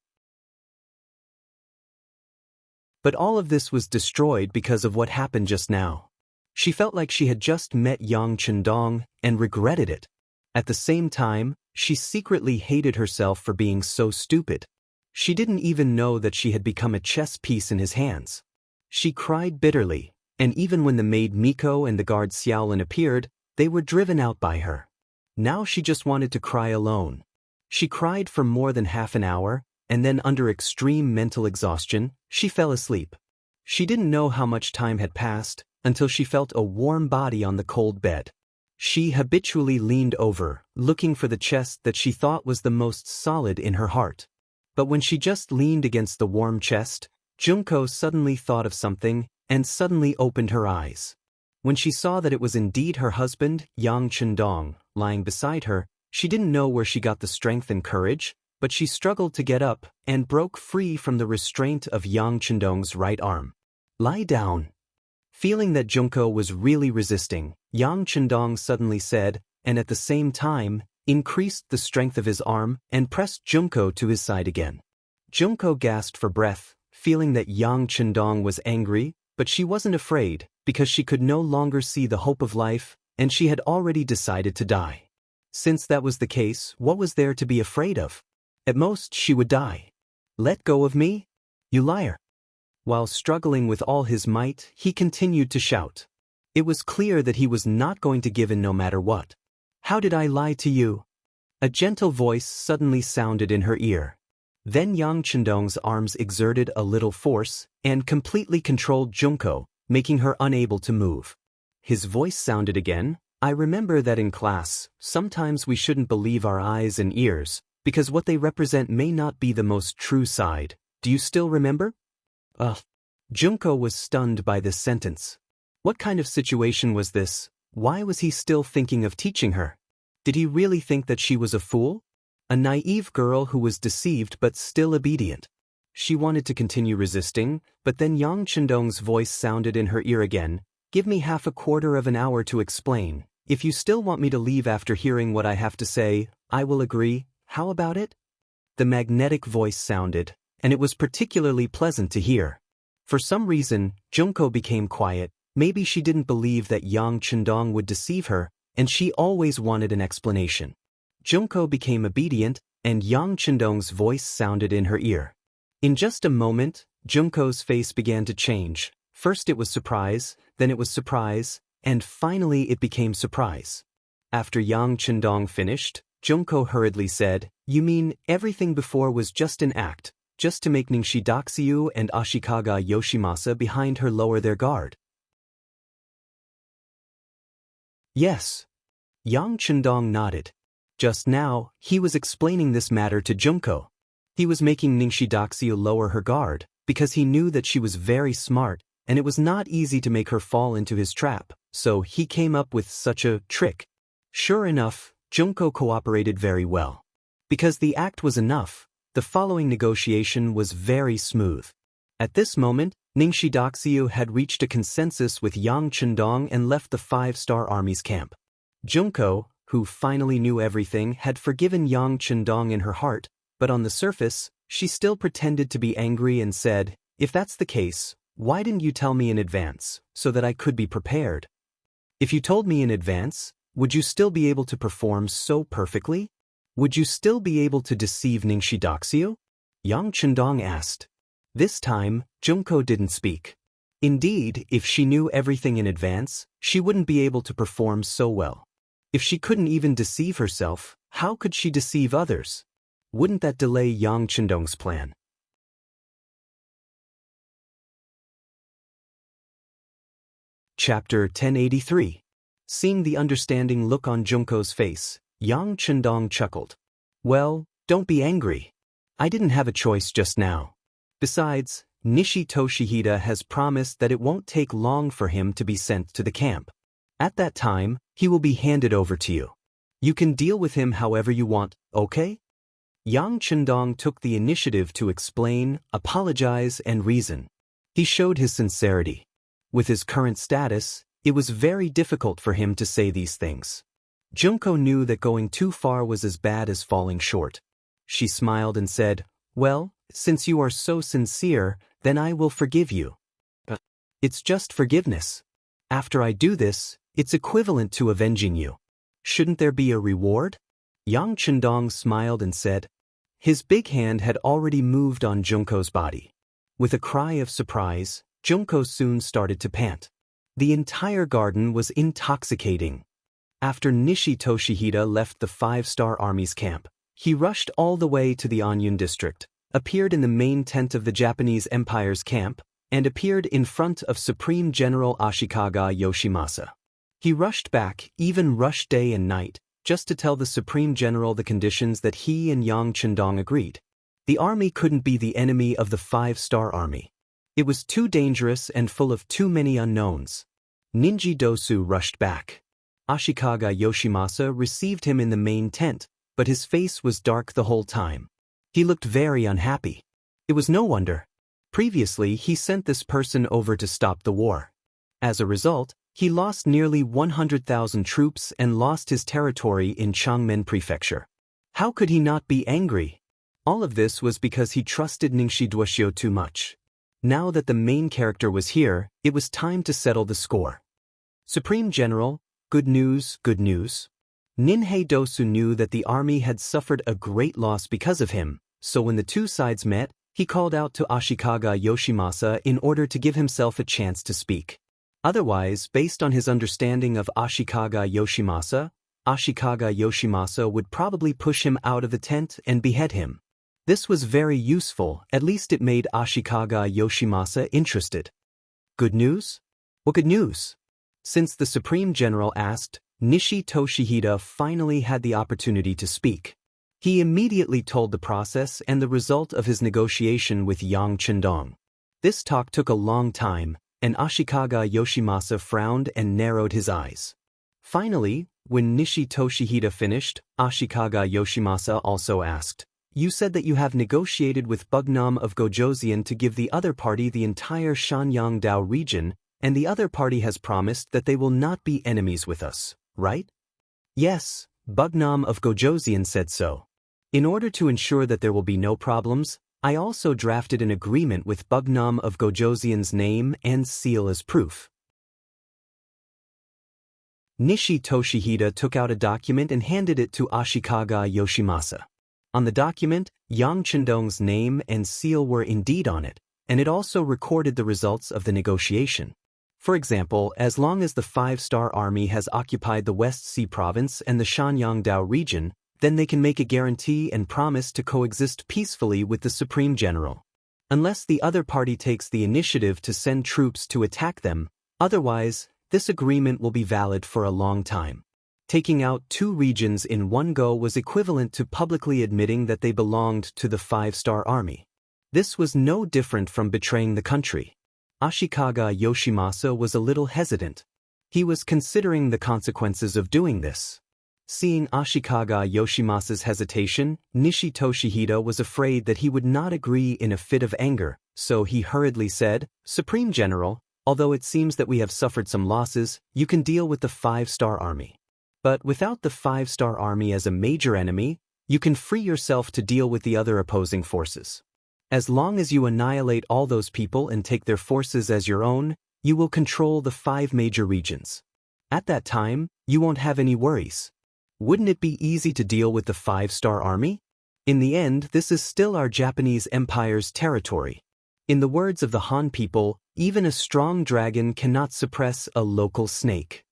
But all of this was destroyed because of what happened just now. She felt like she had just met Yang Chendong and regretted it. At the same time, she secretly hated herself for being so stupid. She didn't even know that she had become a chess piece in his hands. She cried bitterly, and even when the maid Miko and the guard Xiaolin appeared, they were driven out by her. Now she just wanted to cry alone. She cried for more than half an hour, and then under extreme mental exhaustion, she fell asleep. She didn't know how much time had passed, until she felt a warm body on the cold bed. She habitually leaned over, looking for the chest that she thought was the most solid in her heart. But when she just leaned against the warm chest, Junko suddenly thought of something, and suddenly opened her eyes. When she saw that it was indeed her husband, Yang Chendong, lying beside her, she didn't know where she got the strength and courage, but she struggled to get up, and broke free from the restraint of Yang Chendong's right arm. "Lie down." Feeling that Junko was really resisting, Yang Chendong suddenly said, and at the same time, increased the strength of his arm and pressed Junko to his side again. Junko gasped for breath, feeling that Yang Chendong was angry, but she wasn't afraid, because she could no longer see the hope of life, and she had already decided to die. Since that was the case, what was there to be afraid of? At most, she would die. Let go of me? You liar. While struggling with all his might, he continued to shout. It was clear that he was not going to give in no matter what. How did I lie to you? A gentle voice suddenly sounded in her ear. Then Yang Chendong's arms exerted a little force and completely controlled Junko, making her unable to move. His voice sounded again. I remember that in class, sometimes we shouldn't believe our eyes and ears, because what they represent may not be the most true side. Do you still remember? Junko was stunned by this sentence. What kind of situation was this? Why was he still thinking of teaching her? Did he really think that she was a fool? A naive girl who was deceived but still obedient. She wanted to continue resisting, but then Yang Chendong's voice sounded in her ear again. Give me half a quarter of an hour to explain. If you still want me to leave after hearing what I have to say, I will agree. How about it? The magnetic voice sounded, and it was particularly pleasant to hear. For some reason, Junko became quiet. Maybe she didn't believe that Yang Chendong would deceive her, and she always wanted an explanation. Junko became obedient, and Yang Chendong's voice sounded in her ear. In just a moment, Junko's face began to change. First it was surprise, then it was surprise, and finally it became surprise. After Yang Chendong finished, Junko hurriedly said, You mean everything before was just an act, just to make Ningshi Doxiu and Ashikaga Yoshimasa behind her lower their guard? Yes. Yang Chendong nodded. Just now, he was explaining this matter to Junko. He was making Ningshi Doxiu lower her guard, because he knew that she was very smart, and it was not easy to make her fall into his trap, so he came up with such a trick. Sure enough, Junko cooperated very well. Because the act was enough, the following negotiation was very smooth. At this moment, Ningshi Doxiu had reached a consensus with Yang Chendong and left the 5-star army's camp. Junko, who finally knew everything, had forgiven Yang Chendong in her heart, but on the surface, she still pretended to be angry and said, If that's the case, why didn't you tell me in advance, so that I could be prepared? If you told me in advance, would you still be able to perform so perfectly? Would you still be able to deceive Ningshi Doxiu? Yang Chendong asked. This time, Junko didn't speak. Indeed, if she knew everything in advance, she wouldn't be able to perform so well. If she couldn't even deceive herself, how could she deceive others? Wouldn't that delay Yang Chendong's plan? Chapter 1083. Seeing the understanding look on Junko's face, Yang Chendong chuckled. Well, don't be angry. I didn't have a choice just now. Besides, Nishi Toshihida has promised that it won't take long for him to be sent to the camp. At that time, he will be handed over to you. You can deal with him however you want, okay? Yang Chendong took the initiative to explain, apologize, and reason. He showed his sincerity. With his current status, it was very difficult for him to say these things. Junko knew that going too far was as bad as falling short. She smiled and said, Well, since you are so sincere, then I will forgive you. It's just forgiveness. After I do this, it's equivalent to avenging you. Shouldn't there be a reward? Yang Chendong smiled and said. His big hand had already moved on Junko's body. With a cry of surprise, Junko soon started to pant. The entire garden was intoxicating. After Nishi Toshihida left the 5-star army's camp, he rushed all the way to the Anyun district, appeared in the main tent of the Japanese Empire's camp, and appeared in front of Supreme General Ashikaga Yoshimasa. He rushed back, even rushed day and night, just to tell the Supreme General the conditions that he and Yang Chendong agreed. The army couldn't be the enemy of the 5-star army. It was too dangerous and full of too many unknowns. Ninji Dosu rushed back. Ashikaga Yoshimasa received him in the main tent, but his face was dark the whole time. He looked very unhappy. It was no wonder. Previously, he sent this person over to stop the war. As a result, He lost nearly 100,000 troops and lost his territory in Changmen Prefecture. How could he not be angry? All of this was because he trusted Ningxi Duoxiu too much. Now that the main character was here, it was time to settle the score. Supreme General, good news, good news. Ninhei Dosu knew that the army had suffered a great loss because of him, so when the two sides met, he called out to Ashikaga Yoshimasa in order to give himself a chance to speak. Otherwise, based on his understanding of Ashikaga Yoshimasa would probably push him out of the tent and behead him. This was very useful, at least it made Ashikaga Yoshimasa interested. Good news? What good news? Since the Supreme General asked, Nishi Toshihide finally had the opportunity to speak. He immediately told the process and the result of his negotiation with Yang Chendong. This talk took a long time, and Ashikaga Yoshimasa frowned and narrowed his eyes. Finally, when Nishi Toshihide finished, Ashikaga Yoshimasa also asked, "You said that you have negotiated with Bugnam of Gojoseon to give the other party the entire Shanyang-dao region, and the other party has promised that they will not be enemies with us, right?" "Yes, Bugnam of Gojoseon said so. In order to ensure that there will be no problems, I also drafted an agreement with Bugnam of Gojoseon's name and seal as proof." Nishi Toshihide took out a document and handed it to Ashikaga Yoshimasa. On the document, Yang Chendong's name and seal were indeed on it, and it also recorded the results of the negotiation. For example, as long as the Five-Star Army has occupied the West Sea Province and the Shanyang-dao region, then they can make a guarantee and promise to coexist peacefully with the Supreme General. Unless the other party takes the initiative to send troops to attack them, otherwise, this agreement will be valid for a long time. Taking out two regions in one go was equivalent to publicly admitting that they belonged to the Five-Star Army. This was no different from betraying the country. Ashikaga Yoshimasa was a little hesitant. He was considering the consequences of doing this. Seeing Ashikaga Yoshimasa's hesitation, Nishi Toshihide was afraid that he would not agree in a fit of anger, so he hurriedly said, "Supreme General, although it seems that we have suffered some losses, you can deal with the Five-Star Army. But without the Five-Star Army as a major enemy, you can free yourself to deal with the other opposing forces. As long as you annihilate all those people and take their forces as your own, you will control the 5 major regions. At that time, you won't have any worries. Wouldn't it be easy to deal with the Five-Star Army? In the end, this is still our Japanese Empire's territory. In the words of the Han people, even a strong dragon cannot suppress a local snake."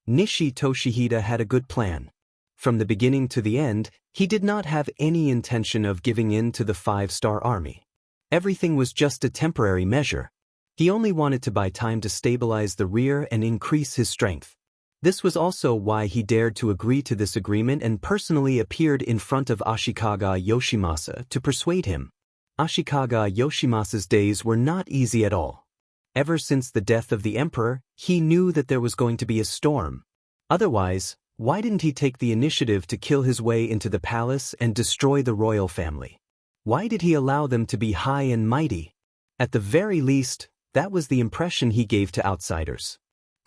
Nishi Toshihide had a good plan. From the beginning to the end, he did not have any intention of giving in to the Five-Star Army. Everything was just a temporary measure. He only wanted to buy time to stabilize the rear and increase his strength. This was also why he dared to agree to this agreement and personally appeared in front of Ashikaga Yoshimasa to persuade him. Ashikaga Yoshimasa's days were not easy at all. Ever since the death of the emperor, he knew that there was going to be a storm. Otherwise, why didn't he take the initiative to kill his way into the palace and destroy the royal family? Why did he allow them to be high and mighty? At the very least, that was the impression he gave to outsiders.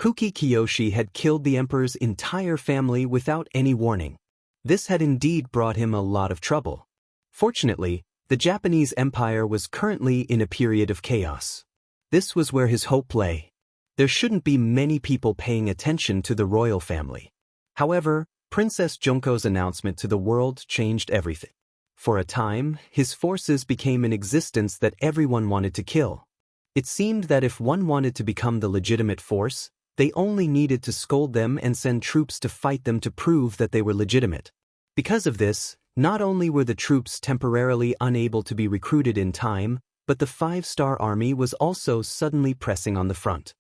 Kuki Kiyoshi had killed the emperor's entire family without any warning. This had indeed brought him a lot of trouble. Fortunately, the Japanese Empire was currently in a period of chaos. This was where his hope lay. There shouldn't be many people paying attention to the royal family. However, Princess Junko's announcement to the world changed everything. For a time, his forces became an existence that everyone wanted to kill. It seemed that if one wanted to become the legitimate force, they only needed to scold them and send troops to fight them to prove that they were legitimate. Because of this, not only were the troops temporarily unable to be recruited in time, but the Five-Star Army was also suddenly pressing on the front.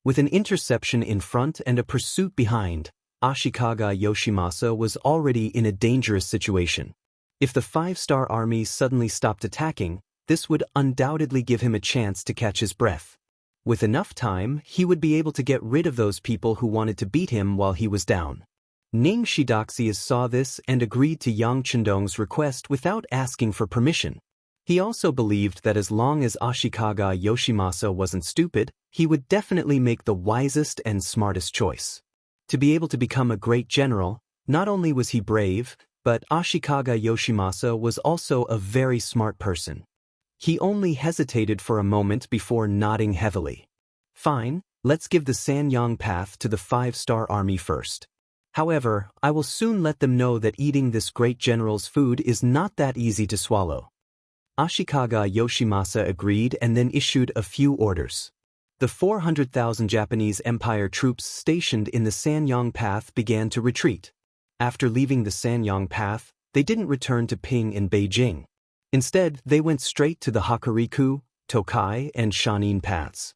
With an interception in front and a pursuit behind, Ashikaga Yoshimasa was already in a dangerous situation. If the Five-Star Army suddenly stopped attacking, this would undoubtedly give him a chance to catch his breath. With enough time, he would be able to get rid of those people who wanted to beat him while he was down. Ning Shidoxius saw this and agreed to Yang Chendong's request without asking for permission. He also believed that as long as Ashikaga Yoshimasa wasn't stupid, he would definitely make the wisest and smartest choice. To be able to become a great general, not only was he brave, but Ashikaga Yoshimasa was also a very smart person. He only hesitated for a moment before nodding heavily. Fine, let's give the Sanyang path to the 5-star army first. However, I will soon let them know that eating this great general's food is not that easy to swallow. Ashikaga Yoshimasa agreed and then issued a few orders. The 400,000 Japanese Empire troops stationed in the Sanyang Path began to retreat. After leaving the Sanyang Path, they didn't return to Ping in Beijing. Instead, they went straight to the Hokuriku, Tokai, and Shanin paths.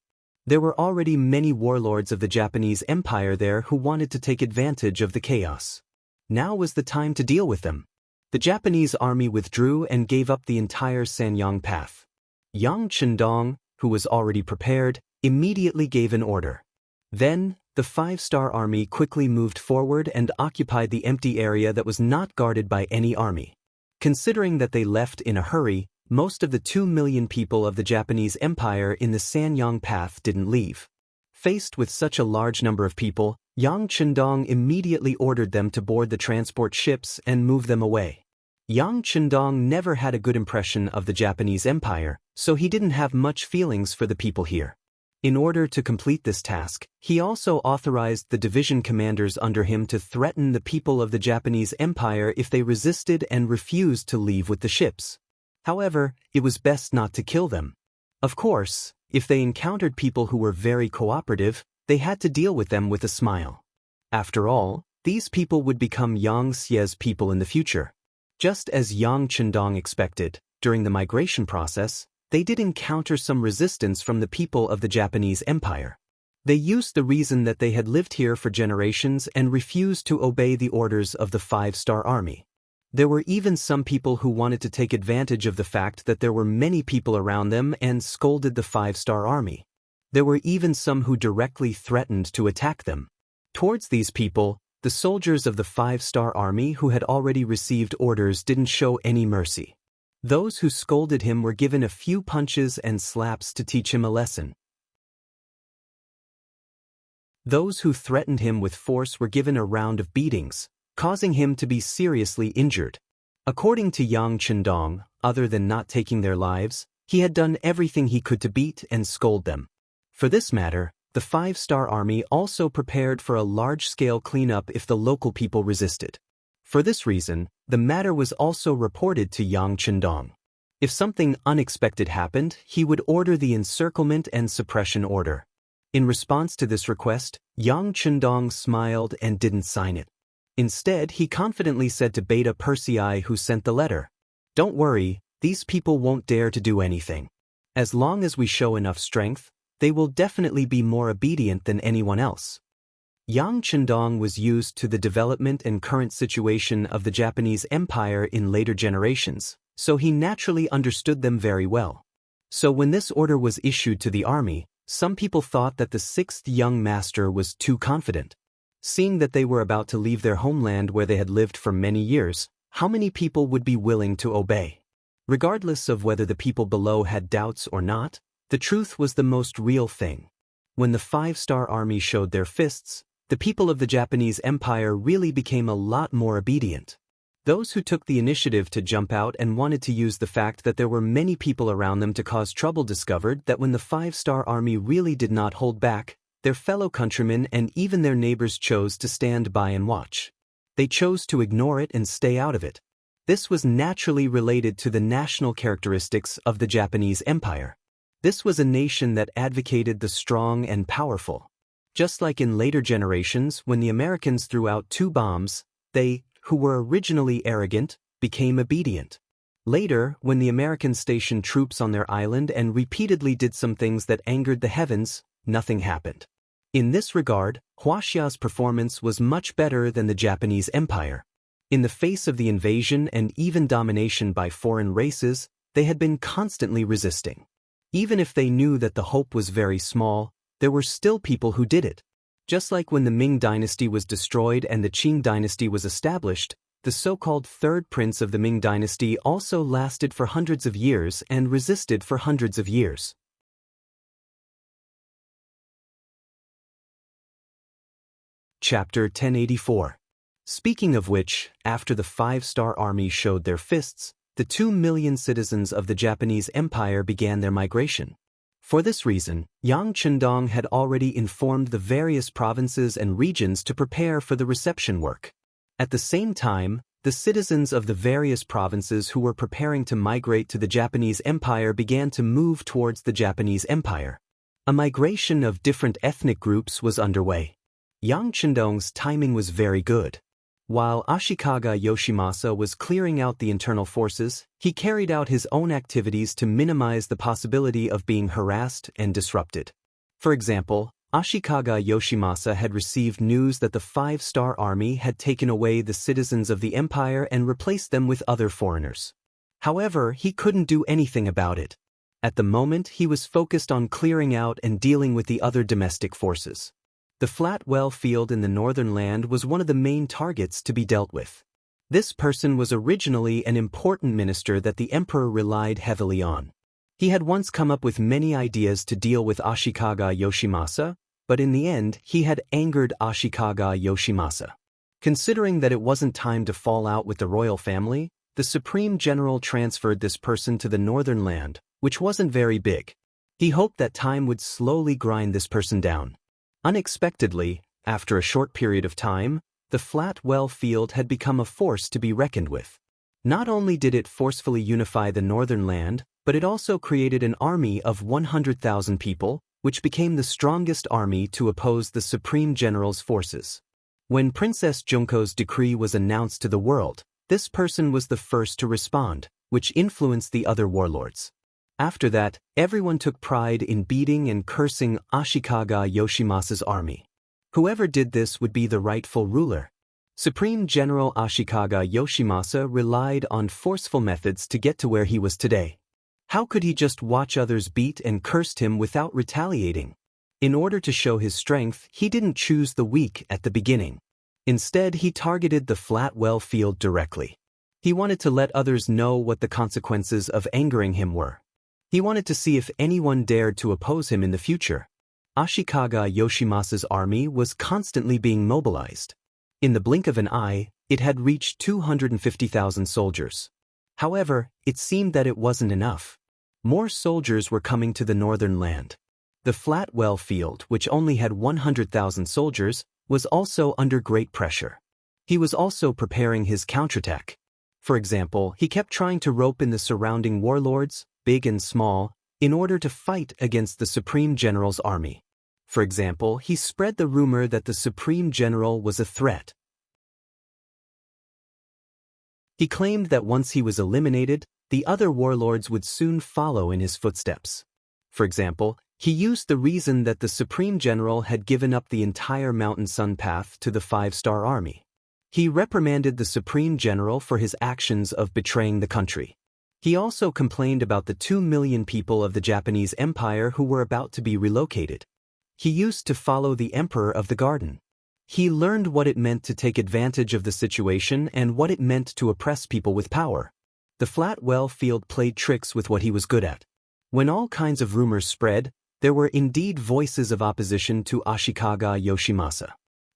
There were already many warlords of the Japanese Empire there who wanted to take advantage of the chaos. Now was the time to deal with them. The Japanese army withdrew and gave up the entire Sanyang path. Yang Chendong, who was already prepared, immediately gave an order. Then, the 5-star army quickly moved forward and occupied the empty area that was not guarded by any army. Considering that they left in a hurry, most of the 2 million people of the Japanese Empire in the Sanyang Path didn't leave. Faced with such a large number of people, Yang Chendong immediately ordered them to board the transport ships and move them away. Yang Chendong never had a good impression of the Japanese Empire, so he didn't have much feelings for the people here. In order to complete this task, he also authorized the division commanders under him to threaten the people of the Japanese Empire if they resisted and refused to leave with the ships. However, it was best not to kill them. Of course, if they encountered people who were very cooperative, they had to deal with them with a smile. After all, these people would become Yang Xie's people in the future. Just as Yang Chendong expected, during the migration process, they did encounter some resistance from the people of the Japanese Empire. They used the reason that they had lived here for generations and refused to obey the orders of the 5-star army. There were even some people who wanted to take advantage of the fact that there were many people around them and scolded the 5-star army. There were even some who directly threatened to attack them. Towards these people, the soldiers of the 5-star army who had already received orders didn't show any mercy. Those who scolded him were given a few punches and slaps to teach him a lesson. Those who threatened him with force were given a round of beatings, causing him to be seriously injured. According to Yang Chendong, other than not taking their lives, he had done everything he could to beat and scold them. For this matter, the 5-star army also prepared for a large-scale cleanup if the local people resisted. For this reason, the matter was also reported to Yang Chendong. If something unexpected happened, he would order the encirclement and suppression order. In response to this request, Yang Chendong smiled and didn't sign it. Instead, he confidently said to Beta Persei, who sent the letter, "Don't worry, these people won't dare to do anything. As long as we show enough strength, they will definitely be more obedient than anyone else." Yang Chendong was used to the development and current situation of the Japanese Empire in later generations, so he naturally understood them very well. So when this order was issued to the army, some people thought that the 6th young master was too confident. Seeing that they were about to leave their homeland where they had lived for many years, how many people would be willing to obey? Regardless of whether the people below had doubts or not, the truth was the most real thing. When the 5-star army showed their fists, the people of the Japanese Empire really became a lot more obedient. Those who took the initiative to jump out and wanted to use the fact that there were many people around them to cause trouble discovered that when the 5-star army really did not hold back, their fellow countrymen and even their neighbors chose to stand by and watch. They chose to ignore it and stay out of it. This was naturally related to the national characteristics of the Japanese Empire. This was a nation that advocated the strong and powerful. Just like in later generations when the Americans threw out 2 bombs, they, who were originally arrogant, became obedient. Later, when the Americans stationed troops on their island and repeatedly did some things that angered the heavens, nothing happened. In this regard, Huaxia's performance was much better than the Japanese Empire. In the face of the invasion and even domination by foreign races, they had been constantly resisting. Even if they knew that the hope was very small, there were still people who did it. Just like when the Ming dynasty was destroyed and the Qing dynasty was established, the so-called third prince of the Ming dynasty, also lasted for hundreds of years and resisted for hundreds of years. Chapter 1084. Speaking of which, after the five-star army showed their fists, the 2 million citizens of the Japanese Empire began their migration. For this reason, Yang Chendong had already informed the various provinces and regions to prepare for the reception work. At the same time, the citizens of the various provinces who were preparing to migrate to the Japanese Empire began to move towards the Japanese Empire. A migration of different ethnic groups was underway. Yang Chendong's timing was very good. While Ashikaga Yoshimasa was clearing out the internal forces, he carried out his own activities to minimize the possibility of being harassed and disrupted. For example, Ashikaga Yoshimasa had received news that the five-star army had taken away the citizens of the empire and replaced them with other foreigners. However, he couldn't do anything about it. At the moment, he was focused on clearing out and dealing with the other domestic forces. The flat well field in the northern land was one of the main targets to be dealt with. This person was originally an important minister that the emperor relied heavily on. He had once come up with many ideas to deal with Ashikaga Yoshimasa, but in the end he had angered Ashikaga Yoshimasa. Considering that it wasn't time to fall out with the royal family, the supreme general transferred this person to the northern land, which wasn't very big. He hoped that time would slowly grind this person down. Unexpectedly, after a short period of time, the flat well field had become a force to be reckoned with. Not only did it forcefully unify the northern land, but it also created an army of 100,000 people, which became the strongest army to oppose the Supreme General's forces. When Princess Junko's decree was announced to the world, this person was the first to respond, which influenced the other warlords. After that, everyone took pride in beating and cursing Ashikaga Yoshimasa's army. Whoever did this would be the rightful ruler. Supreme General Ashikaga Yoshimasa relied on forceful methods to get to where he was today. How could he just watch others beat and cursed him without retaliating? In order to show his strength, he didn't choose the weak at the beginning. Instead, he targeted the flat well field directly. He wanted to let others know what the consequences of angering him were. He wanted to see if anyone dared to oppose him in the future. Ashikaga Yoshimasa's army was constantly being mobilized. In the blink of an eye, it had reached 250,000 soldiers. However, it seemed that it wasn't enough. More soldiers were coming to the northern land. The flat well field, which only had 100,000 soldiers, was also under great pressure. He was also preparing his counterattack. For example, he kept trying to rope in the surrounding warlords, big and small, in order to fight against the Supreme General's army. For example, he spread the rumor that the Supreme General was a threat. He claimed that once he was eliminated, the other warlords would soon follow in his footsteps. For example, he used the reason that the Supreme General had given up the entire Mountain Sun path to the five-star army. He reprimanded the Supreme General for his actions of betraying the country. He also complained about the 2 million people of the Japanese Empire who were about to be relocated. He used to follow the Emperor of the Garden. He learned what it meant to take advantage of the situation and what it meant to oppress people with power. The flat well field played tricks with what he was good at. When all kinds of rumors spread, there were indeed voices of opposition to Ashikaga Yoshimasa.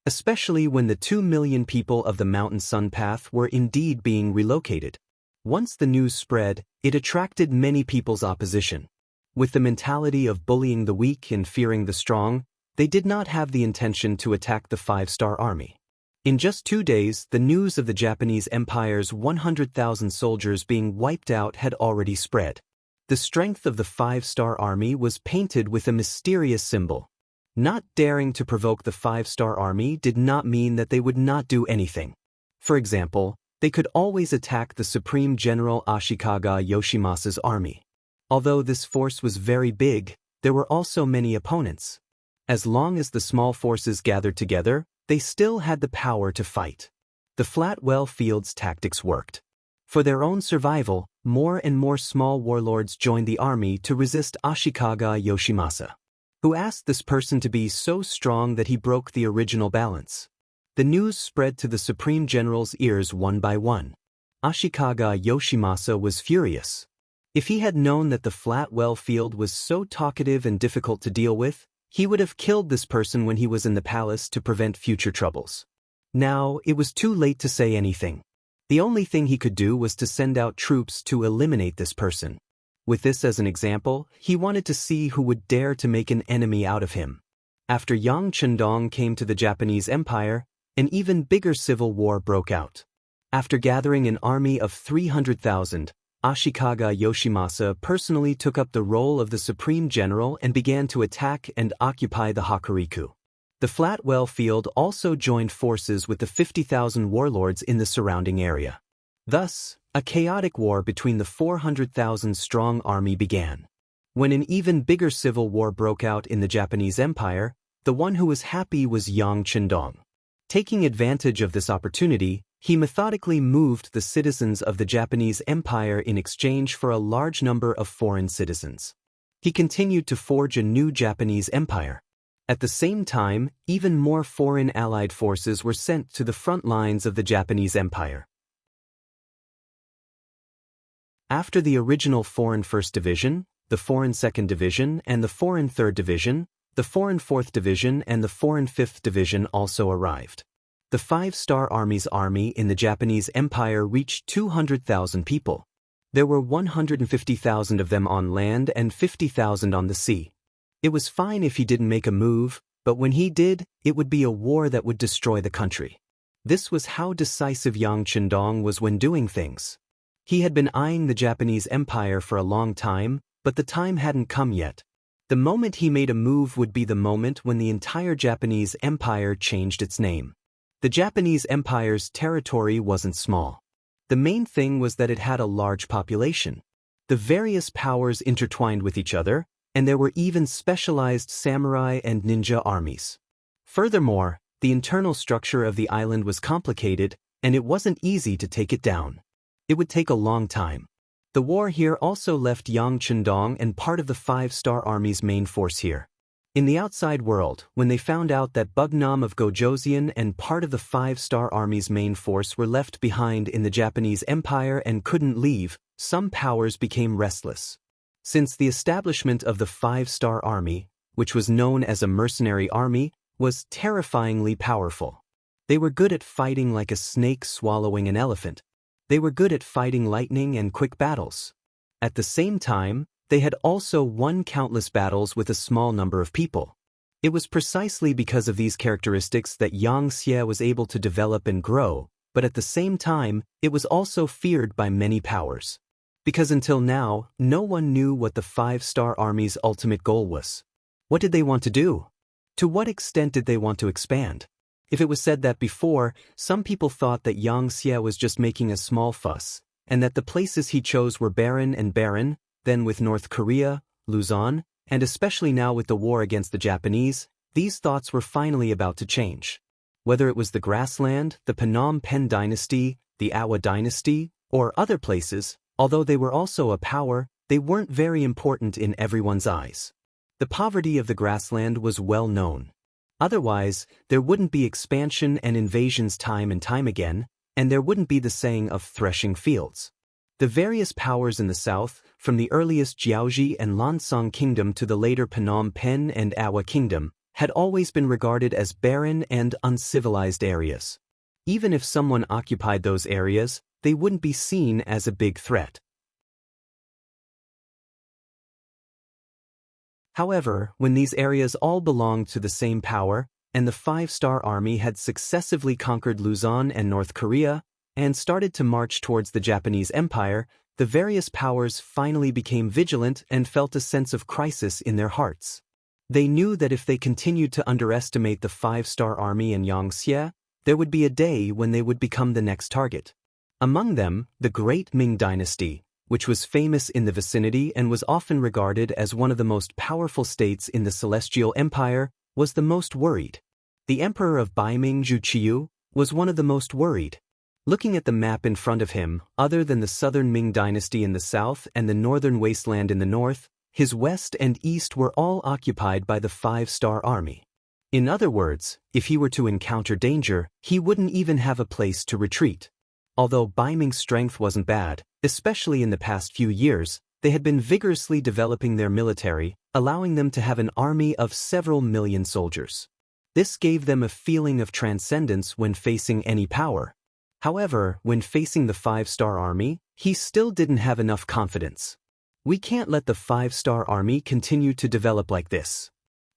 Especially when the 2 million people of the Mountain Sun path were indeed being relocated. Once the news spread, it attracted many people's opposition. With the mentality of bullying the weak and fearing the strong, they did not have the intention to attack the five-star army. In just 2 days, the news of the Japanese Empire's 100,000 soldiers being wiped out had already spread. The strength of the five-star army was painted with a mysterious symbol. Not daring to provoke the five-star army did not mean that they would not do anything. For example, they could always attack the Supreme General Ashikaga Yoshimasa's army. Although this force was very big, there were also many opponents. As long as the small forces gathered together, they still had the power to fight. The flat well field's tactics worked. For their own survival, more and more small warlords joined the army to resist Ashikaga Yoshimasa, who asked this person to be so strong that he broke the original balance. The news spread to the Supreme General's ears one by one. Ashikaga Yoshimasa was furious. If he had known that the flat well field was so talkative and difficult to deal with, he would have killed this person when he was in the palace to prevent future troubles. Now, it was too late to say anything. The only thing he could do was to send out troops to eliminate this person. With this as an example, he wanted to see who would dare to make an enemy out of him. After Yang Chendong came to the Japanese Empire, an even bigger civil war broke out. After gathering an army of 300,000, Ashikaga Yoshimasa personally took up the role of the Supreme General and began to attack and occupy the Hokuriku. The flat well field also joined forces with the 50,000 warlords in the surrounding area. Thus, a chaotic war between the 400,000-strong army began. When an even bigger civil war broke out in the Japanese Empire, the one who was happy was Yang Chendong. Taking advantage of this opportunity, he methodically moved the citizens of the Japanese Empire in exchange for a large number of foreign citizens. He continued to forge a new Japanese empire. At the same time, even more foreign allied forces were sent to the front lines of the Japanese Empire. After the original Foreign 1st Division, the Foreign 2nd Division, and the Foreign 3rd Division, the Foreign 4th Division and the Foreign 5th Division also arrived. The Five-Star Army's army in the Japanese Empire reached 200,000 people. There were 150,000 of them on land and 50,000 on the sea. It was fine if he didn't make a move, but when he did, it would be a war that would destroy the country. This was how decisive Yang Chendong was when doing things. He had been eyeing the Japanese Empire for a long time, but the time hadn't come yet. The moment he made a move would be the moment when the entire Japanese Empire changed its name. The Japanese Empire's territory wasn't small. The main thing was that it had a large population. The various powers intertwined with each other, and there were even specialized samurai and ninja armies. Furthermore, the internal structure of the island was complicated, and it wasn't easy to take it down. It would take a long time. The war here also left Yang Chendong and part of the Five-Star Army's main force here. In the outside world, when they found out that Bugnam of Gojoseon and part of the Five-Star Army's main force were left behind in the Japanese Empire and couldn't leave, some powers became restless. Since the establishment of the Five-Star Army, which was known as a mercenary army, was terrifyingly powerful. They were good at fighting like a snake swallowing an elephant. They were good at fighting lightning and quick battles. At the same time, they had also won countless battles with a small number of people. It was precisely because of these characteristics that Yang Xie was able to develop and grow, but at the same time, it was also feared by many powers. Because until now, no one knew what the Five-Star Army's ultimate goal was. What did they want to do? To what extent did they want to expand? If it was said that before, some people thought that Yang Xie was just making a small fuss, and that the places he chose were barren and barren, then with North Korea, Luzon, and especially now with the war against the Japanese, these thoughts were finally about to change. Whether it was the grassland, the Phnom Penh dynasty, the Awa dynasty, or other places, although they were also a power, they weren't very important in everyone's eyes. The poverty of the grassland was well known. Otherwise, there wouldn't be expansion and invasions time and time again, and there wouldn't be the saying of threshing fields. The various powers in the south, from the earliest Jiaoji and Lansong kingdom to the later Phnom Penh and Awa kingdom, had always been regarded as barren and uncivilized areas. Even if someone occupied those areas, they wouldn't be seen as a big threat. However, when these areas all belonged to the same power, and the Five-Star Army had successively conquered Luzon and North Korea, and started to march towards the Japanese Empire, the various powers finally became vigilant and felt a sense of crisis in their hearts. They knew that if they continued to underestimate the Five-Star Army and Yang Xie, there would be a day when they would become the next target. Among them, the Great Ming Dynasty, which was famous in the vicinity and was often regarded as one of the most powerful states in the Celestial Empire, was the most worried. The Emperor of Baiming Zhuqiu was one of the most worried. Looking at the map in front of him, other than the southern Ming Dynasty in the south and the northern wasteland in the north, his west and east were all occupied by the Five-Star Army. In other words, if he were to encounter danger, he wouldn't even have a place to retreat. Although Bai Ming's strength wasn't bad, especially in the past few years, they had been vigorously developing their military, allowing them to have an army of several million soldiers. This gave them a feeling of transcendence when facing any power. However, when facing the 5-star army, he still didn't have enough confidence. We can't let the 5-star army continue to develop like this.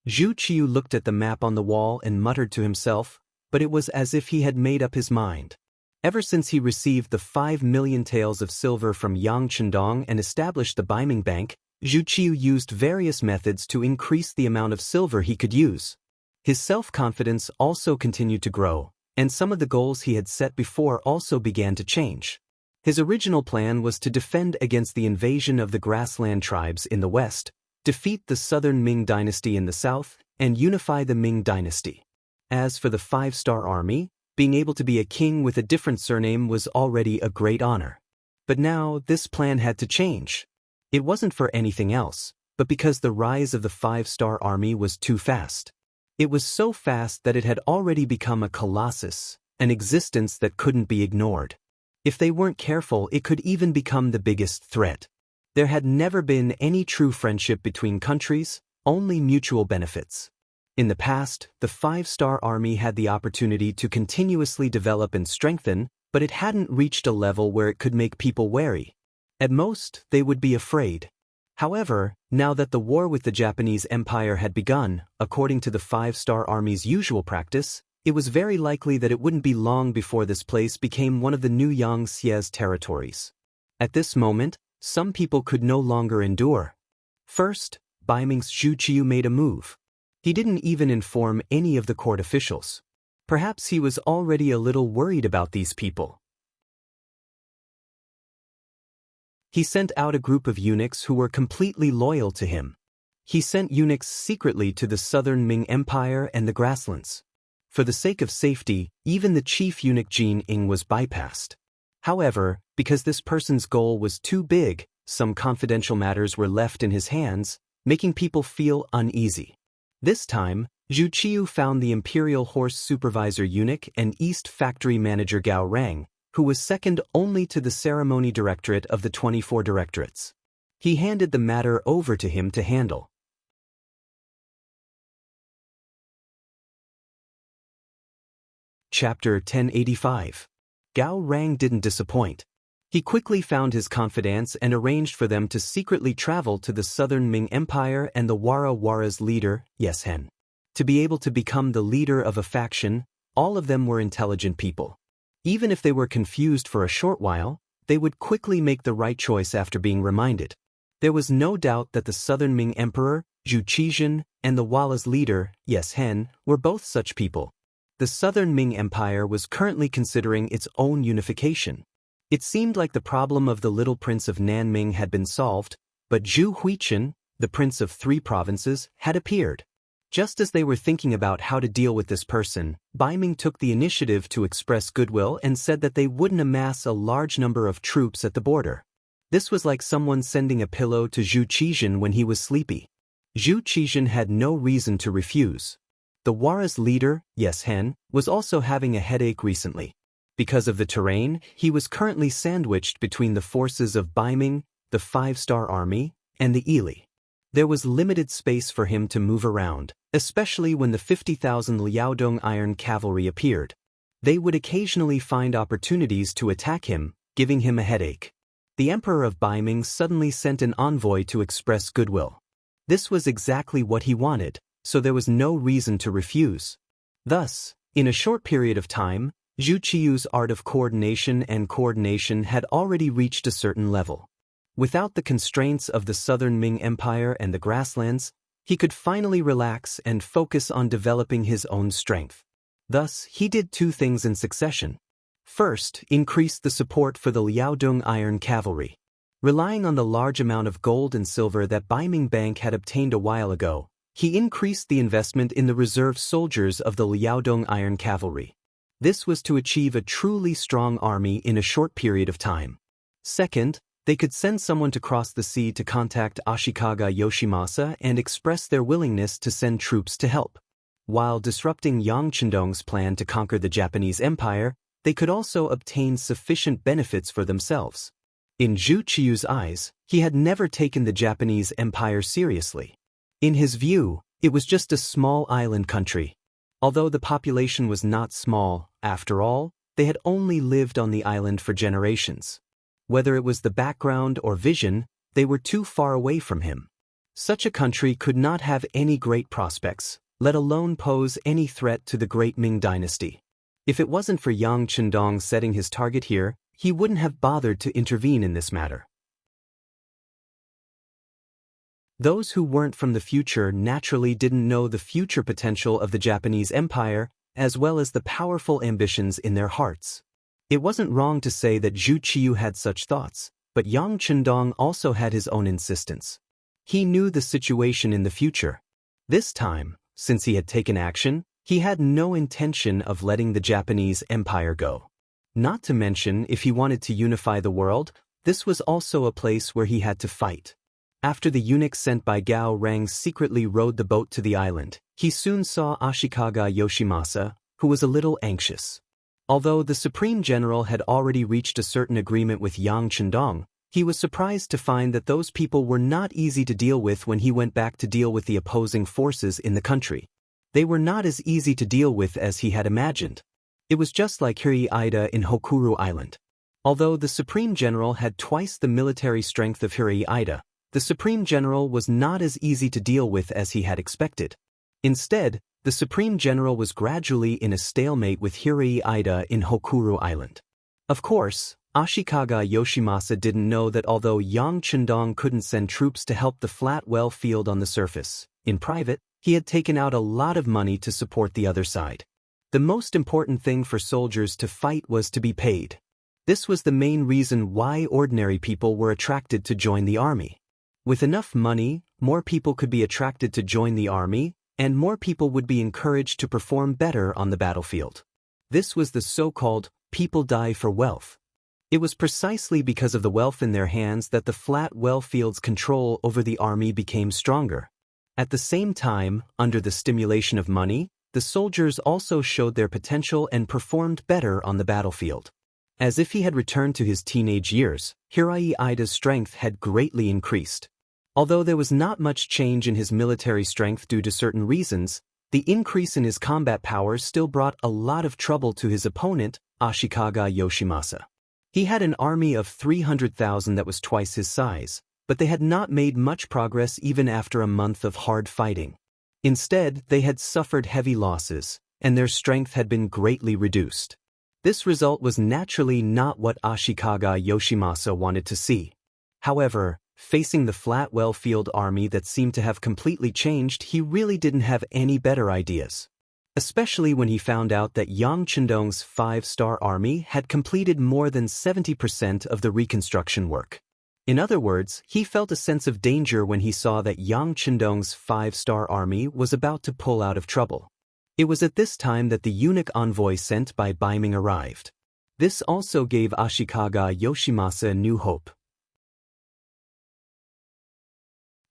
Zhu Qiu looked at the map on the wall and muttered to himself, but it was as if he had made up his mind. Ever since he received the 5 million taels of silver from Yang Chendong and established the Bai Ming Bank, Zhu Qiu used various methods to increase the amount of silver he could use. His self-confidence also continued to grow, and some of the goals he had set before also began to change. His original plan was to defend against the invasion of the grassland tribes in the west, defeat the southern Ming dynasty in the south, and unify the Ming dynasty. As for the 5-star army, being able to be a king with a different surname was already a great honor. But now this plan had to change. It wasn't for anything else, but because the rise of the 5-star army was too fast. It was so fast that it had already become a colossus, an existence that couldn't be ignored. If they weren't careful, it could even become the biggest threat. There had never been any true friendship between countries, only mutual benefits. In the past, the 5-star army had the opportunity to continuously develop and strengthen, but it hadn't reached a level where it could make people wary. At most, they would be afraid. However, now that the war with the Japanese Empire had begun, according to the 5-star army's usual practice, it was very likely that it wouldn't be long before this place became one of the new Yangtze's territories. At this moment, some people could no longer endure. First, Bai Ming's Zhu Qiu made a move. He didn't even inform any of the court officials. Perhaps he was already a little worried about these people. He sent out a group of eunuchs who were completely loyal to him. He sent eunuchs secretly to the southern Ming Empire and the grasslands. For the sake of safety, even the chief eunuch Jin Ing was bypassed. However, because this person's goal was too big, some confidential matters were left in his hands, making people feel uneasy. This time, Zhu Qiu found the Imperial Horse Supervisor Eunuch and East Factory Manager Gao Rang, who was second only to the Ceremony Directorate of the 24 Directorates. He handed the matter over to him to handle. Chapter 1085. Gao Rang didn't disappoint. He quickly found his confidants and arranged for them to secretly travel to the southern Ming Empire and the Wara's leader, Yes Hen. To be able to become the leader of a faction, all of them were intelligent people. Even if they were confused for a short while, they would quickly make the right choice after being reminded. There was no doubt that the southern Ming Emperor, Zhu Qizhen, and the Wala's leader, Yes Hen, were both such people. The southern Ming Empire was currently considering its own unification. It seemed like the problem of the little prince of Nanming had been solved, but Zhu Huichen, the prince of 3 provinces, had appeared. Just as they were thinking about how to deal with this person, Bai Ming took the initiative to express goodwill and said that they wouldn't amass a large number of troops at the border. This was like someone sending a pillow to Zhu Qizhen when he was sleepy. Zhu Qizhen had no reason to refuse. The Wara's leader, Yes Hen, was also having a headache recently. Because of the terrain, he was currently sandwiched between the forces of Bai Ming, the 5-star army, and the Ili. There was limited space for him to move around, especially when the 50,000 Liaodong Iron Cavalry appeared. They would occasionally find opportunities to attack him, giving him a headache. The Emperor of Bai Ming suddenly sent an envoy to express goodwill. This was exactly what he wanted, so there was no reason to refuse. Thus, in a short period of time, Zhu Qiu's art of coordination had already reached a certain level. Without the constraints of the southern Ming Empire and the grasslands, he could finally relax and focus on developing his own strength. Thus, he did 2 things in succession. First, increased the support for the Liaodong Iron Cavalry. Relying on the large amount of gold and silver that Bai Ming Bank had obtained a while ago, he increased the investment in the reserve soldiers of the Liaodong Iron Cavalry. This was to achieve a truly strong army in a short period of time. Second, they could send someone to cross the sea to contact Ashikaga Yoshimasa and express their willingness to send troops to help. While disrupting Yang Chendong's plan to conquer the Japanese Empire, they could also obtain sufficient benefits for themselves. In Zhu Qiu's eyes, he had never taken the Japanese Empire seriously. In his view, it was just a small island country. Although the population was not small, after all, they had only lived on the island for generations. Whether it was the background or vision, they were too far away from him. Such a country could not have any great prospects, let alone pose any threat to the great Ming dynasty. If it wasn't for Yang Chendong setting his target here, he wouldn't have bothered to intervene in this matter. Those who weren't from the future naturally didn't know the future potential of the Japanese Empire, as well as the powerful ambitions in their hearts. It wasn't wrong to say that Zhu Qiu had such thoughts, but Yang Chendong also had his own insistence. He knew the situation in the future. This time, since he had taken action, he had no intention of letting the Japanese Empire go. Not to mention, if he wanted to unify the world, this was also a place where he had to fight. After the eunuch sent by Gao Rang secretly rowed the boat to the island, he soon saw Ashikaga Yoshimasa, who was a little anxious. Although the Supreme General had already reached a certain agreement with Yang Chendong, he was surprised to find that those people were not easy to deal with when he went back to deal with the opposing forces in the country. They were not as easy to deal with as he had imagined. It was just like Hirai-Ida in Hokuru Island. Although the Supreme General had twice the military strength of Hirai-Ida, the Supreme General was not as easy to deal with as he had expected. Instead, the Supreme General was gradually in a stalemate with Hirai-Ida in Hokuru Island. Of course, Ashikaga Yoshimasa didn't know that although Yang Chendong couldn't send troops to help the flat well field on the surface, in private, he had taken out a lot of money to support the other side. The most important thing for soldiers to fight was to be paid. This was the main reason why ordinary people were attracted to join the army. With enough money, more people could be attracted to join the army, and more people would be encouraged to perform better on the battlefield. This was the so-called people die for wealth. It was precisely because of the wealth in their hands that the flat well field's control over the army became stronger. At the same time, under the stimulation of money, the soldiers also showed their potential and performed better on the battlefield. As if he had returned to his teenage years, Hirai-Ida's strength had greatly increased. Although there was not much change in his military strength due to certain reasons, the increase in his combat power still brought a lot of trouble to his opponent, Ashikaga Yoshimasa. He had an army of 300,000 that was twice his size, but they had not made much progress even after a month of hard fighting. Instead, they had suffered heavy losses, and their strength had been greatly reduced. This result was naturally not what Ashikaga Yoshimasa wanted to see. However, facing the flat well field army that seemed to have completely changed, he really didn't have any better ideas. Especially when he found out that Yang Chendong's 5-star army had completed more than 70% of the reconstruction work. In other words, he felt a sense of danger when he saw that Yang Chendong's 5-star army was about to pull out of trouble. It was at this time that the eunuch envoy sent by Baiming arrived. This also gave Ashikaga Yoshimasa new hope.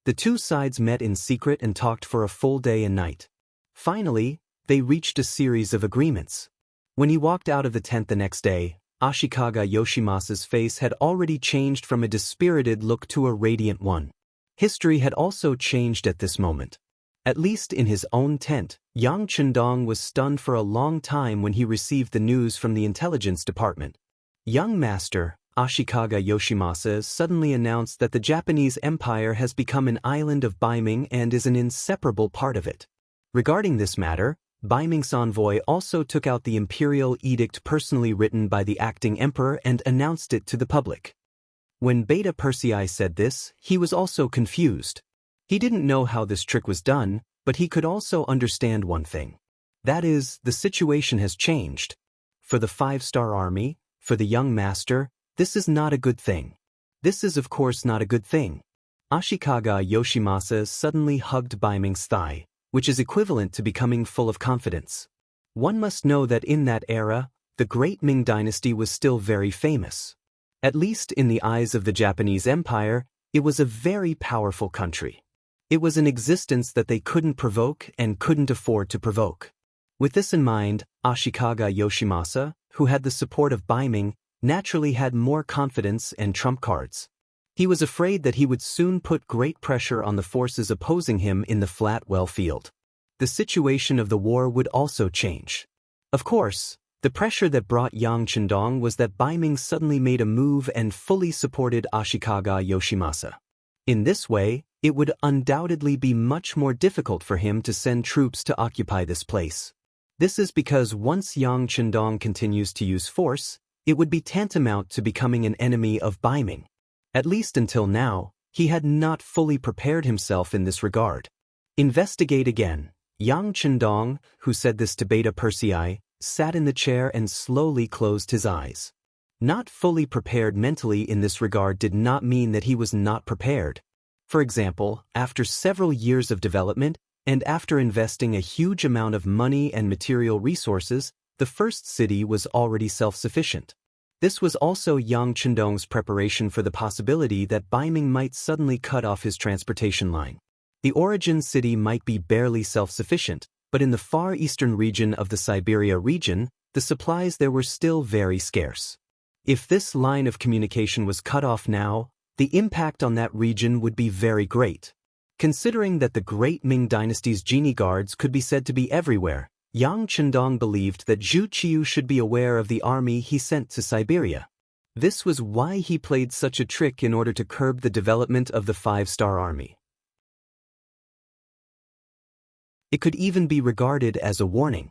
The two sides met in secret and talked for a full day and night. Finally, they reached a series of agreements. When he walked out of the tent the next day, Ashikaga Yoshimasa's face had already changed from a dispirited look to a radiant one. History had also changed at this moment. At least in his own tent, Yang Chendong was stunned for a long time when he received the news from the intelligence department. Young Master, Ashikaga Yoshimasa suddenly announced that the Japanese Empire has become an island of Baiming and is an inseparable part of it. Regarding this matter, Baiming's envoy also took out the imperial edict personally written by the acting emperor and announced it to the public. When Beta Persei said this, he was also confused. He didn't know how this trick was done, but he could also understand one thing. That is, the situation has changed. For the 5-star army, for the young master, this is not a good thing. This is of course not a good thing. Ashikaga Yoshimasa suddenly hugged Baiming's thigh, which is equivalent to becoming full of confidence. One must know that in that era, the great Ming dynasty was still very famous. At least in the eyes of the Japanese Empire, it was a very powerful country. It was an existence that they couldn't provoke and couldn't afford to provoke. With this in mind, Ashikaga Yoshimasa, who had the support of Baiming, naturally had more confidence and trump cards. He was afraid that he would soon put great pressure on the forces opposing him in the flat well field. The situation of the war would also change. Of course, the pressure that brought Yang Chendong was that Baiming suddenly made a move and fully supported Ashikaga Yoshimasa. In this way, it would undoubtedly be much more difficult for him to send troops to occupy this place. This is because once Yang Chendong continues to use force, it would be tantamount to becoming an enemy of Baiming. At least until now, he had not fully prepared himself in this regard. Investigate again. Yang Chendong, who said this to Beta Persei, sat in the chair and slowly closed his eyes. Not fully prepared mentally in this regard did not mean that he was not prepared. For example, after several years of development, and after investing a huge amount of money and material resources, the first city was already self-sufficient. This was also Yang Chendong's preparation for the possibility that Baiming might suddenly cut off his transportation line. The origin city might be barely self-sufficient, but in the far eastern region of the Siberia region, the supplies there were still very scarce. If this line of communication was cut off now, the impact on that region would be very great. Considering that the great Ming dynasty's genie guards could be said to be everywhere, Yang Chendong believed that Zhu Qiu should be aware of the army he sent to Siberia. This was why he played such a trick in order to curb the development of the five-star army. It could even be regarded as a warning.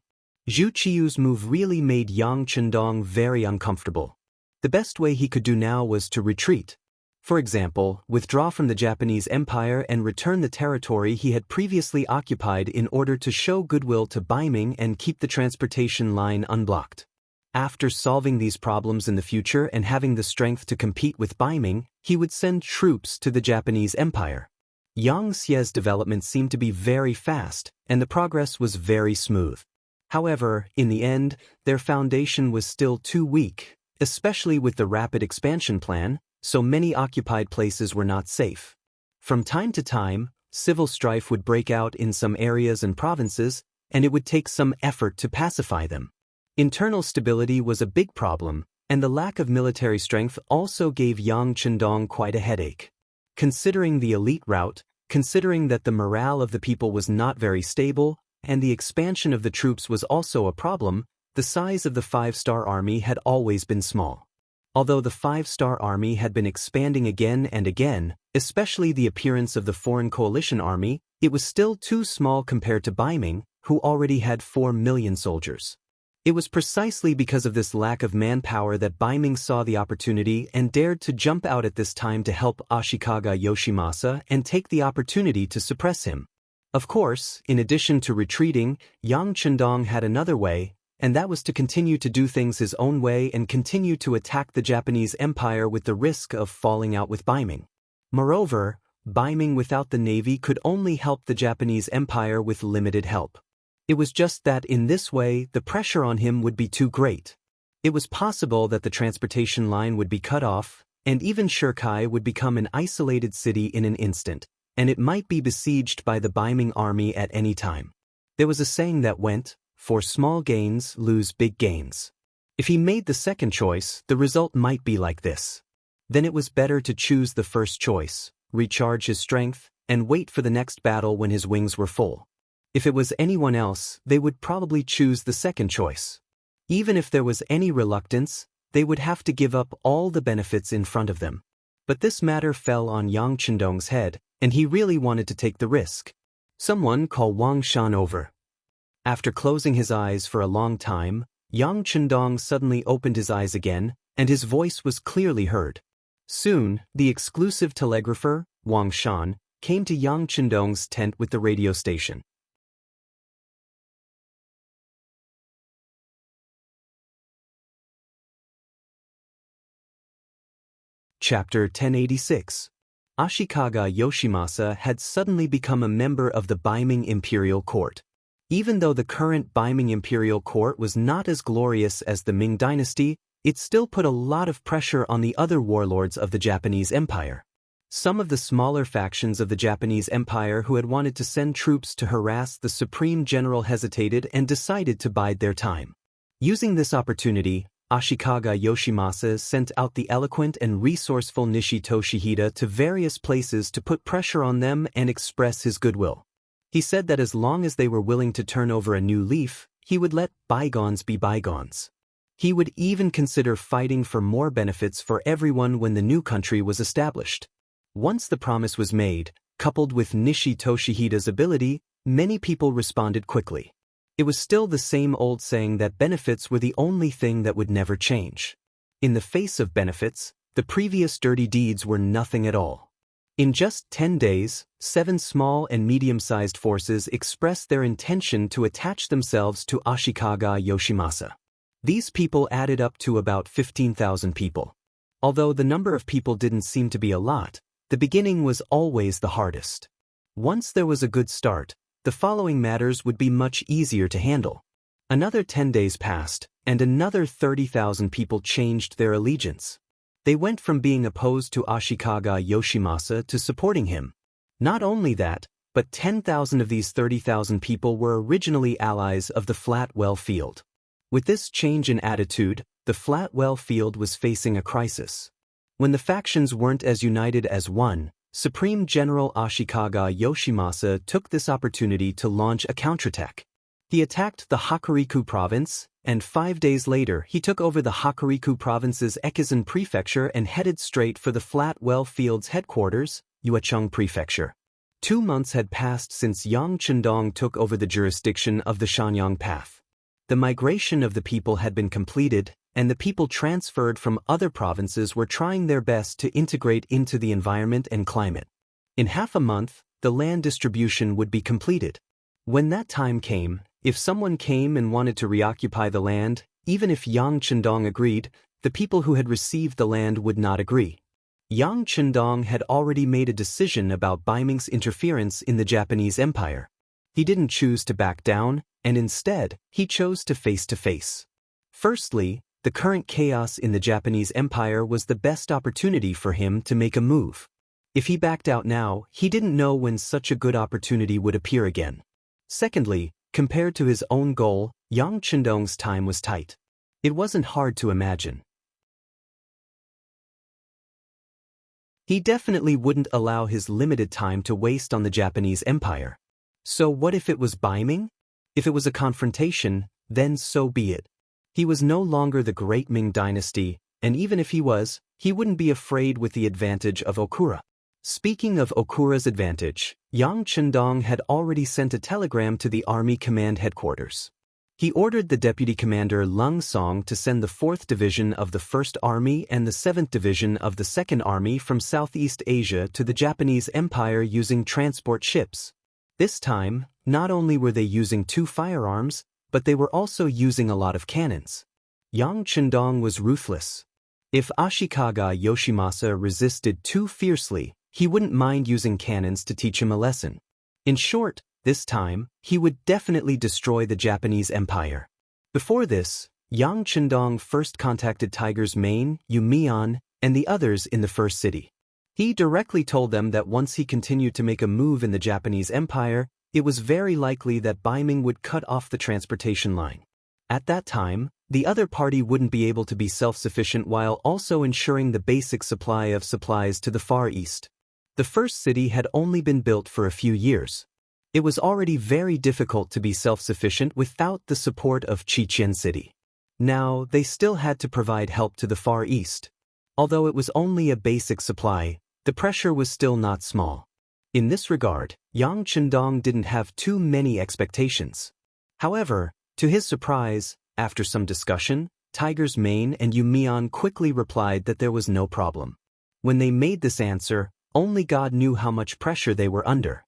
Zhu Qiu's move really made Yang Chendong very uncomfortable. The best way he could do now was to retreat. For example, withdraw from the Japanese Empire and return the territory he had previously occupied in order to show goodwill to Baiming and keep the transportation line unblocked. After solving these problems in the future and having the strength to compete with Baiming, he would send troops to the Japanese Empire. Yang Xie's development seemed to be very fast, and the progress was very smooth. However, in the end, their foundation was still too weak, especially with the rapid expansion plan, so many occupied places were not safe. From time to time, civil strife would break out in some areas and provinces, and it would take some effort to pacify them. Internal stability was a big problem, and the lack of military strength also gave Yang Chendong quite a headache. Considering the elite route, considering that the morale of the people was not very stable, and the expansion of the troops was also a problem, the size of the five-star army had always been small. Although the five-star army had been expanding again and again, especially the appearance of the foreign coalition army, it was still too small compared to Baiming, who already had 4 million soldiers. It was precisely because of this lack of manpower that Baiming saw the opportunity and dared to jump out at this time to help Ashikaga Yoshimasa and take the opportunity to suppress him. Of course, in addition to retreating, Yang Chendong had another way, and that was to continue to do things his own way and continue to attack the Japanese Empire with the risk of falling out with Baiming. Moreover, Baiming without the navy could only help the Japanese Empire with limited help. It was just that in this way the pressure on him would be too great. It was possible that the transportation line would be cut off, and even Shirkai would become an isolated city in an instant, and it might be besieged by the Baiming army at any time. There was a saying that went, "For small gains, lose big gains." If he made the second choice, the result might be like this. Then it was better to choose the first choice, recharge his strength, and wait for the next battle when his wings were full. If it was anyone else, they would probably choose the second choice. Even if there was any reluctance, they would have to give up all the benefits in front of them. But this matter fell on Yang Chendong's head, and he really wanted to take the risk. Someone call Wang Shan over. After closing his eyes for a long time, Yang Chendong suddenly opened his eyes again, and his voice was clearly heard. Soon, the exclusive telegrapher, Wang Shan, came to Yang Chendong's tent with the radio station. Chapter 1086. Ashikaga Yoshimasa had suddenly become a member of the Baiming imperial court. Even though the current Baiming imperial court was not as glorious as the Ming dynasty, it still put a lot of pressure on the other warlords of the Japanese Empire. Some of the smaller factions of the Japanese Empire who had wanted to send troops to harass the Supreme General hesitated and decided to bide their time. Using this opportunity, Ashikaga Yoshimasa sent out the eloquent and resourceful Nishi Toshihide to various places to put pressure on them and express his goodwill. He said that as long as they were willing to turn over a new leaf, he would let bygones be bygones. He would even consider fighting for more benefits for everyone when the new country was established. Once the promise was made, coupled with Nishi Toshihide's ability, many people responded quickly. It was still the same old saying that benefits were the only thing that would never change. In the face of benefits, the previous dirty deeds were nothing at all. In just 10 days, 7 small and medium-sized forces expressed their intention to attach themselves to Ashikaga Yoshimasa. These people added up to about 15,000 people. Although the number of people didn't seem to be a lot, the beginning was always the hardest. Once there was a good start, the following matters would be much easier to handle. Another 10 days passed, and another 30,000 people changed their allegiance. They went from being opposed to Ashikaga Yoshimasa to supporting him. Not only that, but 10,000 of these 30,000 people were originally allies of the Flatwell Field. With this change in attitude, the Flatwell Field was facing a crisis. When the factions weren't as united as one, Supreme General Ashikaga Yoshimasa took this opportunity to launch a counterattack. He attacked the Hokuriku province, and 5 days later he took over the Hokuriku province's Ekizan prefecture and headed straight for the Flatwell Field's headquarters, Yuechung Prefecture. 2 months had passed since Yang Chendong took over the jurisdiction of the Shanyang Path. The migration of the people had been completed, and the people transferred from other provinces were trying their best to integrate into the environment and climate. In half a month, the land distribution would be completed. When that time came, if someone came and wanted to reoccupy the land, even if Yang Chendong agreed, the people who had received the land would not agree. Yang Chendong had already made a decision about Baiming's interference in the Japanese Empire. He didn't choose to back down, and instead, he chose to face. Firstly, the current chaos in the Japanese Empire was the best opportunity for him to make a move. If he backed out now, he didn't know when such a good opportunity would appear again. Secondly, compared to his own goal, Yang Chendong's time was tight. It wasn't hard to imagine. He definitely wouldn't allow his limited time to waste on the Japanese Empire. So what if it was Baiming? If it was a confrontation, then so be it. He was no longer the great Ming dynasty, and even if he was, he wouldn't be afraid with the advantage of Okura. Speaking of Okura's advantage, Yang Chendong had already sent a telegram to the Army Command Headquarters. He ordered the Deputy Commander Lung Song to send the 4th Division of the 1st Army and the 7th Division of the 2nd Army from Southeast Asia to the Japanese Empire using transport ships. This time, not only were they using 2 firearms, but they were also using a lot of cannons. Yang Chendong was ruthless. If Ashikaga Yoshimasa resisted too fiercely, he wouldn't mind using cannons to teach him a lesson. In short, this time, he would definitely destroy the Japanese Empire. Before this, Yang Chendong first contacted Tiger's Mane, Yumian, and the others in the first city. He directly told them that once he continued to make a move in the Japanese Empire, it was very likely that Baiming would cut off the transportation line. At that time, the other party wouldn't be able to be self-sufficient while also ensuring the basic supply of supplies to the Far East. The first city had only been built for a few years. It was already very difficult to be self-sufficient without the support of Chichen City. Now, they still had to provide help to the Far East. Although it was only a basic supply, the pressure was still not small. In this regard, Yang Chendong didn't have too many expectations. However, to his surprise, after some discussion, Tiger's Mane and Yumian quickly replied that there was no problem. When they made this answer, only God knew how much pressure they were under.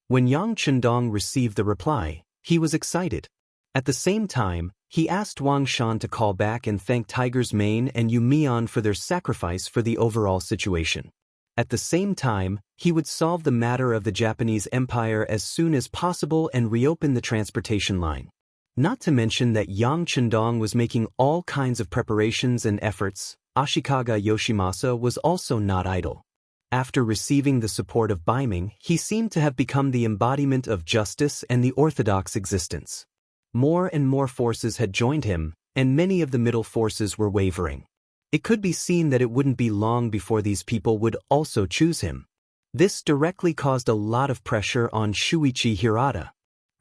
When Yang Chendong received the reply, he was excited. At the same time, he asked Wang Shan to call back and thank Tiger's Mane and Yumian for their sacrifice for the overall situation. At the same time, he would solve the matter of the Japanese Empire as soon as possible and reopen the transportation line. Not to mention that Yang Chendong was making all kinds of preparations and efforts, Ashikaga Yoshimasa was also not idle. After receiving the support of Baiming, he seemed to have become the embodiment of justice and the orthodox existence. More and more forces had joined him, and many of the middle forces were wavering. It could be seen that it wouldn't be long before these people would also choose him. This directly caused a lot of pressure on Shuichi Hirata.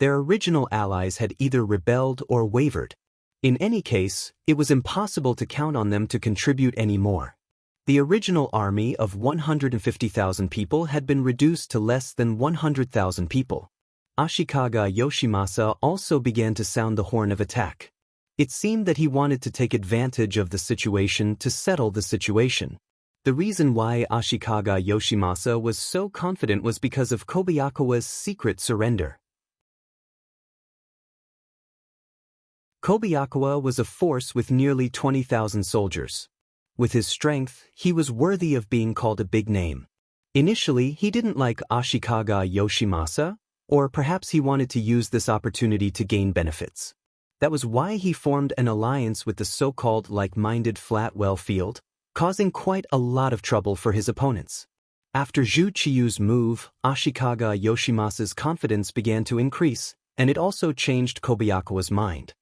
Their original allies had either rebelled or wavered. In any case, it was impossible to count on them to contribute any more. The original army of 150,000 people had been reduced to less than 100,000 people. Ashikaga Yoshimasa also began to sound the horn of attack. It seemed that he wanted to take advantage of the situation to settle the situation. The reason why Ashikaga Yoshimasa was so confident was because of Kobayakawa's secret surrender. Kobayakawa was a force with nearly 20,000 soldiers. With his strength, he was worthy of being called a big name. Initially, he didn't like Ashikaga Yoshimasa, or perhaps he wanted to use this opportunity to gain benefits. That was why he formed an alliance with the so-called like-minded Flatwell Field, causing quite a lot of trouble for his opponents. After Zhu Chiyu's move, Ashikaga Yoshimasa's confidence began to increase, and it also changed Kobayakawa's mind.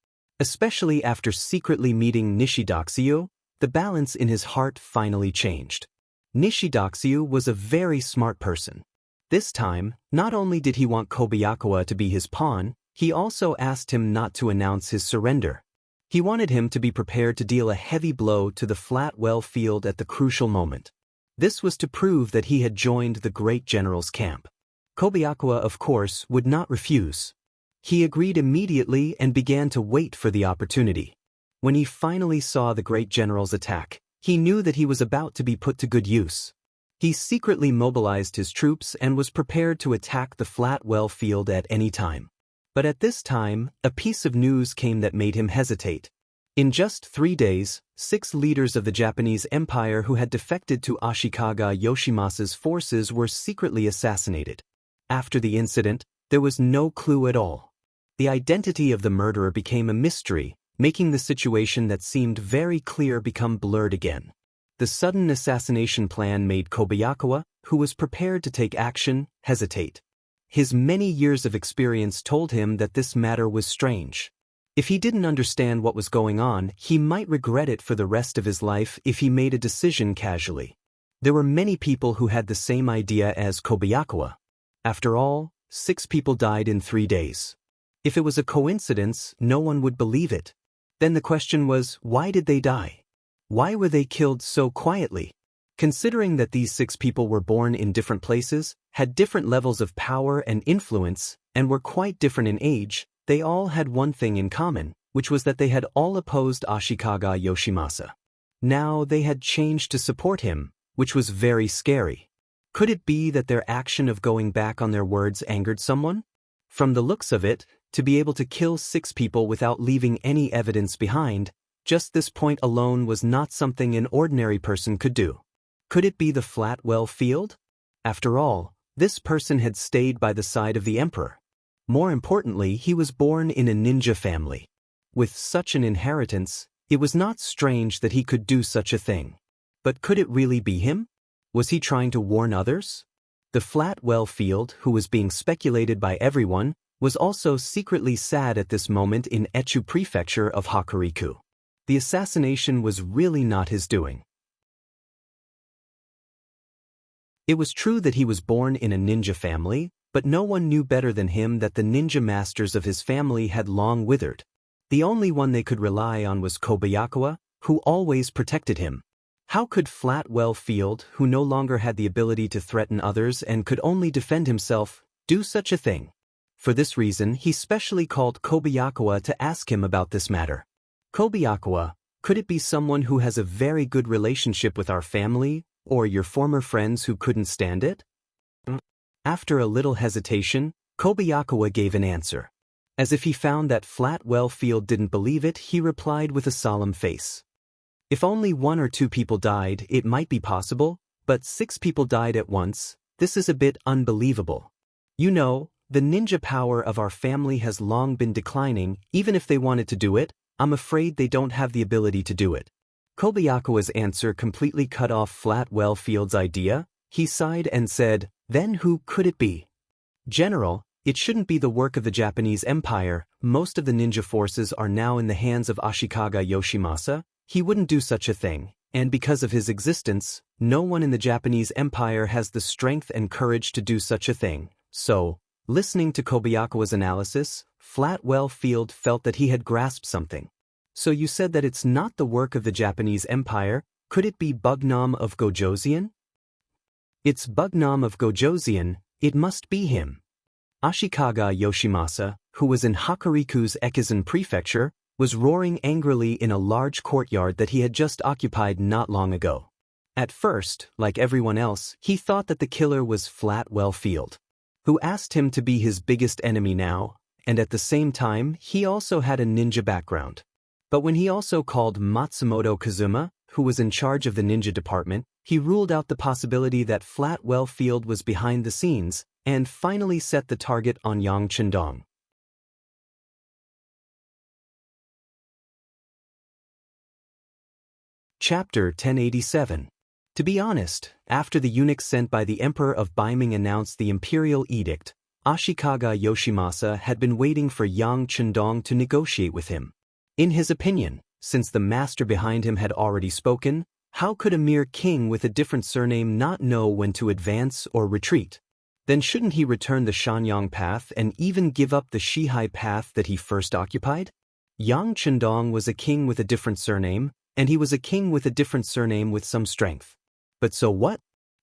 Especially after secretly meeting Nishidaxyu, the balance in his heart finally changed. Nishidaxyu was a very smart person. This time, not only did he want Kobayakawa to be his pawn, he also asked him not to announce his surrender. He wanted him to be prepared to deal a heavy blow to the Flatwell Field at the crucial moment. This was to prove that he had joined the great general's camp. Kobayakawa, of course, would not refuse. He agreed immediately and began to wait for the opportunity. When he finally saw the great general's attack, he knew that he was about to be put to good use. He secretly mobilized his troops and was prepared to attack the Flatwell Field at any time. But at this time, a piece of news came that made him hesitate. In just 3 days, 6 leaders of the Japanese Empire who had defected to Ashikaga Yoshimasa's forces were secretly assassinated. After the incident, there was no clue at all. The identity of the murderer became a mystery, making the situation that seemed very clear become blurred again. The sudden assassination plan made Kobayakawa, who was prepared to take action, hesitate. His many years of experience told him that this matter was strange. If he didn't understand what was going on, he might regret it for the rest of his life if he made a decision casually. There were many people who had the same idea as Kobayakawa. After all, 6 people died in 3 days. If it was a coincidence, no one would believe it. Then the question was, why did they die? Why were they killed so quietly? Considering that these 6 people were born in different places, had different levels of power and influence, and were quite different in age, they all had one thing in common, which was that they had all opposed Ashikaga Yoshimasa. Now they had changed to support him, which was very scary. Could it be that their action of going back on their words angered someone? From the looks of it, to be able to kill 6 people without leaving any evidence behind, just this point alone was not something an ordinary person could do. Could it be the Flatwell Field? After all, this person had stayed by the side of the emperor. More importantly, he was born in a ninja family. With such an inheritance, it was not strange that he could do such a thing. But could it really be him? Was he trying to warn others? The Flatwell Field, who was being speculated by everyone, was also secretly sad at this moment in Echu Prefecture of Hokuriku. The assassination was really not his doing. It was true that he was born in a ninja family, but no one knew better than him that the ninja masters of his family had long withered. The only one they could rely on was Kobayakawa, who always protected him. How could Flatwell Field, who no longer had the ability to threaten others and could only defend himself, do such a thing? For this reason, he specially called Kobayakawa to ask him about this matter. Kobayakawa, could it be someone who has a very good relationship with our family, or your former friends who couldn't stand it? After a little hesitation, Kobayakawa gave an answer. As if he found that Flatwell Field didn't believe it, he replied with a solemn face. If only 1 or 2 people died, it might be possible, but 6 people died at once. This is a bit unbelievable. You know, the ninja power of our family has long been declining. Even if they wanted to do it, I'm afraid they don't have the ability to do it. Kobayakawa's answer completely cut off Flatwell Field's idea. He sighed and said, "Then who could it be?" "General, it shouldn't be the work of the Japanese Empire. Most of the ninja forces are now in the hands of Ashikaga Yoshimasa. He wouldn't do such a thing, and because of his existence, no one in the Japanese Empire has the strength and courage to do such a thing." So, listening to Kobayakawa's analysis, Flatwell Field felt that he had grasped something. "So you said that it's not the work of the Japanese Empire? Could it be Bugnam of Gojoseon?" "It's Bugnam of Gojoseon, it must be him." Ashikaga Yoshimasa, who was in Hakuriku's Ekizen prefecture, was roaring angrily in a large courtyard that he had just occupied not long ago. At first, like everyone else, he thought that the killer was Flatwell Field, who asked him to be his biggest enemy now, and at the same time he also had a ninja background. But when he also called Matsumoto Kazuma, who was in charge of the ninja department, he ruled out the possibility that Flatwell Field was behind the scenes, and finally set the target on Yang Chendong. Chapter 1087. To be honest, after the eunuch sent by the Emperor of Baiming announced the imperial edict, Ashikaga Yoshimasa had been waiting for Yang Chendong to negotiate with him. In his opinion, since the master behind him had already spoken, how could a mere king with a different surname not know when to advance or retreat? Then shouldn't he return the Shanyang path and even give up the Shihai path that he first occupied? Yang Chendong was a king with a different surname, and he was a king with a different surname with some strength. But so what?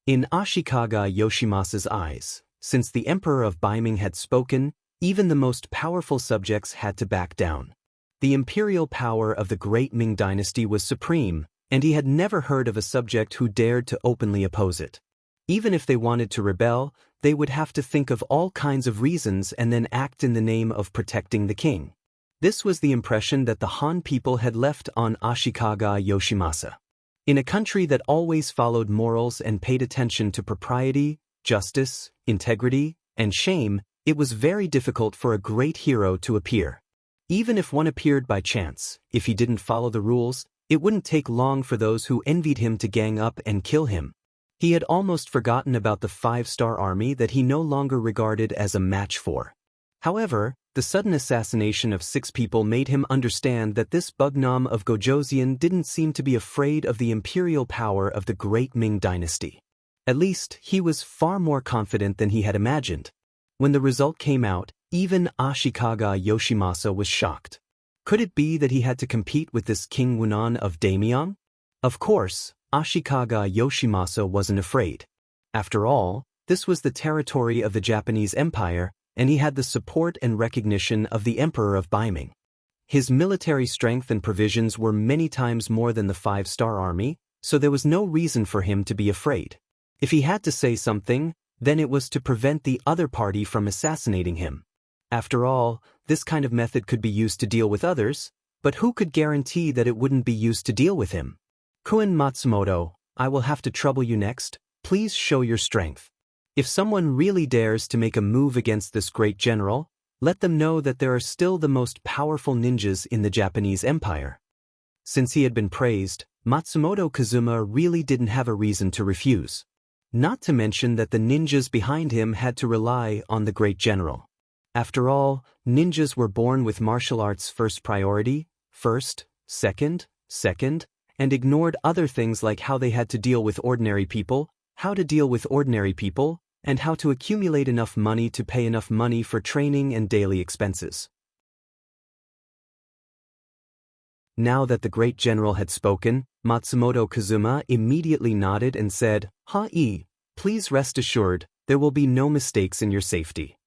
In Ashikaga Yoshimasa's eyes, since the Emperor of Baiming had spoken, even the most powerful subjects had to back down. The imperial power of the great Ming dynasty was supreme, and he had never heard of a subject who dared to openly oppose it. Even if they wanted to rebel, they would have to think of all kinds of reasons and then act in the name of protecting the king. This was the impression that the Han people had left on Ashikaga Yoshimasa. In a country that always followed morals and paid attention to propriety, justice, integrity, and shame, it was very difficult for a great hero to appear. Even if one appeared by chance, if he didn't follow the rules, it wouldn't take long for those who envied him to gang up and kill him. He had almost forgotten about the 5-star army that he no longer regarded as a match for. However, the sudden assassination of 6 people made him understand that this Bugnam of Gojoseon didn't seem to be afraid of the imperial power of the great Ming dynasty. At least, he was far more confident than he had imagined. When the result came out, even Ashikaga Yoshimasa was shocked. Could it be that he had to compete with this King Wunan of Daimyong? Of course, Ashikaga Yoshimasa wasn't afraid. After all, this was the territory of the Japanese Empire, and he had the support and recognition of the Emperor of Baiming. His military strength and provisions were many times more than the 5-star army, so there was no reason for him to be afraid. If he had to say something, then it was to prevent the other party from assassinating him. After all, this kind of method could be used to deal with others, but who could guarantee that it wouldn't be used to deal with him? Kuin Matsumoto, I will have to trouble you next. Please show your strength. If someone really dares to make a move against this great general, let them know that there are still the most powerful ninjas in the Japanese Empire. Since he had been praised, Matsumoto Kazuma really didn't have a reason to refuse. Not to mention that the ninjas behind him had to rely on the great general. After all, ninjas were born with martial arts first priority, first, second, and ignored other things like how they had to deal with ordinary people, and how to accumulate enough money to pay enough money for training and daily expenses. Now that the great general had spoken, Matsumoto Kazuma immediately nodded and said, "Ha-e, please rest assured, there will be no mistakes in your safety."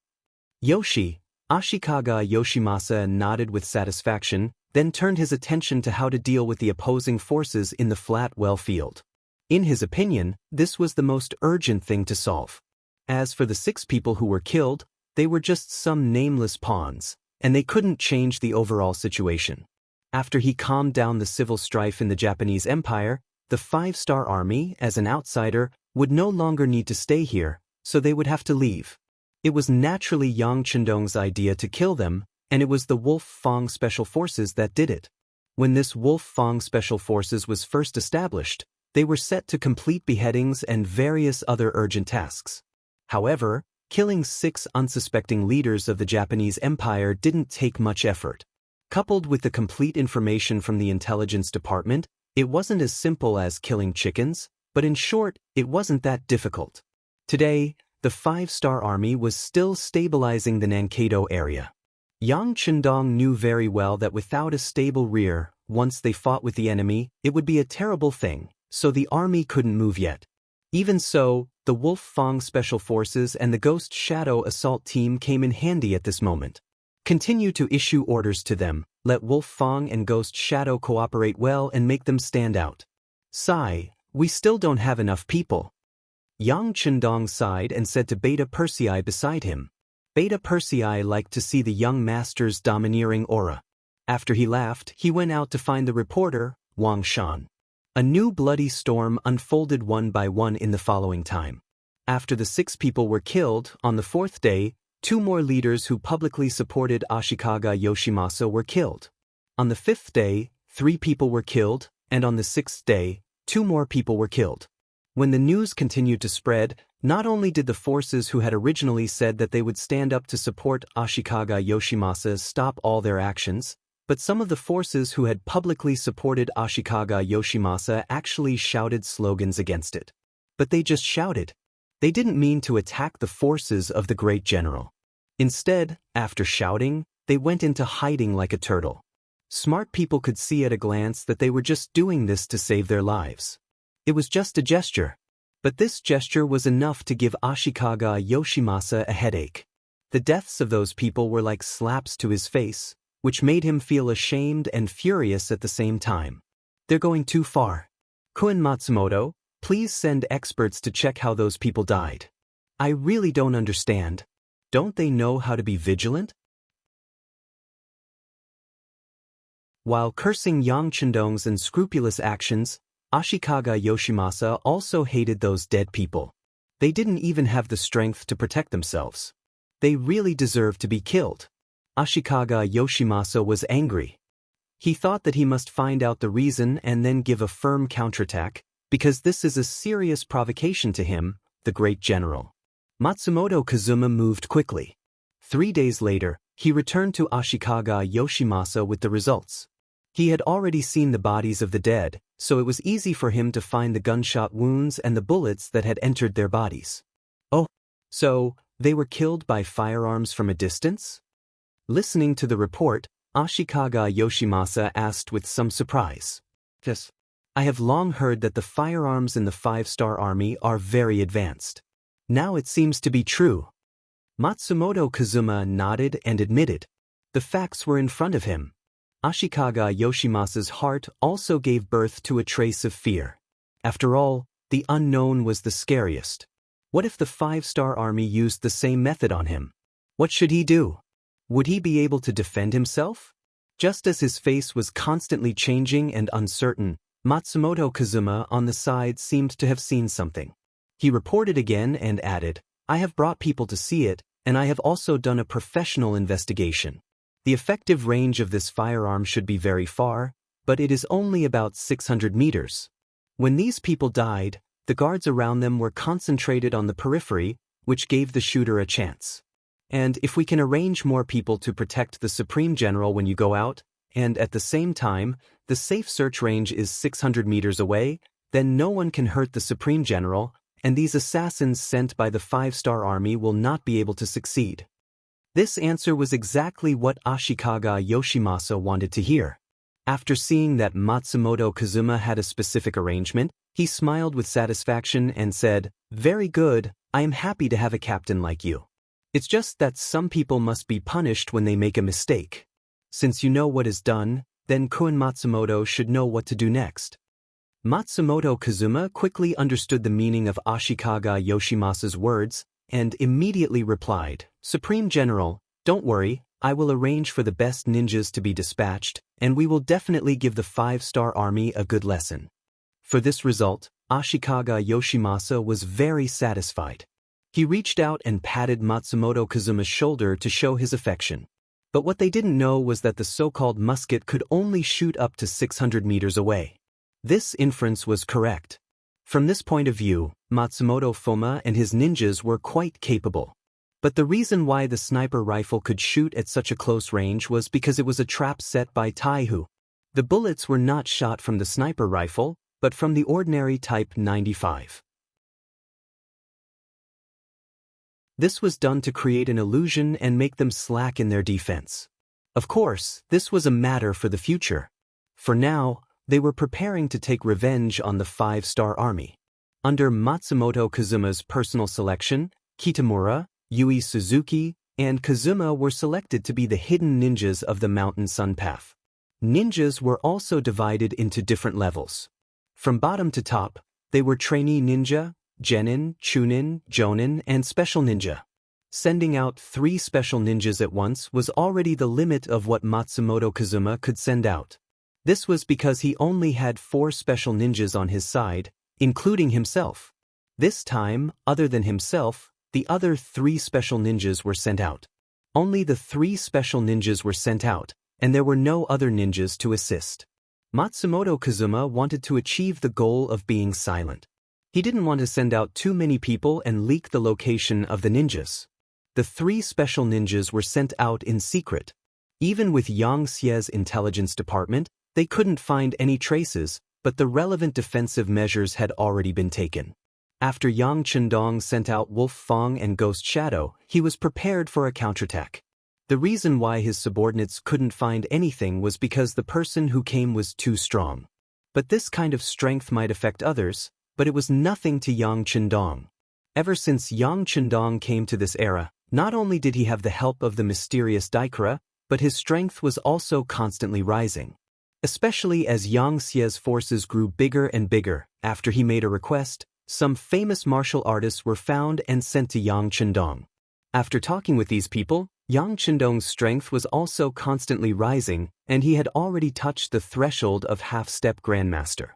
Yoshi, Ashikaga Yoshimasa nodded with satisfaction, then turned his attention to how to deal with the opposing forces in the Flatwell Field. In his opinion, this was the most urgent thing to solve. As for the 6 people who were killed, they were just some nameless pawns, and they couldn't change the overall situation. After he calmed down the civil strife in the Japanese Empire, the 5-star army, as an outsider, would no longer need to stay here, so they would have to leave. It was naturally Yang Chendong's idea to kill them, and it was the Wolf Fong Special Forces that did it. When this Wolf Fong Special Forces was first established, They were set to complete beheadings and various other urgent tasks. However, killing 6 unsuspecting leaders of the Japanese Empire didn't take much effort. Coupled with the complete information from the intelligence department, it wasn't as simple as killing chickens, but in short, it wasn't that difficult. Today, the 5-star army was still stabilizing the Nankado area. Yang Chendong knew very well that without a stable rear, once they fought with the enemy, it would be a terrible thing, so the army couldn't move yet. Even so, the Wolf Fang Special Forces and the Ghost Shadow Assault Team came in handy at this moment. Continue to issue orders to them, let Wolf Fang and Ghost Shadow cooperate well and make them stand out. Sigh, we still don't have enough people. Yang Chendong sighed and said to Beta Persei beside him. Beta Persei liked to see the young master's domineering aura. After he laughed, he went out to find the reporter, Wang Shan. A new bloody storm unfolded one by one in the following time. After the 6 people were killed, on the 4th day, 2 more leaders who publicly supported Ashikaga Yoshimasa were killed. On the 5th day, 3 people were killed, and on the 6th day, 2 more people were killed. When the news continued to spread, not only did the forces who had originally said that they would stand up to support Ashikaga Yoshimasa stop all their actions, but some of the forces who had publicly supported Ashikaga Yoshimasa actually shouted slogans against it. But they just shouted. They didn't mean to attack the forces of the great general. Instead, after shouting, they went into hiding like a turtle. Smart people could see at a glance that they were just doing this to save their lives. It was just a gesture. But this gesture was enough to give Ashikaga Yoshimasa a headache. The deaths of those people were like slaps to his face, which made him feel ashamed and furious at the same time. They're going too far. Kun Matsumoto, please send experts to check how those people died. I really don't understand. Don't they know how to be vigilant? While cursing Yang Chendong's unscrupulous actions, Ashikaga Yoshimasa also hated those dead people. They didn't even have the strength to protect themselves. They really deserved to be killed. Ashikaga Yoshimasa was angry. He thought that he must find out the reason and then give a firm counterattack, because this is a serious provocation to him, the great general. Matsumoto Kazuma moved quickly. 3 days later, he returned to Ashikaga Yoshimasa with the results. He had already seen the bodies of the dead, so it was easy for him to find the gunshot wounds and the bullets that had entered their bodies. Oh, so they were killed by firearms from a distance? Listening to the report, Ashikaga Yoshimasa asked with some surprise. Yes. I have long heard that the firearms in the 5-star army are very advanced. Now it seems to be true. Matsumoto Kazuma nodded and admitted. The facts were in front of him. Ashikaga Yoshimasa's heart also gave birth to a trace of fear. After all, the unknown was the scariest. What if the 5-star army used the same method on him? What should he do? Would he be able to defend himself? Just as his face was constantly changing and uncertain, Matsumoto Kazuma on the side seemed to have seen something. He reported again and added, I have brought people to see it, and I have also done a professional investigation. The effective range of this firearm should be very far, but it is only about 600 meters. When these people died, the guards around them were concentrated on the periphery, which gave the shooter a chance. And if we can arrange more people to protect the Supreme General when you go out, and at the same time, the safe search range is 600 meters away, then no one can hurt the Supreme General, and these assassins sent by the 5-star army will not be able to succeed. This answer was exactly what Ashikaga Yoshimasa wanted to hear. After seeing that Matsumoto Kazuma had a specific arrangement, he smiled with satisfaction and said, Very good, I am happy to have a captain like you. It's just that some people must be punished when they make a mistake. Since you know what is done, then Kun Matsumoto should know what to do next. Matsumoto Kazuma quickly understood the meaning of Ashikaga Yoshimasa's words, and immediately replied, Supreme General, don't worry, I will arrange for the best ninjas to be dispatched, and we will definitely give the 5-star army a good lesson. For this result, Ashikaga Yoshimasa was very satisfied. He reached out and patted Matsumoto Kazuma's shoulder to show his affection. But what they didn't know was that the so-called musket could only shoot up to 600 meters away. This inference was correct. From this point of view, Matsumoto Fuma and his ninjas were quite capable. But the reason why the sniper rifle could shoot at such a close range was because it was a trap set by Taihu. The bullets were not shot from the sniper rifle, but from the ordinary Type 95. This was done to create an illusion and make them slack in their defense. Of course, this was a matter for the future. For now, they were preparing to take revenge on the 5-star army. Under Matsumoto Kazuma's personal selection, Kitamura, Yui Suzuki, and Kazuma were selected to be the hidden ninjas of the Mountain Sun Path. Ninjas were also divided into different levels. From bottom to top, they were trainee ninja, genin, chunin, jonin, and special ninja. Sending out 3 special ninjas at once was already the limit of what Matsumoto Kazuma could send out. This was because he only had 4 special ninjas on his side, including himself. This time, other than himself, the other 3 special ninjas were sent out. Only the 3 special ninjas were sent out, and there were no other ninjas to assist. Matsumoto Kazuma wanted to achieve the goal of being silent. He didn't want to send out too many people and leak the location of the ninjas. The 3 special ninjas were sent out in secret. Even with Yang Xie's intelligence department, they couldn't find any traces, but the relevant defensive measures had already been taken. After Yang Chendong sent out Wolf Fong and Ghost Shadow, he was prepared for a counterattack. The reason why his subordinates couldn't find anything was because the person who came was too strong. But this kind of strength might affect others, but it was nothing to Yang Chendong. Ever since Yang Chendong came to this era, not only did he have the help of the mysterious Daikara, but his strength was also constantly rising. Especially as Yang Xie's forces grew bigger and bigger, after he made a request, some famous martial artists were found and sent to Yang Chendong. After talking with these people, Yang Chendong's strength was also constantly rising, and he had already touched the threshold of half-step Grandmaster.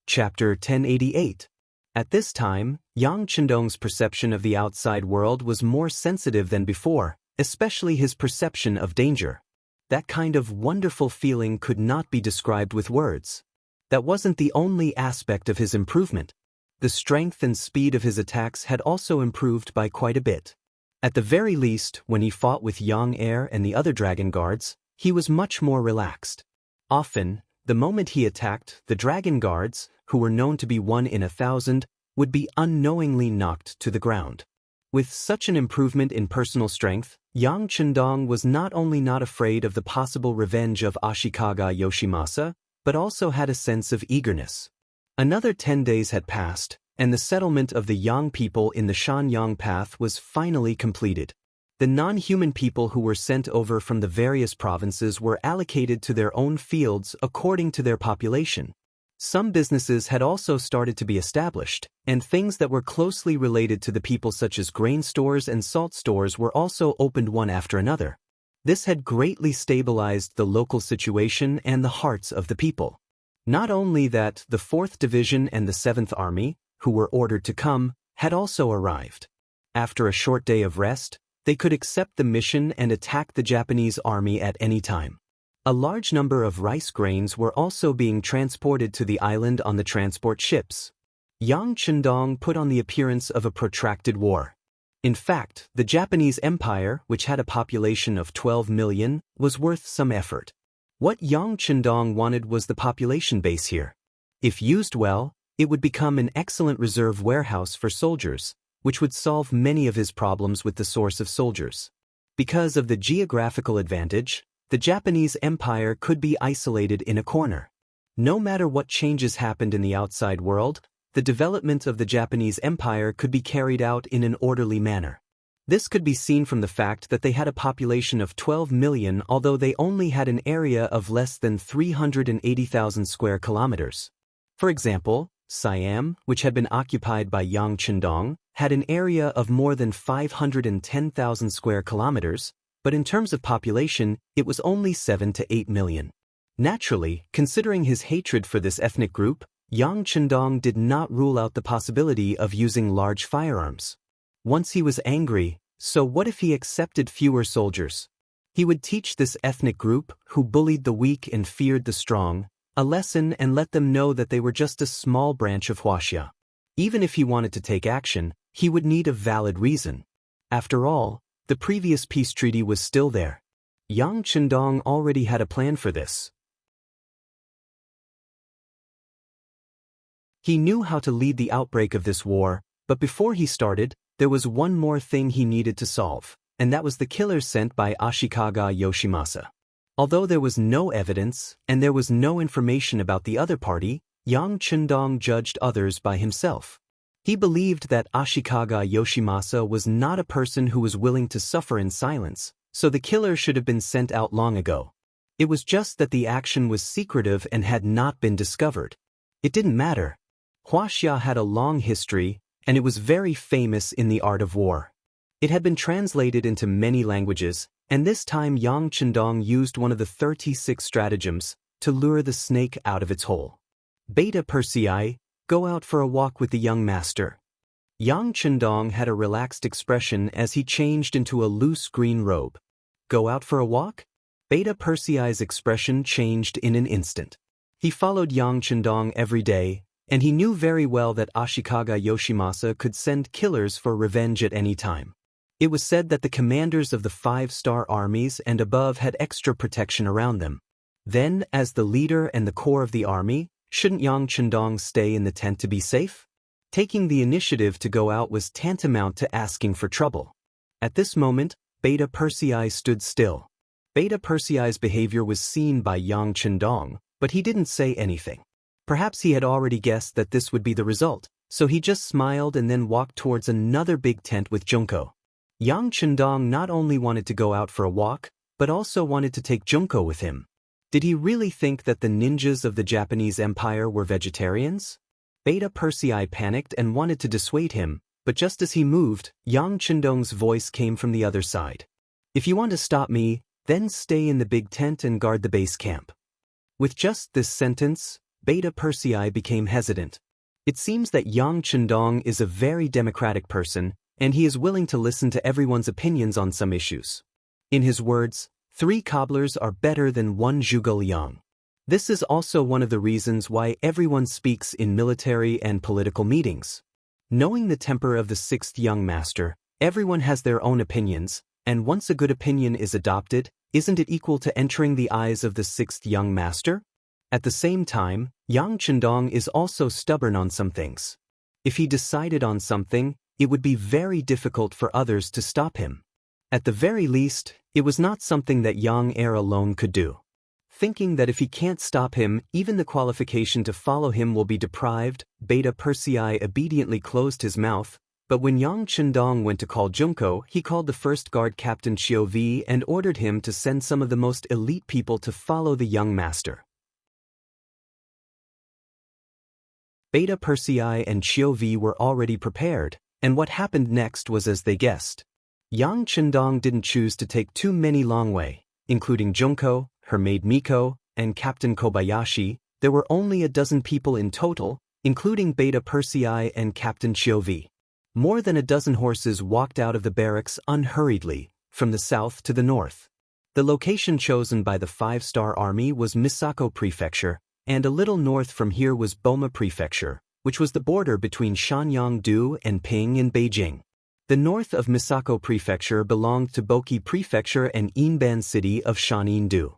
Chapter 1088. At this time, Yang Chendong's perception of the outside world was more sensitive than before, especially his perception of danger. That kind of wonderful feeling could not be described with words. That wasn't the only aspect of his improvement. The strength and speed of his attacks had also improved by quite a bit. At the very least, when he fought with Yang Air and the other dragon guards, he was much more relaxed. Often, the moment he attacked, the dragon guards, who were known to be 1 in 1,000, would be unknowingly knocked to the ground. With such an improvement in personal strength, Yang Chendong was not only not afraid of the possible revenge of Ashikaga Yoshimasa, but also had a sense of eagerness. Another 10 days had passed, and the settlement of the Yang people in the Shanyang Path was finally completed. The non-human people who were sent over from the various provinces were allocated to their own fields according to their population. Some businesses had also started to be established, and things that were closely related to the people such as grain stores and salt stores were also opened one after another. This had greatly stabilized the local situation and the hearts of the people. Not only that, the 4th Division and the 7th Army, who were ordered to come, had also arrived. After a short day of rest, they could accept the mission and attack the Japanese army at any time. A large number of rice grains were also being transported to the island on the transport ships. Yang Chendong put on the appearance of a protracted war. In fact, the Japanese Empire, which had a population of 12 million, was worth some effort. What Yang Chendong wanted was the population base here. If used well, it would become an excellent reserve warehouse for soldiers, which would solve many of his problems with the source of soldiers. Because of the geographical advantage, the Japanese Empire could be isolated in a corner. No matter what changes happened in the outside world, the development of the Japanese Empire could be carried out in an orderly manner. This could be seen from the fact that they had a population of 12 million, although they only had an area of less than 380,000 square kilometers. For example, Siam, which had been occupied by Yang Chendong, had an area of more than 510,000 square kilometers, but in terms of population, it was only 7 to 8 million. Naturally, considering his hatred for this ethnic group, Yang Chendong did not rule out the possibility of using large firearms. Once he was angry, so what if he accepted fewer soldiers? He would teach this ethnic group, who bullied the weak and feared the strong, a lesson and let them know that they were just a small branch of Huaxia. Even if he wanted to take action, he would need a valid reason. After all, the previous peace treaty was still there. Yang Chendong already had a plan for this. He knew how to lead the outbreak of this war, but before he started, there was one more thing he needed to solve, and that was the killers sent by Ashikaga Yoshimasa. Although there was no evidence, and there was no information about the other party, Yang Chendong judged others by himself. He believed that Ashikaga Yoshimasa was not a person who was willing to suffer in silence, so the killer should have been sent out long ago. It was just that the action was secretive and had not been discovered. It didn't matter. Huaxia had a long history, and it was very famous in the art of war. It had been translated into many languages, and this time Yang Chendong used one of the 36 stratagems to lure the snake out of its hole. Beta Persei, go out for a walk with the young master. Yang Chendong had a relaxed expression as he changed into a loose green robe. Go out for a walk? Beta Persei's expression changed in an instant. He followed Yang Chendong every day, and he knew very well that Ashikaga Yoshimasa could send killers for revenge at any time. It was said that the commanders of the 5-star armies and above had extra protection around them. Then, as the leader and the core of the army, shouldn't Yang Chendong stay in the tent to be safe? Taking the initiative to go out was tantamount to asking for trouble. At this moment, Beta Persei stood still. Beta Persei's behavior was seen by Yang Chendong, but he didn't say anything. Perhaps he had already guessed that this would be the result, so he just smiled and then walked towards another big tent with Junko. Yang Chendong not only wanted to go out for a walk, but also wanted to take Junko with him. Did he really think that the ninjas of the Japanese Empire were vegetarians? Beta Persei panicked and wanted to dissuade him, but just as he moved, Yang Chendong's voice came from the other side. If you want to stop me, then stay in the big tent and guard the base camp. With just this sentence, Beta Persei became hesitant. It seems that Yang Chendong is a very democratic person, and he is willing to listen to everyone's opinions on some issues. In his words, 3 cobblers are better than 1 zhuge liang. This is also one of the reasons why everyone speaks in military and political meetings. Knowing the temper of the 6th young master, everyone has their own opinions, and once a good opinion is adopted, isn't it equal to entering the eyes of the 6th young master? At the same time, Yang Chendong is also stubborn on some things. If he decided on something, it would be very difficult for others to stop him. At the very least, it was not something that Yang Heir alone could do. Thinking that if he can't stop him, even the qualification to follow him will be deprived, Beta Persei obediently closed his mouth, but when Yang Chendong went to call Junko, he called the first guard Captain Xiao Vi and ordered him to send some of the most elite people to follow the young master. Beta Persei and Xiao Vi were already prepared, and what happened next was as they guessed. Yang Chendong didn't choose to take too many long way, including Junko, her maid Miko, and Captain Kobayashi. There were only a dozen people in total, including Beta Persei and Captain Xiao Vi. More than a dozen horses walked out of the barracks unhurriedly, from the south to the north. The location chosen by the 5-star army was Misako Prefecture, and a little north from here was Boma Prefecture, which was the border between Shanyang-do and Ping in Beijing. The north of Misako Prefecture belonged to Boki Prefecture and Inban City of Shanin-do.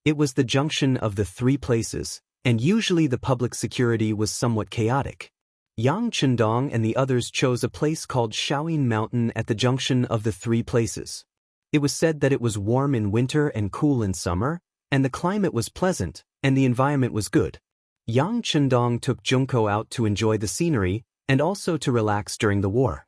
It was the junction of the 3 places, and usually the public security was somewhat chaotic. Yang Chendong and the others chose a place called Shaoyin Mountain at the junction of the 3 places. It was said that it was warm in winter and cool in summer, and the climate was pleasant, and the environment was good. Yang Chendong took Junko out to enjoy the scenery, and also to relax during the war.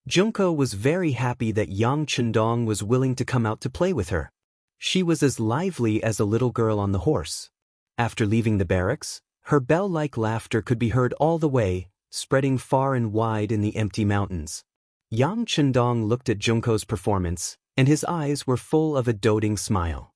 Junko was very happy that Yang Chendong was willing to come out to play with her. She was as lively as a little girl on the horse. After leaving the barracks, her bell-like laughter could be heard all the way, spreading far and wide in the empty mountains. Yang Chendong looked at Junko's performance, and his eyes were full of a doting smile.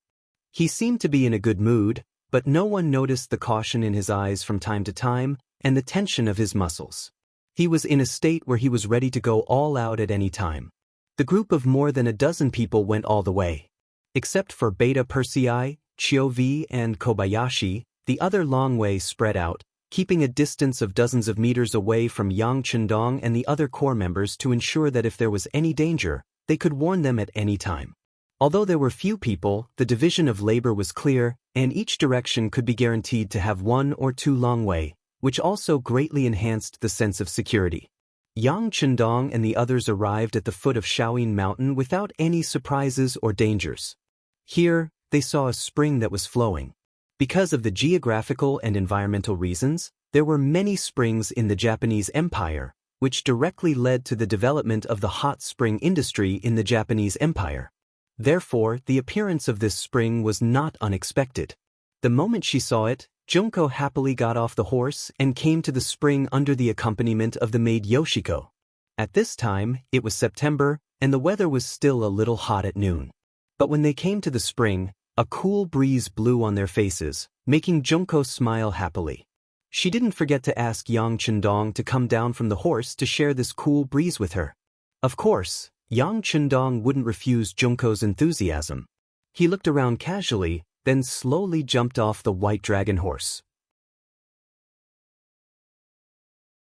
He seemed to be in a good mood, but no one noticed the caution in his eyes from time to time, and the tension of his muscles. He was in a state where he was ready to go all out at any time. The group of more than a dozen people went all the way. Except for Beta Persei, Chiovi, and Kobayashi, the other long way spread out, keeping a distance of dozens of meters away from Yang Chendong and the other corps members to ensure that if there was any danger, they could warn them at any time. Although there were few people, the division of labor was clear, and each direction could be guaranteed to have one or two long way, which also greatly enhanced the sense of security. Yang Chendong and the others arrived at the foot of Shaoyin Mountain without any surprises or dangers. Here, they saw a spring that was flowing. Because of the geographical and environmental reasons, there were many springs in the Japanese Empire, which directly led to the development of the hot spring industry in the Japanese Empire. Therefore, the appearance of this spring was not unexpected. The moment she saw it, Junko happily got off the horse and came to the spring under the accompaniment of the maid Yoshiko. At this time, it was September, and the weather was still a little hot at noon. But when they came to the spring, a cool breeze blew on their faces, making Junko smile happily. She didn't forget to ask Yang Chendong to come down from the horse to share this cool breeze with her. Of course, Yang Chendong wouldn't refuse Junko's enthusiasm. He looked around casually, then slowly jumped off the white dragon horse.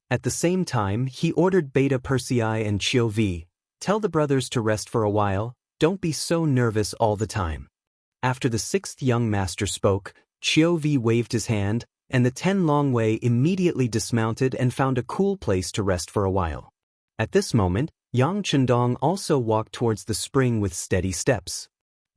At the same time, he ordered Beta Persei and Chiovi, "Tell the brothers to rest for a while, don't be so nervous all the time." After the sixth young master spoke, Chiovi waved his hand, and the 10 long way immediately dismounted and found a cool place to rest for a while. At this moment, Yang Chendong also walked towards the spring with steady steps.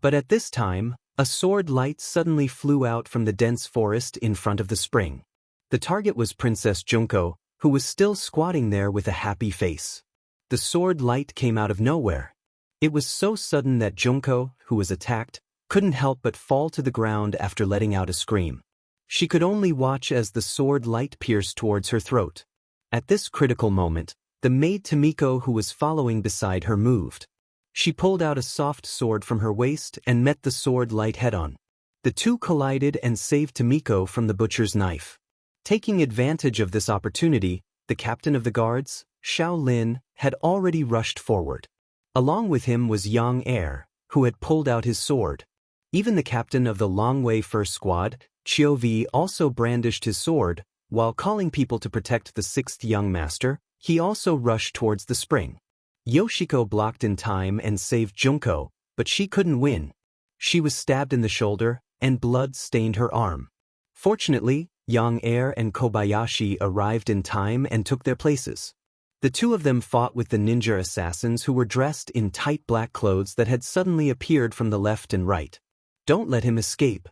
But at this time, a sword light suddenly flew out from the dense forest in front of the spring. The target was Princess Junko, who was still squatting there with a happy face. The sword light came out of nowhere. It was so sudden that Junko, who was attacked, couldn't help but fall to the ground after letting out a scream. She could only watch as the sword light pierced towards her throat. At this critical moment, the maid Tomiko who was following beside her moved. She pulled out a soft sword from her waist and met the sword light head-on. The two collided and saved Tomiko from the butcher's knife. Taking advantage of this opportunity, the captain of the guards, Xiao Lin, had already rushed forward. Along with him was Yang Er, who had pulled out his sword. Even the captain of the Longwei First Squad, Chiovi, also brandished his sword. While calling people to protect the sixth young master, he also rushed towards the spring. Yoshiko blocked in time and saved Junko, but she couldn't win. She was stabbed in the shoulder, and blood stained her arm. Fortunately, Yang Er and Kobayashi arrived in time and took their places. The two of them fought with the ninja assassins who were dressed in tight black clothes that had suddenly appeared from the left and right. "Don't let him escape."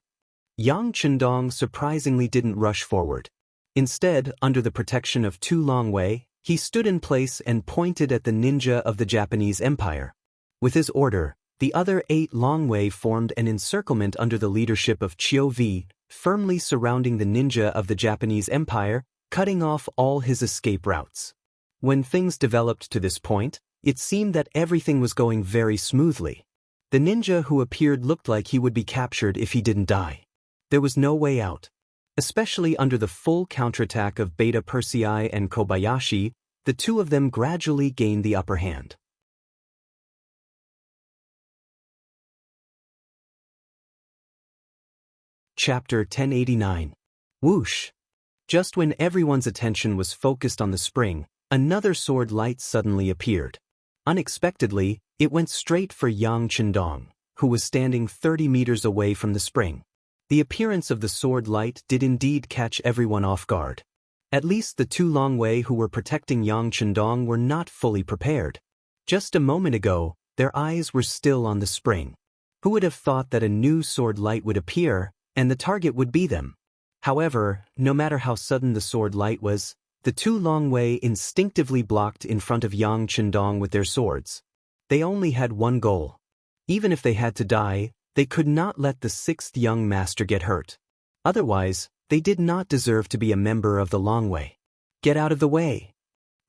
Yang Chendong surprisingly didn't rush forward. Instead, under the protection of Tu Longwei, he stood in place and pointed at the ninja of the Japanese Empire. With his order, the other 8 Longwei formed an encirclement under the leadership of Chiovi, firmly surrounding the ninja of the Japanese Empire, cutting off all his escape routes. When things developed to this point, it seemed that everything was going very smoothly. The ninja who appeared looked like he would be captured if he didn't die. There was no way out. Especially under the full counterattack of Beta Persei and Kobayashi, the two of them gradually gained the upper hand. Chapter 1089. Whoosh! Just when everyone's attention was focused on the spring, another sword light suddenly appeared. Unexpectedly, it went straight for Yang Chendong, who was standing 30 meters away from the spring. The appearance of the sword light did indeed catch everyone off guard. At least the two Longwei who were protecting Yang Chendong were not fully prepared. Just a moment ago, their eyes were still on the spring. Who would have thought that a new sword light would appear, and the target would be them? However, no matter how sudden the sword light was, the two Longwei instinctively blocked in front of Yang Chendong with their swords. They only had one goal. Even if they had to die, they could not let the sixth young master get hurt. Otherwise, they did not deserve to be a member of the Longwei. Get out of the way!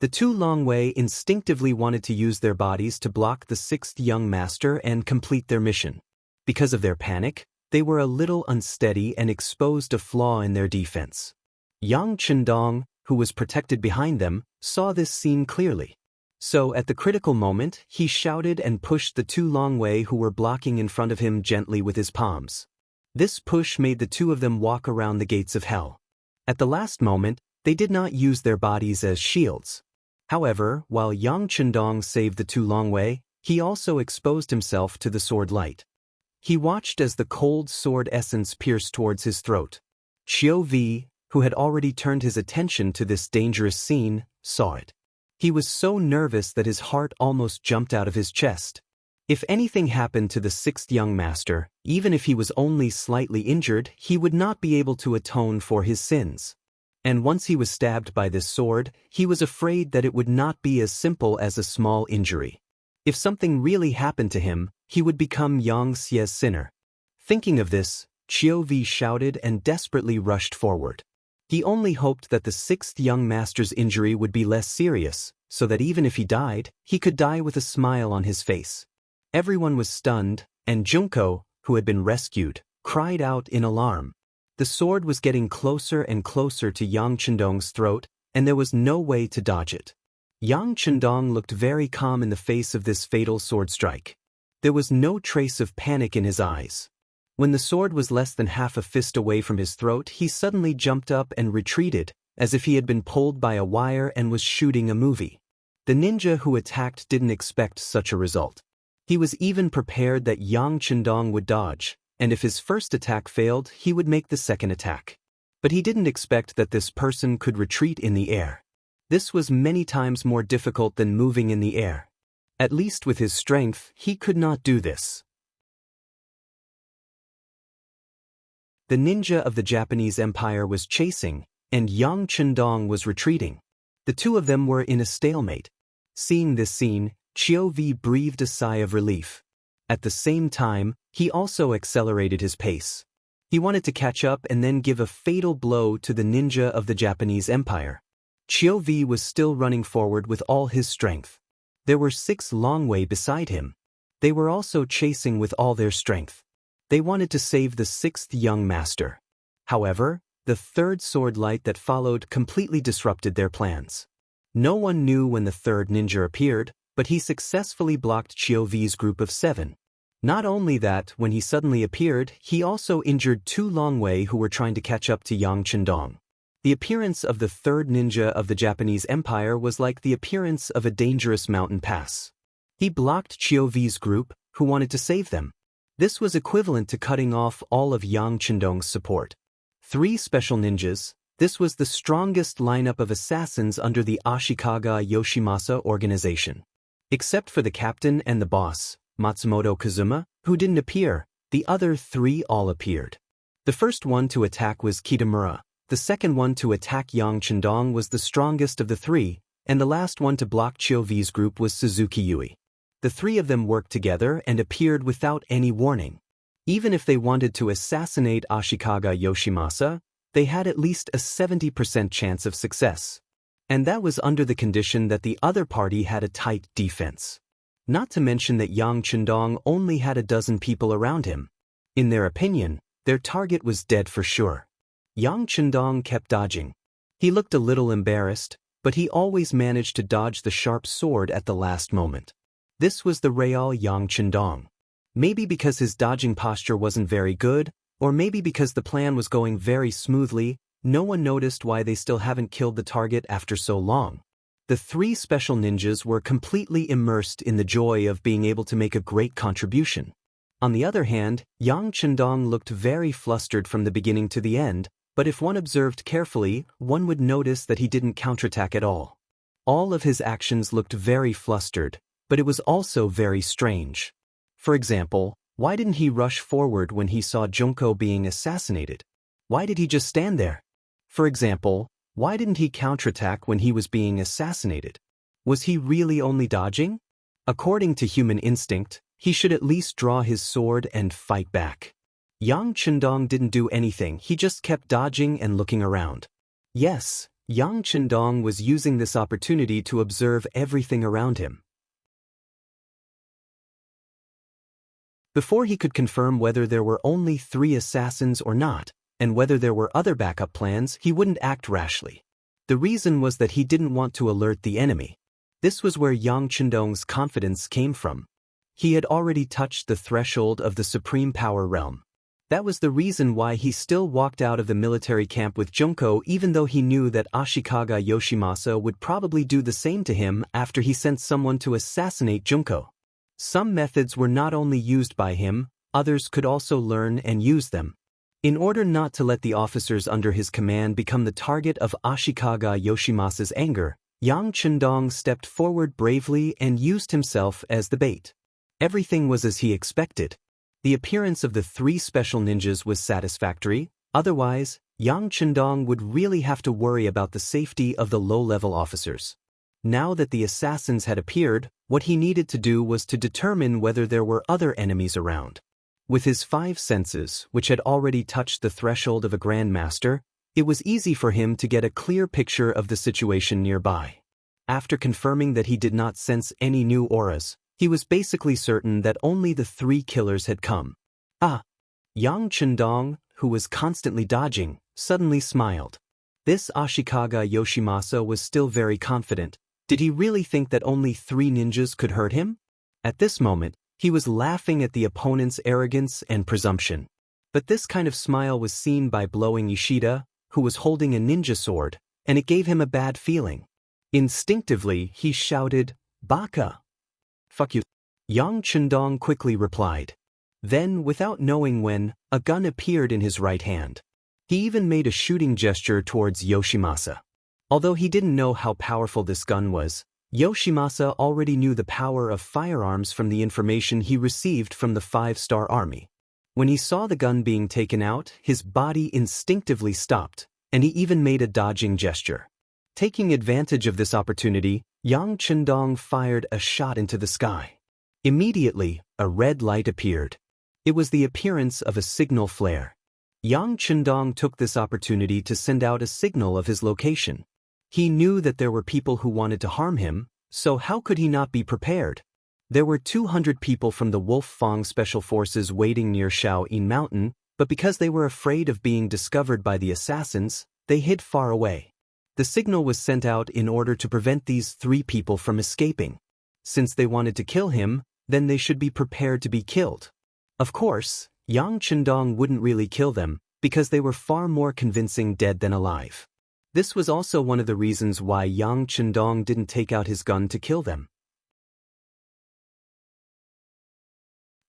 The two Longwei instinctively wanted to use their bodies to block the sixth young master and complete their mission. Because of their panic, they were a little unsteady and exposed a flaw in their defense. Yang Chendong, who was protected behind them, saw this scene clearly. So at the critical moment, he shouted and pushed the two Long Wei who were blocking in front of him gently with his palms. This push made the two of them walk around the gates of hell. At the last moment, they did not use their bodies as shields. However, while Yang Chendong saved the two Long Wei, he also exposed himself to the sword light. He watched as the cold sword essence pierced towards his throat. Xiao Vi, who had already turned his attention to this dangerous scene, saw it. He was so nervous that his heart almost jumped out of his chest. If anything happened to the sixth young master, even if he was only slightly injured, he would not be able to atone for his sins. And once he was stabbed by this sword, he was afraid that it would not be as simple as a small injury. If something really happened to him, he would become Yang Xie's sinner. Thinking of this, Qiu Vi shouted and desperately rushed forward. He only hoped that the sixth young master's injury would be less serious, so that even if he died, he could die with a smile on his face. Everyone was stunned, and Junko, who had been rescued, cried out in alarm. The sword was getting closer and closer to Yang Chendong's throat, and there was no way to dodge it. Yang Chendong looked very calm in the face of this fatal sword strike. There was no trace of panic in his eyes. When the sword was less than half a fist away from his throat, he suddenly jumped up and retreated, as if he had been pulled by a wire and was shooting a movie. The ninja who attacked didn't expect such a result. He was even prepared that Yang Chendong would dodge, and if his first attack failed, he would make the second attack. But he didn't expect that this person could retreat in the air. This was many times more difficult than moving in the air. At least with his strength, he could not do this. The ninja of the Japanese Empire was chasing, and Yang Chendong was retreating. The two of them were in a stalemate. Seeing this scene, Qiu Vi breathed a sigh of relief. At the same time, he also accelerated his pace. He wanted to catch up and then give a fatal blow to the ninja of the Japanese Empire. Qiu Vi was still running forward with all his strength. There were 6 Long Wei beside him. They were also chasing with all their strength. They wanted to save the 6th young master. However, the third sword light that followed completely disrupted their plans. No one knew when the third ninja appeared, but he successfully blocked Qiu Vi's group of 7. Not only that, when he suddenly appeared, he also injured 2 Long Wei who were trying to catch up to Yang Chendong. The appearance of the third ninja of the Japanese Empire was like the appearance of a dangerous mountain pass. He blocked Qiu Vi's group, who wanted to save them. This was equivalent to cutting off all of Yang Chendong's support. 3 special ninjas. This was the strongest lineup of assassins under the Ashikaga Yoshimasa organization. Except for the captain and the boss, Matsumoto Kazuma, who didn't appear, the other 3 all appeared. The first one to attack was Kitamura. The second one to attack Yang Chendong was the strongest of the 3, and the last one to block Qiu Vi's group was Suzuki Yui. The 3 of them worked together and appeared without any warning. Even if they wanted to assassinate Ashikaga Yoshimasa, they had at least a 70% chance of success. And that was under the condition that the other party had a tight defense. Not to mention that Yang Chendong only had a dozen people around him. In their opinion, their target was dead for sure. Yang Chendong kept dodging. He looked a little embarrassed, but he always managed to dodge the sharp sword at the last moment. This was the real Yang Chendong. Maybe because his dodging posture wasn't very good, or maybe because the plan was going very smoothly, no one noticed why they still haven't killed the target after so long. The 3 special ninjas were completely immersed in the joy of being able to make a great contribution. On the other hand, Yang Chendong looked very flustered from the beginning to the end, but if one observed carefully, one would notice that he didn't counterattack at all. All of his actions looked very flustered, but it was also very strange. For example, why didn't he rush forward when he saw Junko being assassinated? Why did he just stand there? For example, why didn't he counterattack when he was being assassinated? Was he really only dodging? According to human instinct, he should at least draw his sword and fight back. Yang Chendong didn't do anything, he just kept dodging and looking around. Yes, Yang Chendong was using this opportunity to observe everything around him. Before he could confirm whether there were only 3 assassins or not, and whether there were other backup plans, he wouldn't act rashly. The reason was that he didn't want to alert the enemy. This was where Yang Chendong's confidence came from. He had already touched the threshold of the supreme power realm. That was the reason why he still walked out of the military camp with Junko, even though he knew that Ashikaga Yoshimasa would probably do the same to him after he sent someone to assassinate Junko. Some methods were not only used by him, others could also learn and use them. In order not to let the officers under his command become the target of Ashikaga Yoshimasa's anger, Yang Chendong stepped forward bravely and used himself as the bait. Everything was as he expected. The appearance of the 3 special ninjas was satisfactory, otherwise, Yang Chendong would really have to worry about the safety of the low-level officers. Now that the assassins had appeared, what he needed to do was to determine whether there were other enemies around. With his 5 senses, which had already touched the threshold of a grandmaster, it was easy for him to get a clear picture of the situation nearby. After confirming that he did not sense any new auras, he was basically certain that only the 3 killers had come. Yang Chendong, who was constantly dodging, suddenly smiled. This Ashikaga Yoshimasa was still very confident. Did he really think that only 3 ninjas could hurt him? At this moment, he was laughing at the opponent's arrogance and presumption. But this kind of smile was seen by Blowing Ishida, who was holding a ninja sword, and it gave him a bad feeling. Instinctively, he shouted, "Baka! Fuck you." Yang Chendong quickly replied. Then, without knowing when, a gun appeared in his right hand. He even made a shooting gesture towards Yoshimasa. Although he didn't know how powerful this gun was, Yoshimasa already knew the power of firearms from the information he received from the 5-star army. When he saw the gun being taken out, his body instinctively stopped, and he even made a dodging gesture. Taking advantage of this opportunity, Yang Chendong fired a shot into the sky. Immediately, a red light appeared. It was the appearance of a signal flare. Yang Chendong took this opportunity to send out a signal of his location. He knew that there were people who wanted to harm him, so how could he not be prepared? There were 200 people from the Wolf Fang Special Forces waiting near Shaoyin Mountain, but because they were afraid of being discovered by the assassins, they hid far away. The signal was sent out in order to prevent these 3 people from escaping. Since they wanted to kill him, then they should be prepared to be killed. Of course, Yang Chendong wouldn't really kill them, because they were far more convincing dead than alive. This was also one of the reasons why Yang Chendong didn't take out his gun to kill them.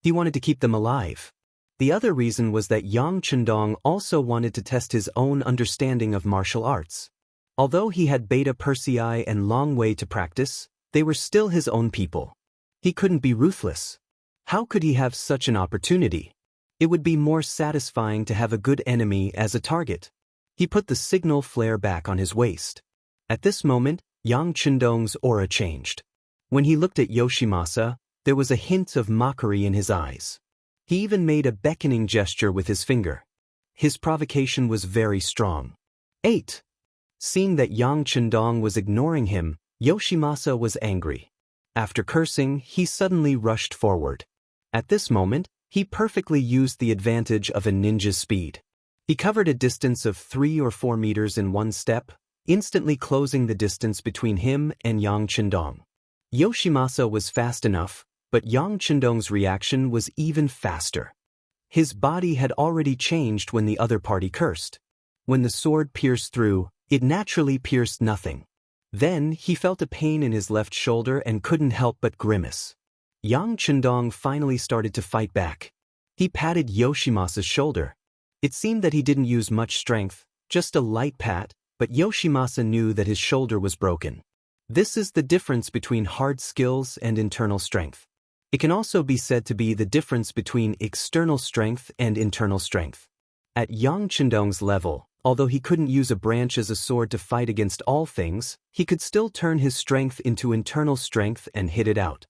He wanted to keep them alive. The other reason was that Yang Chendong also wanted to test his own understanding of martial arts. Although he had Beta Persei and Long Way to practice, they were still his own people. He couldn't be ruthless. How could he have such an opportunity? It would be more satisfying to have a good enemy as a target. He put the signal flare back on his waist. At this moment, Yang Chendong's aura changed. When he looked at Yoshimasa, there was a hint of mockery in his eyes. He even made a beckoning gesture with his finger. His provocation was very strong. 8. Seeing that Yang Chendong was ignoring him, Yoshimasa was angry. After cursing, he suddenly rushed forward. At this moment, he perfectly used the advantage of a ninja's speed. He covered a distance of 3 or 4 meters in one step, instantly closing the distance between him and Yang Chendong. Yoshimasa was fast enough, but Yang Chendong's reaction was even faster. His body had already changed when the other party cursed. When the sword pierced through, it naturally pierced nothing. Then he felt a pain in his left shoulder and couldn't help but grimace. Yang Chendong finally started to fight back. He patted Yoshimasa's shoulder. It seemed that he didn't use much strength, just a light pat, but Yoshimasa knew that his shoulder was broken. This is the difference between hard skills and internal strength. It can also be said to be the difference between external strength and internal strength. At Yang Chendong's level, although he couldn't use a branch as a sword to fight against all things, he could still turn his strength into internal strength and hit it out.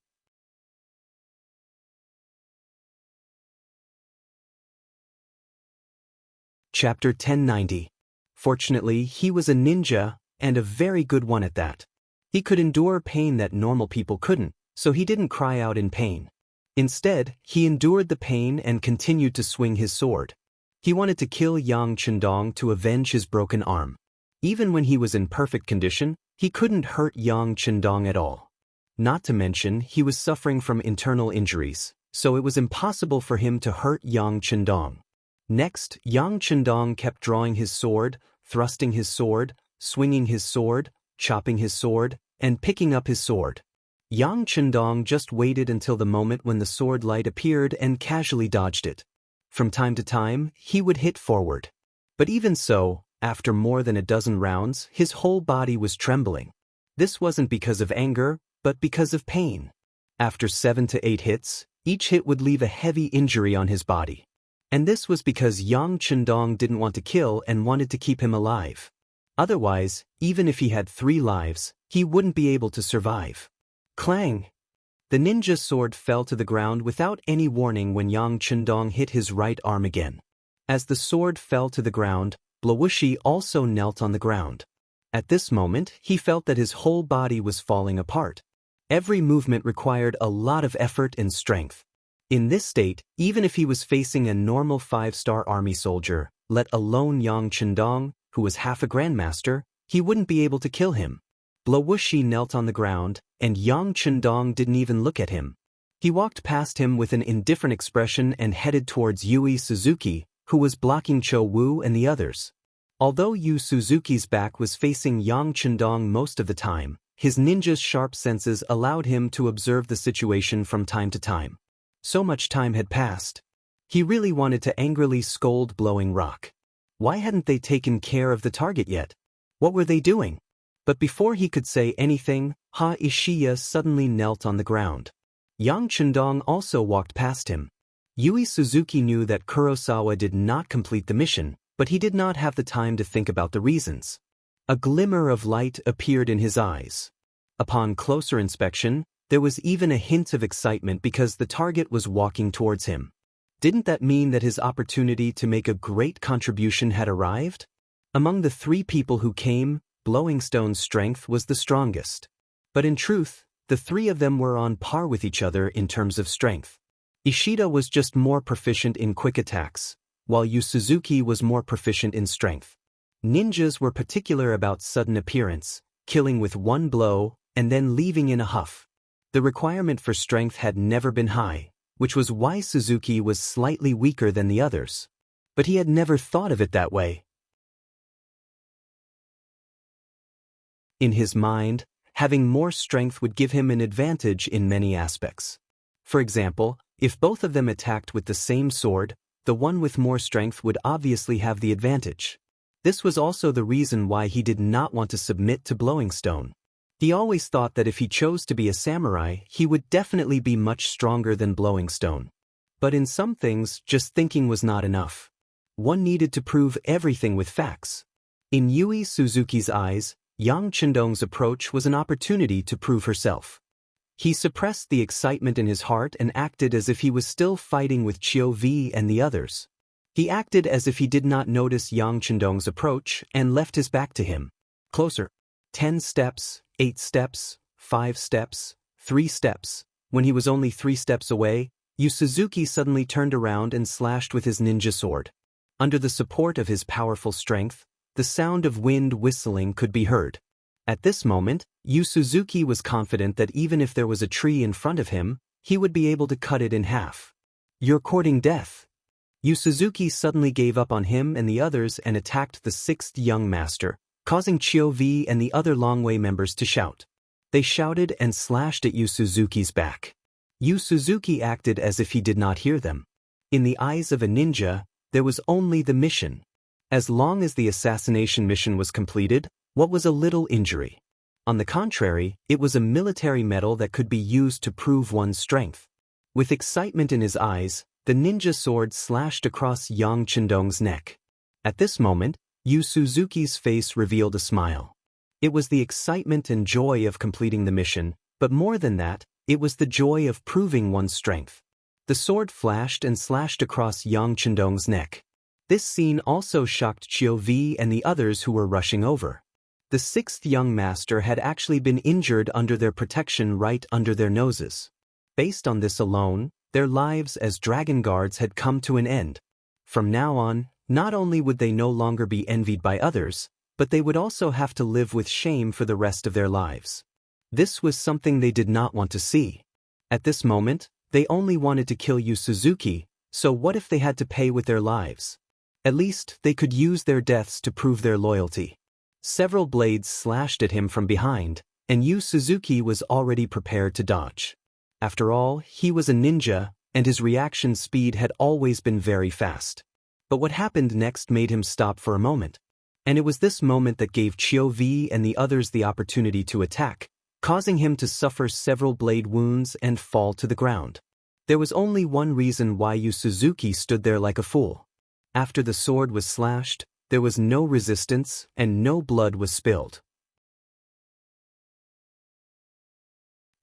Chapter 1090. Fortunately, he was a ninja, and a very good one at that. He could endure pain that normal people couldn't, so he didn't cry out in pain. Instead, he endured the pain and continued to swing his sword. He wanted to kill Yang Chendong to avenge his broken arm. Even when he was in perfect condition, he couldn't hurt Yang Chendong at all. Not to mention, he was suffering from internal injuries, so it was impossible for him to hurt Yang Chendong. Next, Yang Chendong kept drawing his sword, thrusting his sword, swinging his sword, chopping his sword, and picking up his sword. Yang Chendong just waited until the moment when the sword light appeared and casually dodged it. From time to time, he would hit forward. But even so, after more than a dozen rounds, his whole body was trembling. This wasn't because of anger, but because of pain. After 7 to 8 hits, each hit would leave a heavy injury on his body. And this was because Yang Chendong didn't want to kill and wanted to keep him alive. Otherwise, even if he had 3 lives, he wouldn't be able to survive. Clang! The ninja sword fell to the ground without any warning when Yang Chendong hit his right arm again. As the sword fell to the ground, Blawushi also knelt on the ground. At this moment, he felt that his whole body was falling apart. Every movement required a lot of effort and strength. In this state, even if he was facing a normal 5-star army soldier, let alone Yang Chendong, who was half a grandmaster, he wouldn't be able to kill him. Blawushi knelt on the ground, and Yang Chendong didn't even look at him. He walked past him with an indifferent expression and headed towards Yui Suzuki, who was blocking Cho Wu and the others. Although Yu Suzuki's back was facing Yang Chendong most of the time, his ninja's sharp senses allowed him to observe the situation from time to time. So much time had passed. He really wanted to angrily scold Blowing Rock. Why hadn't they taken care of the target yet? What were they doing? But before he could say anything, Ha Ishiya suddenly knelt on the ground. Yang Chendong also walked past him. Yui Suzuki knew that Kurosawa did not complete the mission, but he did not have the time to think about the reasons. A glimmer of light appeared in his eyes. Upon closer inspection, there was even a hint of excitement because the target was walking towards him. Didn't that mean that his opportunity to make a great contribution had arrived? Among the 3 people who came, Blowing Stone's strength was the strongest. But in truth, the 3 of them were on par with each other in terms of strength. Ishida was just more proficient in quick attacks, while Yu Suzuki was more proficient in strength. Ninjas were particular about sudden appearance, killing with 1 blow, and then leaving in a huff. The requirement for strength had never been high, which was why Suzuki was slightly weaker than the others. But he had never thought of it that way. In his mind, having more strength would give him an advantage in many aspects. For example, if both of them attacked with the same sword, the one with more strength would obviously have the advantage. This was also the reason why he did not want to submit to Blowing Stone. He always thought that if he chose to be a samurai, he would definitely be much stronger than Blowing Stone. But in some things, just thinking was not enough. One needed to prove everything with facts. In Yui Suzuki's eyes, Yang Chendong's approach was an opportunity to prove herself. He suppressed the excitement in his heart and acted as if he was still fighting with Chiu Vi and the others. He acted as if he did not notice Yang Chendong's approach and left his back to him. Closer. 10 steps, 8 steps, 5 steps, 3 steps. When he was only 3 steps away, Yu Suzuki suddenly turned around and slashed with his ninja sword. Under the support of his powerful strength, the sound of wind whistling could be heard. At this moment, Yu Suzuki was confident that even if there was a tree in front of him, he would be able to cut it in half. "You're courting death." Yu Suzuki suddenly gave up on him and the others and attacked the 6th young master, causing Chiu Vi and the other Longwei members to shout. They shouted and slashed at Yu Suzuki's back. Yu Suzuki acted as if he did not hear them. In the eyes of a ninja, there was only the mission. As long as the assassination mission was completed, what was a little injury? On the contrary, it was a military medal that could be used to prove one's strength. With excitement in his eyes, the ninja sword slashed across Yang Chendong's neck. At this moment, Yu Suzuki's face revealed a smile. It was the excitement and joy of completing the mission, but more than that, it was the joy of proving one's strength. The sword flashed and slashed across Yang Chendong's neck. This scene also shocked Chiu Vi and the others who were rushing over. The 6th young master had actually been injured under their protection right under their noses. Based on this alone, their lives as dragon guards had come to an end. From now on, not only would they no longer be envied by others, but they would also have to live with shame for the rest of their lives. This was something they did not want to see. At this moment, they only wanted to kill Yu Suzuki, so what if they had to pay with their lives? At least, they could use their deaths to prove their loyalty. Several blades slashed at him from behind, and Yu Suzuki was already prepared to dodge. After all, he was a ninja, and his reaction speed had always been very fast. But what happened next made him stop for a moment. And it was this moment that gave Chio-V and the others the opportunity to attack, causing him to suffer several blade wounds and fall to the ground. There was only one reason why Yu Suzuki stood there like a fool. After the sword was slashed, there was no resistance and no blood was spilled.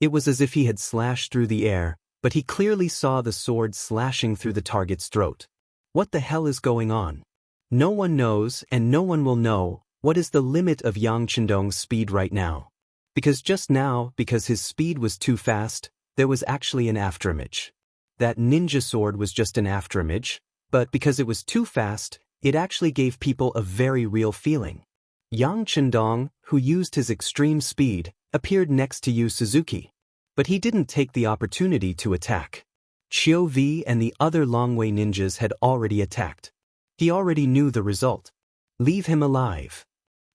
It was as if he had slashed through the air, but he clearly saw the sword slashing through the target's throat. What the hell is going on? No one knows and no one will know what is the limit of Yang Chendong's speed right now. Because just now, because his speed was too fast, there was actually an afterimage. That ninja sword was just an afterimage, but because it was too fast, it actually gave people a very real feeling. Yang Chendong, who used his extreme speed, appeared next to Yu Suzuki. But he didn't take the opportunity to attack. Chio-V and the other Longwei ninjas had already attacked. He already knew the result. Leave him alive.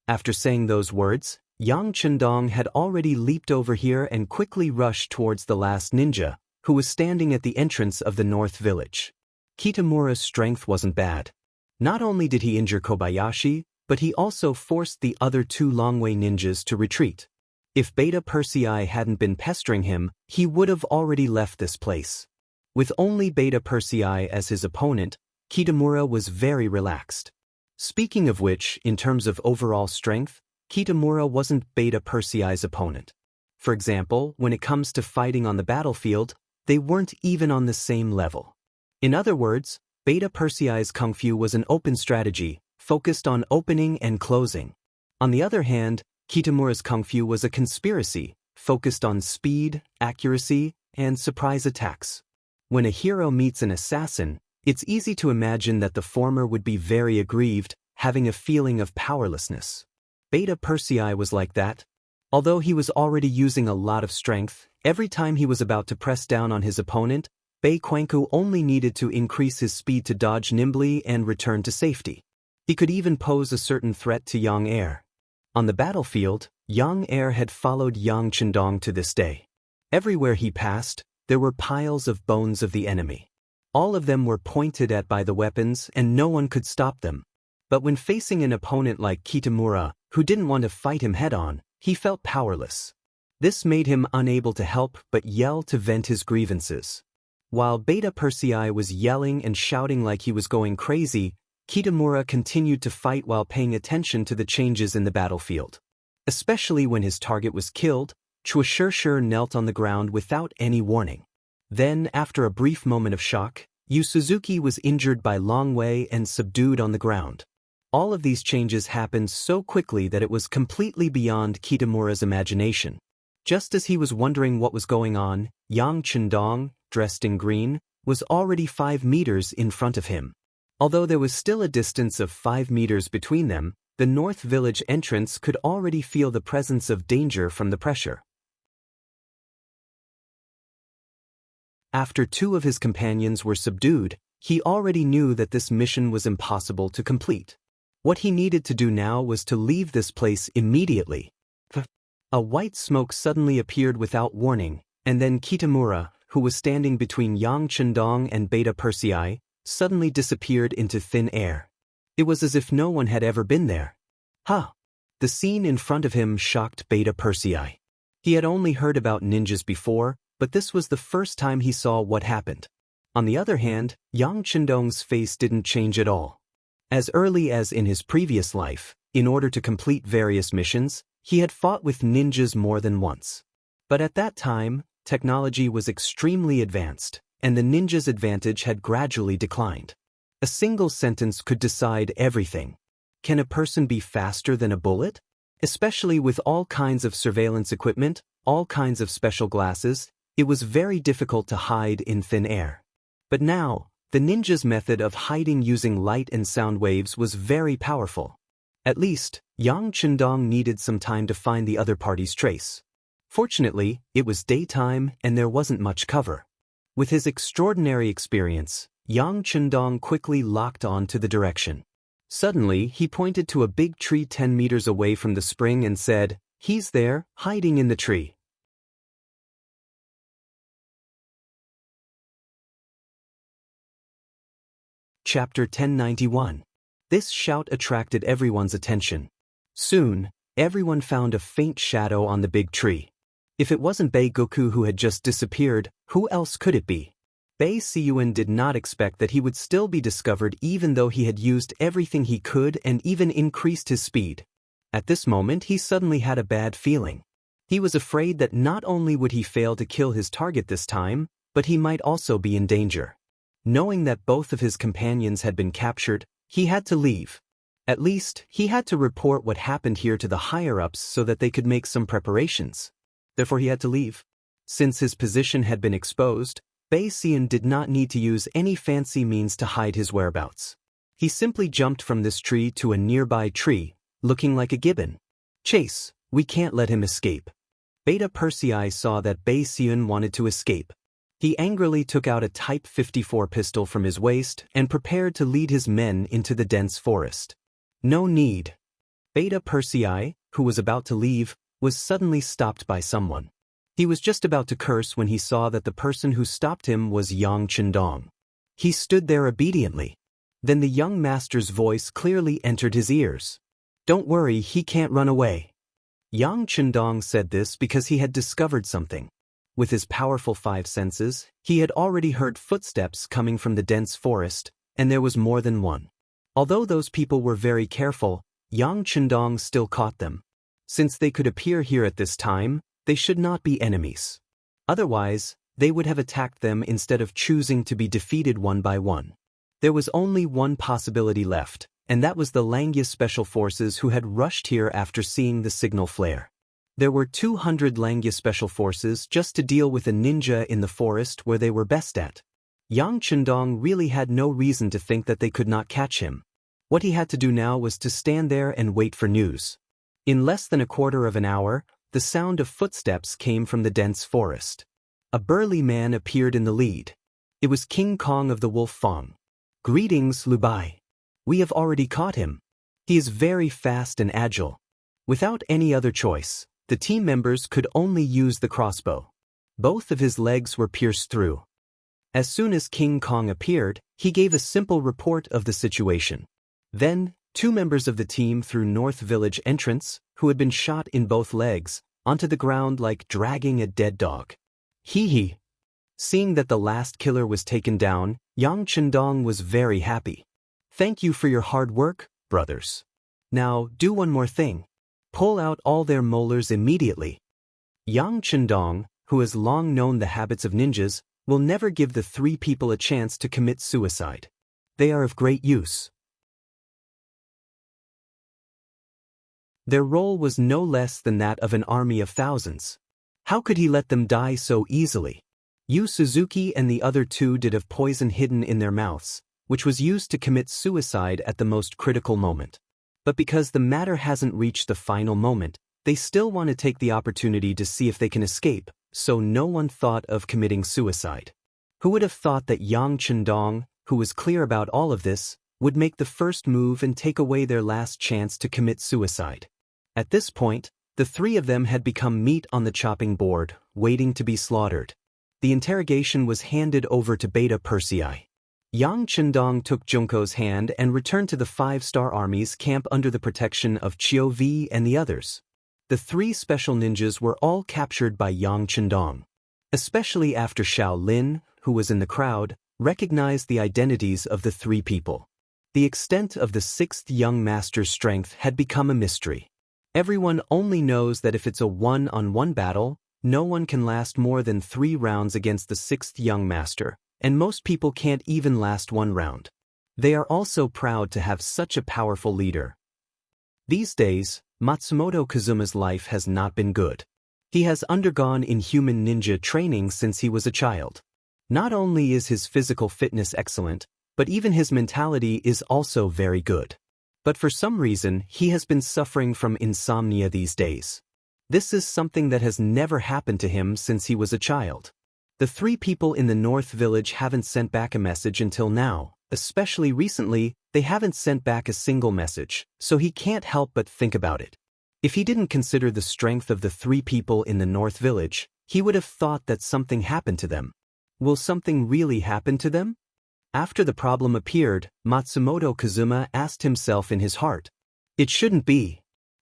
After saying those words, Yang Chendong had already leaped over here and quickly rushed towards the last ninja, who was standing at the entrance of the North Village. Kitamura's strength wasn't bad. Not only did he injure Kobayashi, but he also forced the other two Longwei ninjas to retreat. If Beta Persei hadn't been pestering him, he would have already left this place. With only Beta Persei as his opponent, Kitamura was very relaxed. Speaking of which, in terms of overall strength, Kitamura wasn't Beta Persei's opponent. For example, when it comes to fighting on the battlefield, they weren't even on the same level. In other words, Beta Persei's Kung Fu was an open strategy, focused on opening and closing. On the other hand, Kitamura's Kung Fu was a conspiracy, focused on speed, accuracy, and surprise attacks. When a hero meets an assassin, it's easy to imagine that the former would be very aggrieved, having a feeling of powerlessness. Beta Persei was like that. Although he was already using a lot of strength, every time he was about to press down on his opponent, Bei Quanku only needed to increase his speed to dodge nimbly and return to safety. He could even pose a certain threat to Yang Er. On the battlefield, Yang Er had followed Yang Chendong to this day. Everywhere he passed, there were piles of bones of the enemy. All of them were pointed at by the weapons and no one could stop them. But when facing an opponent like Kitamura, who didn't want to fight him head-on, he felt powerless. This made him unable to help but yell to vent his grievances. While Beta Persei was yelling and shouting like he was going crazy, Kitamura continued to fight while paying attention to the changes in the battlefield. Especially when his target was killed, Chua knelt on the ground without any warning. Then, after a brief moment of shock, Yu Suzuki was injured by Longwei and subdued on the ground. All of these changes happened so quickly that it was completely beyond Kitamura's imagination. Just as he was wondering what was going on, Yang Chendong, dressed in green, was already 5 meters in front of him. Although there was still a distance of 5 meters between them, the North Village entrance could already feel the presence of danger from the pressure. After 2 of his companions were subdued, he already knew that this mission was impossible to complete. What he needed to do now was to leave this place immediately. A white smoke suddenly appeared without warning, and then Kitamura, who was standing between Yang Chendong and Beta Persei, suddenly disappeared into thin air. It was as if no one had ever been there. The scene in front of him shocked Beta Persei. He had only heard about ninjas before, but this was the first time he saw what happened. On the other hand, Yang Chendong's face didn't change at all. As early as in his previous life, in order to complete various missions, he had fought with ninjas more than once. But at that time, technology was extremely advanced, and the ninja's advantage had gradually declined. A single sentence could decide everything. Can a person be faster than a bullet? Especially with all kinds of surveillance equipment, all kinds of special glasses, it was very difficult to hide in thin air. But now, the ninja's method of hiding using light and sound waves was very powerful. At least, Yang Chendong needed some time to find the other party's trace. Fortunately, it was daytime and there wasn't much cover. With his extraordinary experience, Yang Chendong quickly locked on to the direction. Suddenly, he pointed to a big tree 10 meters away from the spring and said, "He's there, hiding in the tree." Chapter 1091. This shout attracted everyone's attention. Soon, everyone found a faint shadow on the big tree. If it wasn't Bei Goku who had just disappeared, who else could it be? Bei Siyuan did not expect that he would still be discovered even though he had used everything he could and even increased his speed. At this moment he suddenly had a bad feeling. He was afraid that not only would he fail to kill his target this time, but he might also be in danger. Knowing that both of his companions had been captured, he had to leave. At least, he had to report what happened here to the higher-ups so that they could make some preparations. Therefore he had to leave. Since his position had been exposed, Bei Xian did not need to use any fancy means to hide his whereabouts. He simply jumped from this tree to a nearby tree, looking like a gibbon. "Chase, we can't let him escape." Beta Persei saw that Bei Xian wanted to escape. He angrily took out a Type 54 pistol from his waist and prepared to lead his men into the dense forest. "No need." Beta Persei, who was about to leave, was suddenly stopped by someone. He was just about to curse when he saw that the person who stopped him was Yang Chendong. He stood there obediently. Then the young master's voice clearly entered his ears. "Don't worry, he can't run away." Yang Chendong said this because he had discovered something. With his powerful 5 senses, he had already heard footsteps coming from the dense forest, and there was more than one. Although those people were very careful, Yang Chendong still caught them. Since they could appear here at this time, they should not be enemies. Otherwise, they would have attacked them instead of choosing to be defeated one by one. There was only one possibility left, and that was the Langya Special Forces who had rushed here after seeing the signal flare. There were 200 Langya Special Forces just to deal with a ninja in the forest where they were best at. Yang Chendong really had no reason to think that they could not catch him. What he had to do now was to stand there and wait for news. In less than a quarter of an hour, the sound of footsteps came from the dense forest. A burly man appeared in the lead. It was King Kong of the Wolf Fang. "Greetings, Liu Bai. We have already caught him. He is very fast and agile." Without any other choice, the team members could only use the crossbow. Both of his legs were pierced through. As soon as King Kong appeared, he gave a simple report of the situation. Then, 2 members of the team threw North Village entrance, who had been shot in both legs, onto the ground like dragging a dead dog. Hee. Seeing that the last killer was taken down, Yang Chendong was very happy. "Thank you for your hard work, brothers. Now, do one more thing. Pull out all their molars immediately." Yang Chendong, who has long known the habits of ninjas, will never give the 3 people a chance to commit suicide. They are of great use. Their role was no less than that of an army of thousands. How could he let them die so easily? Yu Suzuki and the other 2 did have poison hidden in their mouths, which was used to commit suicide at the most critical moment. But because the matter hasn't reached the final moment, they still want to take the opportunity to see if they can escape, so no one thought of committing suicide. Who would have thought that Yang Chendong, who was clear about all of this, would make the first move and take away their last chance to commit suicide? At this point, the 3 of them had become meat on the chopping board, waiting to be slaughtered. The interrogation was handed over to Beta Persei. Yang Chendong took Junko's hand and returned to the 5-star Army's camp under the protection of Chiu Vi and the others. The 3 special ninjas were all captured by Yang Chendong. Especially after Xiao Lin, who was in the crowd, recognized the identities of the 3 people. The extent of the 6th young master's strength had become a mystery. Everyone only knows that if it's a one-on-one battle, no one can last more than 3 rounds against the 6th young master, and most people can't even last 1 round. They are also proud to have such a powerful leader. These days, Matsumoto Kazuma's life has not been good. He has undergone inhuman ninja training since he was a child. Not only is his physical fitness excellent, but even his mentality is also very good. But for some reason, he has been suffering from insomnia these days. This is something that has never happened to him since he was a child. The 3 people in the North Village haven't sent back a message until now, especially recently, they haven't sent back a single message, so he can't help but think about it. If he didn't consider the strength of the 3 people in the North Village, he would have thought that something happened to them. Will something really happen to them? After the problem appeared, Matsumoto Kazuma asked himself in his heart. It shouldn't be.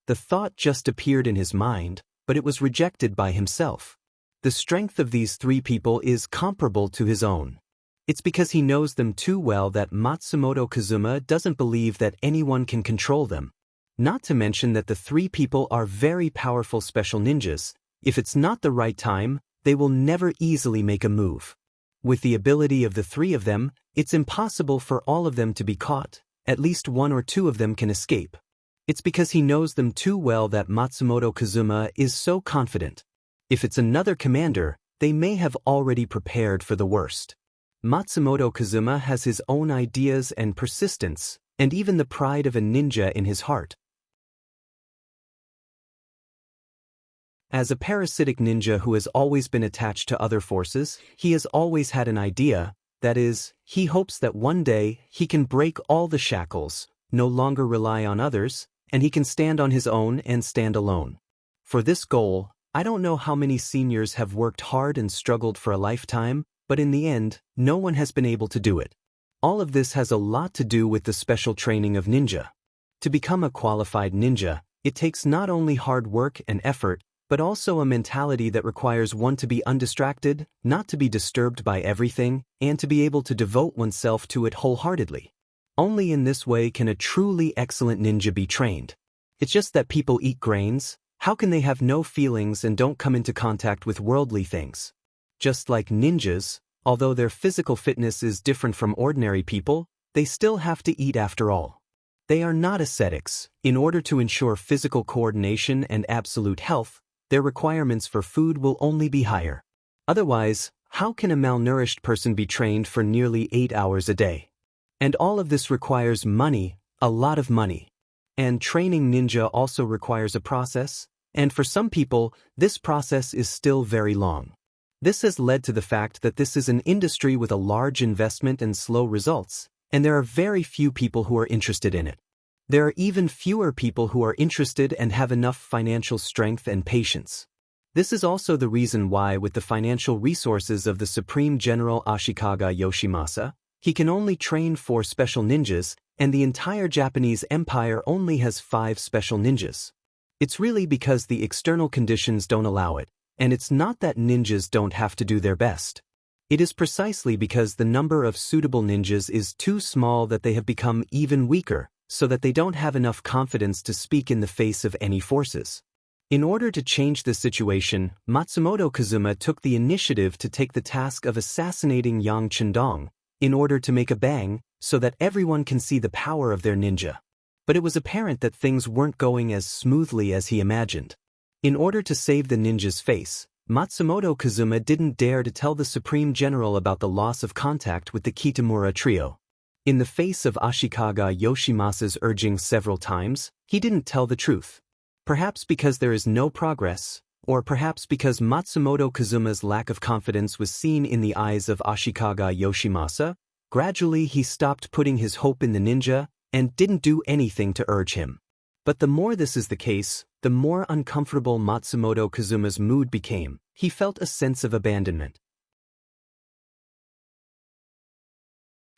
The thought just appeared in his mind, but it was rejected by himself. The strength of these 3 people is comparable to his own. It's because he knows them too well that Matsumoto Kazuma doesn't believe that anyone can control them. Not to mention that the 3 people are very powerful special ninjas. If it's not the right time, they will never easily make a move. With the ability of the 3 of them, it's impossible for all of them to be caught. At least 1 or 2 of them can escape. It's because he knows them too well that Matsumoto Kazuma is so confident. If it's another commander, they may have already prepared for the worst. Matsumoto Kazuma has his own ideas and persistence, and even the pride of a ninja in his heart. As a parasitic ninja who has always been attached to other forces, he has always had an idea, that is, he hopes that one day he can break all the shackles, no longer rely on others, and he can stand on his own and stand alone. For this goal, I don't know how many seniors have worked hard and struggled for a lifetime, but in the end, no one has been able to do it. All of this has a lot to do with the special training of ninja. To become a qualified ninja, it takes not only hard work and effort, but also a mentality that requires one to be undistracted, not to be disturbed by everything, and to be able to devote oneself to it wholeheartedly. Only in this way can a truly excellent ninja be trained. It's just that people eat grains. How can they have no feelings and don't come into contact with worldly things? Just like ninjas, although their physical fitness is different from ordinary people, they still have to eat after all. They are not ascetics. In order to ensure physical coordination and absolute health, their requirements for food will only be higher. Otherwise, how can a malnourished person be trained for nearly 8 hours a day? And all of this requires money, a lot of money. And training ninja also requires a process, and for some people, this process is still very long. This has led to the fact that this is an industry with a large investment and slow results, and there are very few people who are interested in it. There are even fewer people who are interested and have enough financial strength and patience. This is also the reason why, with the financial resources of the Supreme General Ashikaga Yoshimasa, he can only train 4 special ninjas, and the entire Japanese Empire only has 5 special ninjas. It's really because the external conditions don't allow it, and it's not that ninjas don't have to do their best. It is precisely because the number of suitable ninjas is too small that they have become even weaker, so that they don't have enough confidence to speak in the face of any forces. In order to change this situation, Matsumoto Kazuma took the initiative to take the task of assassinating Yang Chendong, in order to make a bang, so that everyone can see the power of their ninja. But it was apparent that things weren't going as smoothly as he imagined. In order to save the ninja's face, Matsumoto Kazuma didn't dare to tell the Supreme General about the loss of contact with the Kitamura trio. In the face of Ashikaga Yoshimasa's urging several times, he didn't tell the truth. Perhaps because there is no progress, or perhaps because Matsumoto Kazuma's lack of confidence was seen in the eyes of Ashikaga Yoshimasa, gradually he stopped putting his hope in the ninja and didn't do anything to urge him. But the more this is the case, the more uncomfortable Matsumoto Kazuma's mood became. He felt a sense of abandonment.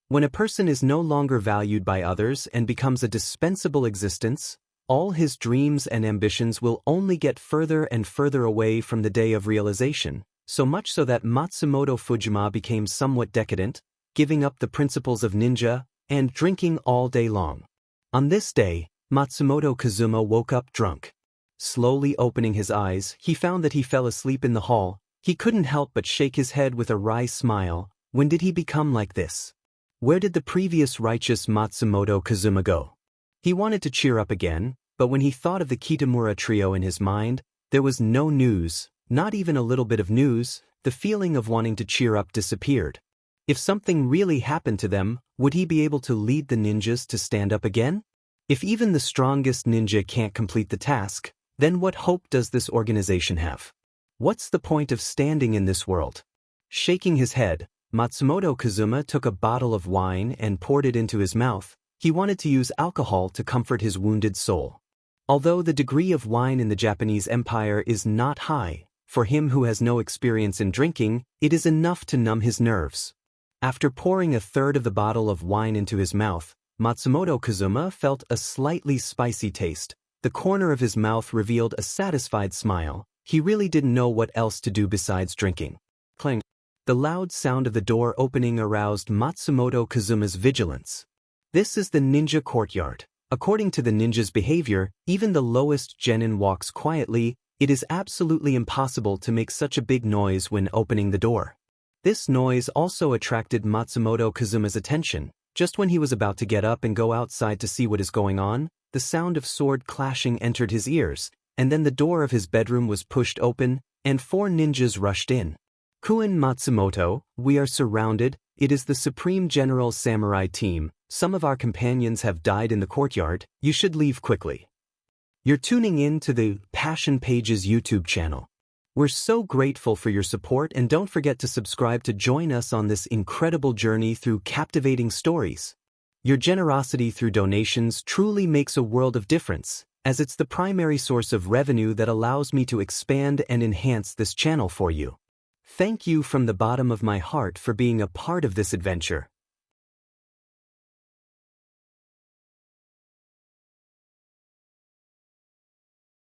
When a person is no longer valued by others and becomes a dispensable existence, all his dreams and ambitions will only get further and further away from the day of realization, so much so that Matsumoto Fujima became somewhat decadent, giving up the principles of ninja, and drinking all day long. On this day, Matsumoto Kazuma woke up drunk. Slowly opening his eyes, he found that he fell asleep in the hall. He couldn't help but shake his head with a wry smile. When did he become like this? Where did the previous righteous Matsumoto Kazuma go? He wanted to cheer up again, but when he thought of the Kitamura trio in his mind, there was no news, not even a little bit of news. The feeling of wanting to cheer up disappeared. If something really happened to them, would he be able to lead the ninjas to stand up again? If even the strongest ninja can't complete the task, Then what hope does this organization have? What's the point of standing in this world? Shaking his head, Matsumoto Kazuma took a bottle of wine and poured it into his mouth. He wanted to use alcohol to comfort his wounded soul. Although the degree of wine in the Japanese Empire is not high, for him who has no experience in drinking, it is enough to numb his nerves. After pouring a third of the bottle of wine into his mouth, Matsumoto Kazuma felt a slightly spicy taste. The corner of his mouth revealed a satisfied smile. He really didn't know what else to do besides drinking. Clang. The loud sound of the door opening aroused Matsumoto Kazuma's vigilance. This is the ninja courtyard. According to the ninja's behavior, even the lowest genin walks quietly. It is absolutely impossible to make such a big noise when opening the door. This noise also attracted Matsumoto Kazuma's attention. Just when he was about to get up and go outside to see what is going on, the sound of sword clashing entered his ears, and then the door of his bedroom was pushed open, and 4 ninjas rushed in. Kuin Matsumoto, we are surrounded. It is the Supreme General Samurai team. Some of our companions have died in the courtyard. You should leave quickly. You're tuning in to the Passion Pages YouTube channel. We're so grateful for your support, and don't forget to subscribe to join us on this incredible journey through captivating stories. Your generosity through donations truly makes a world of difference, as it's the primary source of revenue that allows me to expand and enhance this channel for you. Thank you from the bottom of my heart for being a part of this adventure.